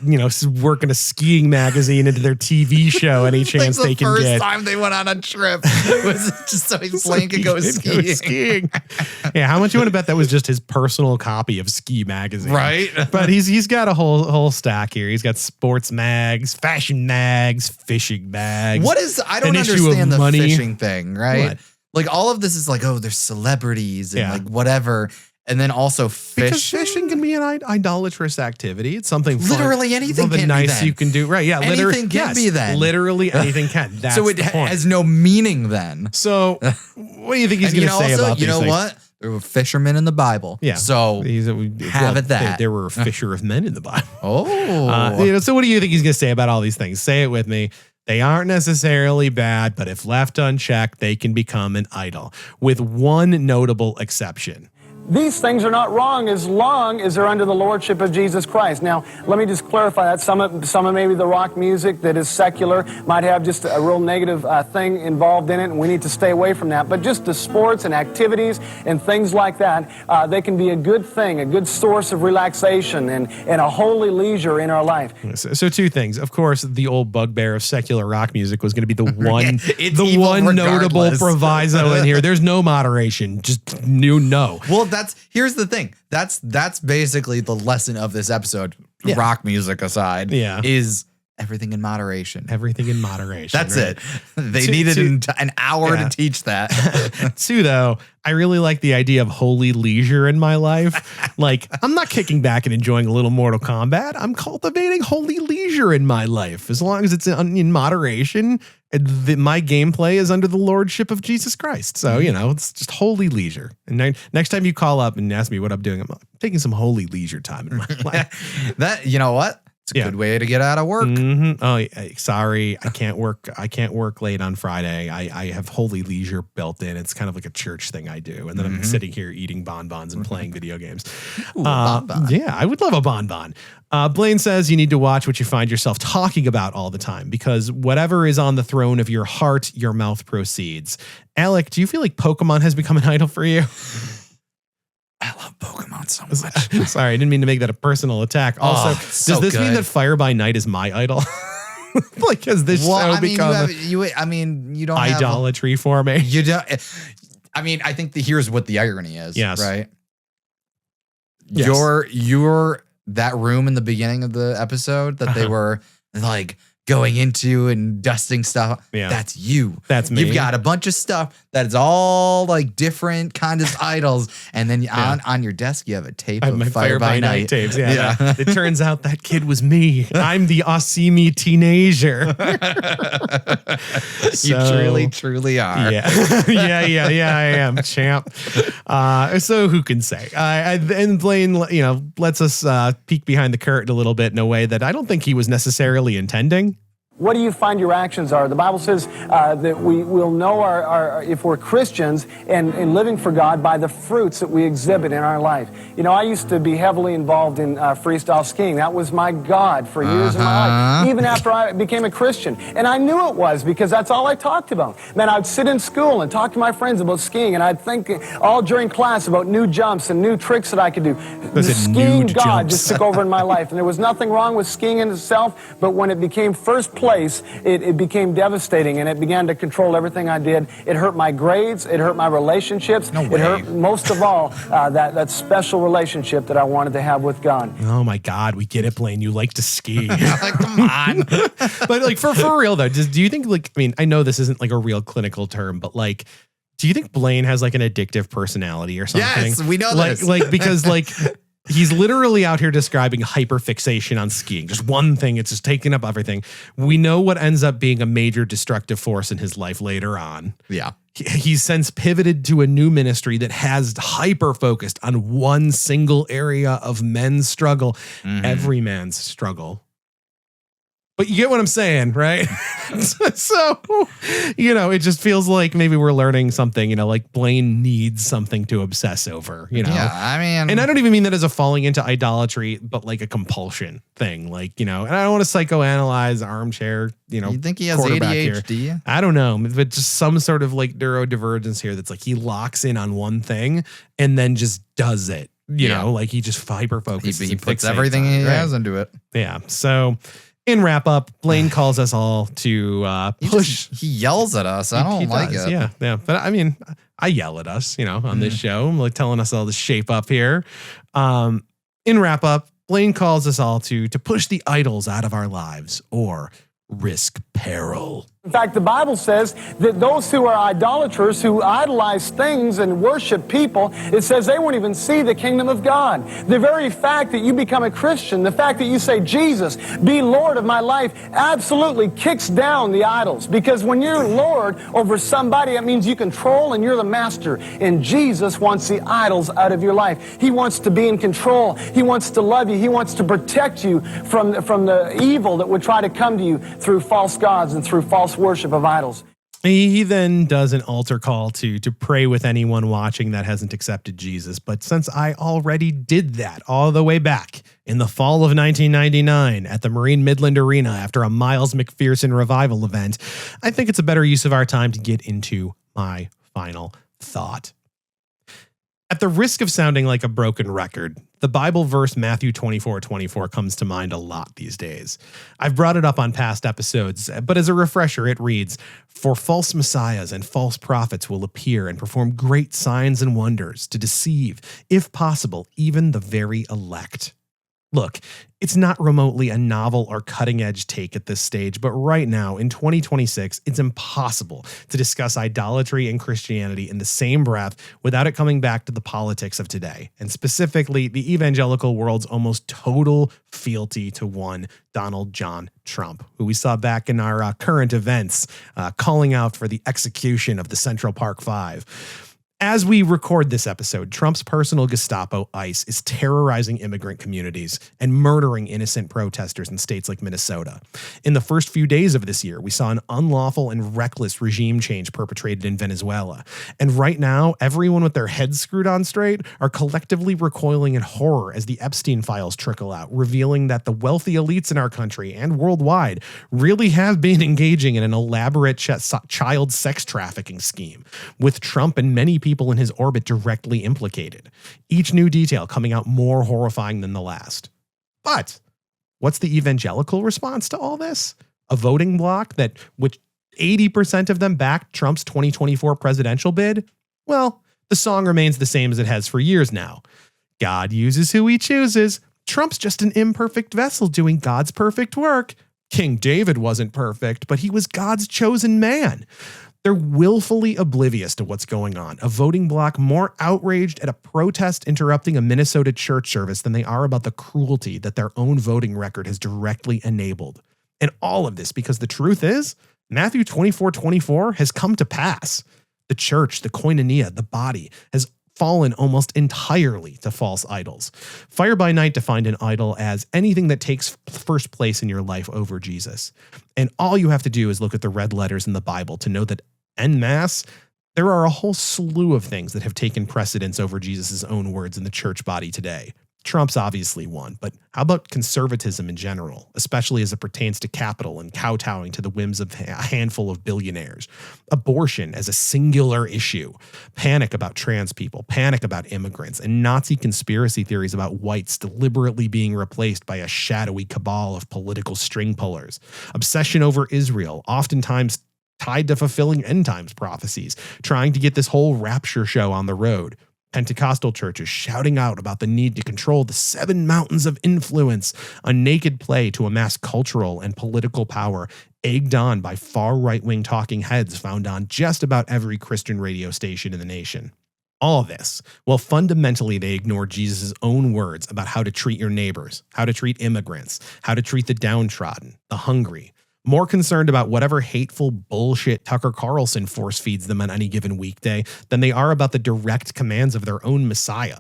work in a skiing magazine into their TV show any chance they can get. The first time they went on a trip was just so Blaine could go skiing. Yeah, how much you want to bet that was just his personal copy of Ski Magazine? Right. But he's got a whole stack here. He's got sports mags, fashion mags, fishing mags. I don't understand the fishing thing, right? What? Like all of this is like, oh, there's celebrities and like whatever. And then also because fishing can be an idolatrous activity. It's something literally fun, anything something can nice be then. you can do. Right? Yeah, anything can be then. Literally anything can. That's so it has no meaning then. So what do you think he's going to say about you these know things? What? There were fishermen in the Bible. Yeah. So have it that. There were a fisher of men in the Bible. Oh. So what do you think he's going to say about all these things? Say it with me. They aren't necessarily bad, but if left unchecked, they can become an idol, with one notable exception. These things are not wrong as long as they're under the lordship of Jesus Christ. Now, let me just clarify that. Some of maybe the rock music that is secular might have just a real negative thing involved in it, and we need to stay away from that. But just the sports and activities and things like that, they can be a good thing, a good source of relaxation and a holy leisure in our life. So two things. Of course, the old bugbear of secular rock music was going to be the one, notable proviso in here. There's no moderation. Just no. Well, here's the thing. That's basically the lesson of this episode. Yeah. Rock music aside, is everything in moderation. Everything in moderation. That's it. They needed an hour to teach that. Two, though, I really like the idea of holy leisure in my life. Like, I'm not kicking back and enjoying a little Mortal Kombat. I'm cultivating holy leisure in my life. As long as it's in moderation, my gameplay is under the lordship of Jesus Christ. So, it's just holy leisure. And next time you call up and ask me what I'm doing, I'm taking some holy leisure time in my life. That, you know what? It's a good way to get out of work. Oh, sorry, I can't work. I can't work late on Friday. I have holy leisure built in. It's kind of like a church thing I do, and then I'm sitting here eating bonbons and playing video games. Ooh, bonbon. Yeah, I would love a bonbon. Blaine says you need to watch what you find yourself talking about all the time, because whatever is on the throne of your heart, your mouth proceeds. Alec, do you feel like Pokemon has become an idol for you? I love Pokemon so much. Sorry, I didn't mean to make that a personal attack. Also, so does this mean good. that Fire By Nite is my idol? Like, has this show become you don't idolatry for me? You don't. I mean, I think here's what the irony is. Yes. Right. Yes. Your that room in the beginning of the episode that they were like going into and dusting stuff. Yeah. That's you. That's me. You've got a bunch of stuff that's all like different kinds of idols. And then on your desk, you have a tape of my Fire by Nite tapes. Yeah. It turns out that kid was me. I'm the Asimi teenager. You truly are. Yeah. yeah, I am, champ. So who can say? And Blaine, lets us peek behind the curtain a little bit in a way that I don't think he was necessarily intending. What do you find your actions are? The Bible says that we will know our if we're Christians and living for God by the fruits that we exhibit in our life. I used to be heavily involved in freestyle skiing. That was my God for years in my life, even after I became a Christian. And I knew it was because that's all I talked about. Man, I'd sit in school and talk to my friends about skiing, and I'd think all during class about new jumps and new tricks that I could do. The skiing God just took over in my life. And there was nothing wrong with skiing in itself, but when it became first place, it became devastating, and it began to control everything I did. It hurt my grades. It hurt my relationships. It hurt, most of all, that special relationship that I wanted to have with God. Oh my God, we get it, Blaine. You like to ski. Come on. But like for real though, do you think I know this isn't like a real clinical term, but like, do you think Blaine has like an addictive personality or something? Yes, we know this. Because he's literally out here describing hyperfixation on skiing. Just one thing, it's just taking up everything. We know what ends up being a major destructive force in his life later on. Yeah. He's since pivoted to a new ministry that has hyper-focused on one single area of men's struggle, every man's struggle. But you get what I'm saying, right? So, it just feels like maybe we're learning something, like Blaine needs something to obsess over, Yeah, I mean. And I don't even mean that as a falling into idolatry, but like a compulsion thing. Like, and I don't want to psychoanalyze armchair, You think he has ADHD? Here. I don't know, but just some sort of like neurodivergence here that's like he locks in on one thing and then just does it. Like he just hyper-focuses. He puts everything he has into it. Yeah. So in wrap up, Blaine calls us all to push. He yells at us. I don't like does, it. Yeah. But I mean, I yell at us, on this show. I'm like telling us all to shape up here. In wrap up, Blaine calls us all to push the idols out of our lives or risk peril. In fact, the Bible says that those who are idolaters, who idolize things and worship people, it says they won't even see the kingdom of God. The very fact that you become a Christian, the fact that you say, Jesus, be Lord of my life, absolutely kicks down the idols. Because when you're Lord over somebody, that means you control and you're the master. And Jesus wants the idols out of your life. He wants to be in control. He wants to love you. He wants to protect you from the evil that would try to come to you through false gods and through false worship of idols. He then does an altar call to pray with anyone watching that hasn't accepted Jesus. But since I already did that all the way back in the fall of 1999 at the Marine Midland Arena after a Miles McPherson revival event, I think it's a better use of our time to get into my final thought. At the risk of sounding like a broken record, the Bible verse Matthew 24:24 comes to mind a lot these days. I've brought it up on past episodes, but as a refresher, it reads, "For false messiahs and false prophets will appear and perform great signs and wonders to deceive, if possible, even the very elect." Look, it's not remotely a novel or cutting-edge take at this stage, but right now, in 2026, it's impossible to discuss idolatry and Christianity in the same breath without it coming back to the politics of today, and specifically the evangelical world's almost total fealty to one Donald John Trump, who we saw back in our current events, calling out for the execution of the Central Park Five. As we record this episode, Trump's personal Gestapo, ICE, is terrorizing immigrant communities and murdering innocent protesters in states like Minnesota. In the first few days of this year, we saw an unlawful and reckless regime change perpetrated in Venezuela. And right now, everyone with their heads screwed on straight are collectively recoiling in horror as the Epstein files trickle out, revealing that the wealthy elites in our country and worldwide really have been engaging in an elaborate child sex trafficking scheme, with Trump and many people in his orbit directly implicated. Each new detail coming out more horrifying than the last. But what's the evangelical response to all this? A voting bloc that, which 80% of them backed Trump's 2024 presidential bid? Well, the song remains the same as it has for years now. God uses who he chooses. Trump's just an imperfect vessel doing God's perfect work. King David wasn't perfect, but he was God's chosen man. They're willfully oblivious to what's going on. A voting bloc more outraged at a protest interrupting a Minnesota church service than they are about the cruelty that their own voting record has directly enabled. And all of this because the truth is, Matthew 24:24 has come to pass. The church, the koinonia, the body, has fallen almost entirely to false idols. Fire By Nite defined an idol as anything that takes first place in your life over Jesus. And all you have to do is look at the red letters in the Bible to know that en masse, there are a whole slew of things that have taken precedence over Jesus' own words in the church body today. Trump's obviously one, but how about conservatism in general, especially as it pertains to capital and kowtowing to the whims of a handful of billionaires? Abortion as a singular issue, panic about trans people, panic about immigrants, and Nazi conspiracy theories about whites deliberately being replaced by a shadowy cabal of political string pullers, obsession over Israel, oftentimes tied to fulfilling end times prophecies, trying to get this whole rapture show on the road. Pentecostal churches shouting out about the need to control the 7 mountains of influence, a naked play to amass cultural and political power, egged on by far right-wing talking heads found on just about every Christian radio station in the nation. All of this, well, fundamentally they ignore Jesus' own words about how to treat your neighbors, how to treat immigrants, how to treat the downtrodden, the hungry, more concerned about whatever hateful bullshit Tucker Carlson force feeds them on any given weekday than they are about the direct commands of their own Messiah.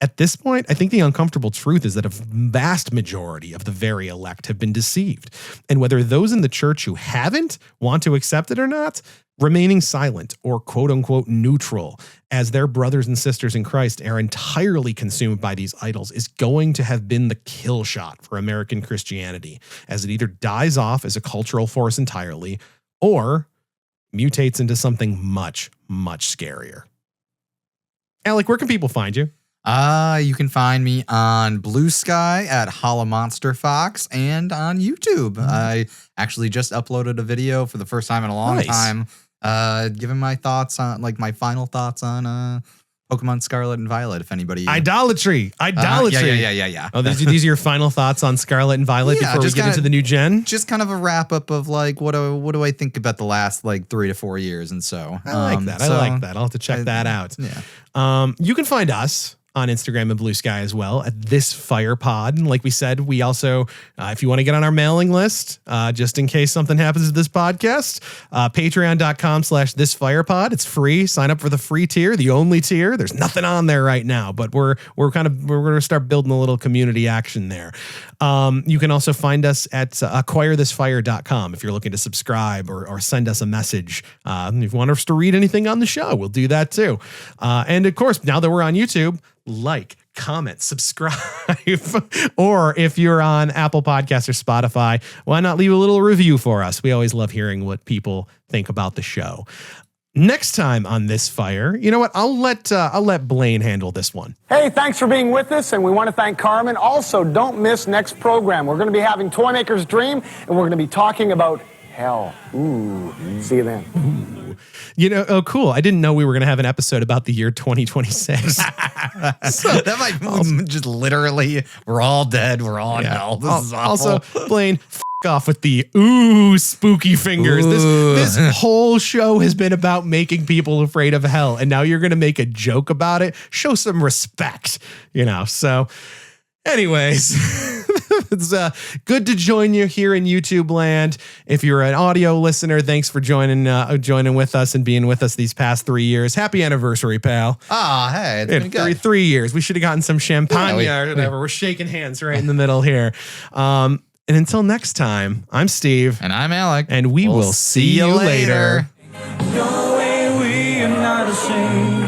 At this point, I think the uncomfortable truth is that a vast majority of the very elect have been deceived. And whether those in the church who haven't want to accept it or not, remaining silent or quote unquote neutral as their brothers and sisters in Christ are entirely consumed by these idols is going to have been the kill shot for American Christianity, as it either dies off as a cultural force entirely or mutates into something much, much scarier. Alec, where can people find you? You can find me on Blue Sky at Hollow Monster Fox and on YouTube. I actually just uploaded a video for the first time in a long time, giving my thoughts on, like, my final thoughts on Pokemon Scarlet and Violet. If anybody, idolatry. Yeah. Oh, these are your final thoughts on Scarlet and Violet before we get into the new gen. Just kind of a wrap up of like what do I think about the last like 3 to 4 years, and so I like that. I'll have to check that out. Yeah. You can find us on Instagram and Blue Sky as well at This Fire Pod. And like we said, we also, if you want to get on our mailing list, just in case something happens to this podcast, patreon.com/thisfirepod. It's free. Sign up for the free tier, the only tier. There's nothing on there right now, but we're going to start building a little community action there. You can also find us at acquirethisfire.com if you're looking to subscribe or send us a message. If you want us to read anything on the show, we'll do that too. And of course, now that we're on YouTube, like, comment, subscribe, or if you're on Apple Podcasts or Spotify, why not leave a little review for us? We always love hearing what people think about the show. Next time on This Fire, you know what? I'll let Blaine handle this one. Hey, thanks for being with us, and we want to thank Carmen. Also, don't miss next program. We're going to be having Toymaker's Dream, and we're going to be talking about hell. Ooh, see you then. Ooh. You know, oh, cool. I didn't know we were going to have an episode about the year 2026. So that might just literally, we're all dead. We're all in hell. This is awful. Also, Blaine, off with the spooky fingers. This whole show has been about making people afraid of hell, and now you're going to make a joke about it. Show some respect, you know. So anyways, It's good to join you here in YouTube land. If you're an audio listener, thanks for joining with us and being with us these past 3 years. Happy anniversary, pal. Hey, it's been good. 3 years. We should have gotten some champagne or whatever. We're shaking hands right in the middle here. And until next time, I'm Steve. And I'm Alec. And we will see you later. No way, we are not ashamed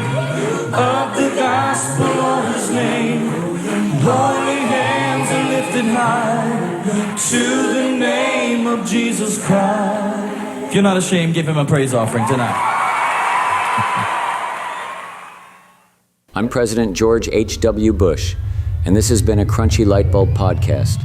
of the gospel of his name. Holy hands are lifted high to the name of Jesus Christ. If you're not ashamed, give him a praise offering tonight. I'm President George H.W. Bush, and this has been a Crunchy Lightbulb podcast.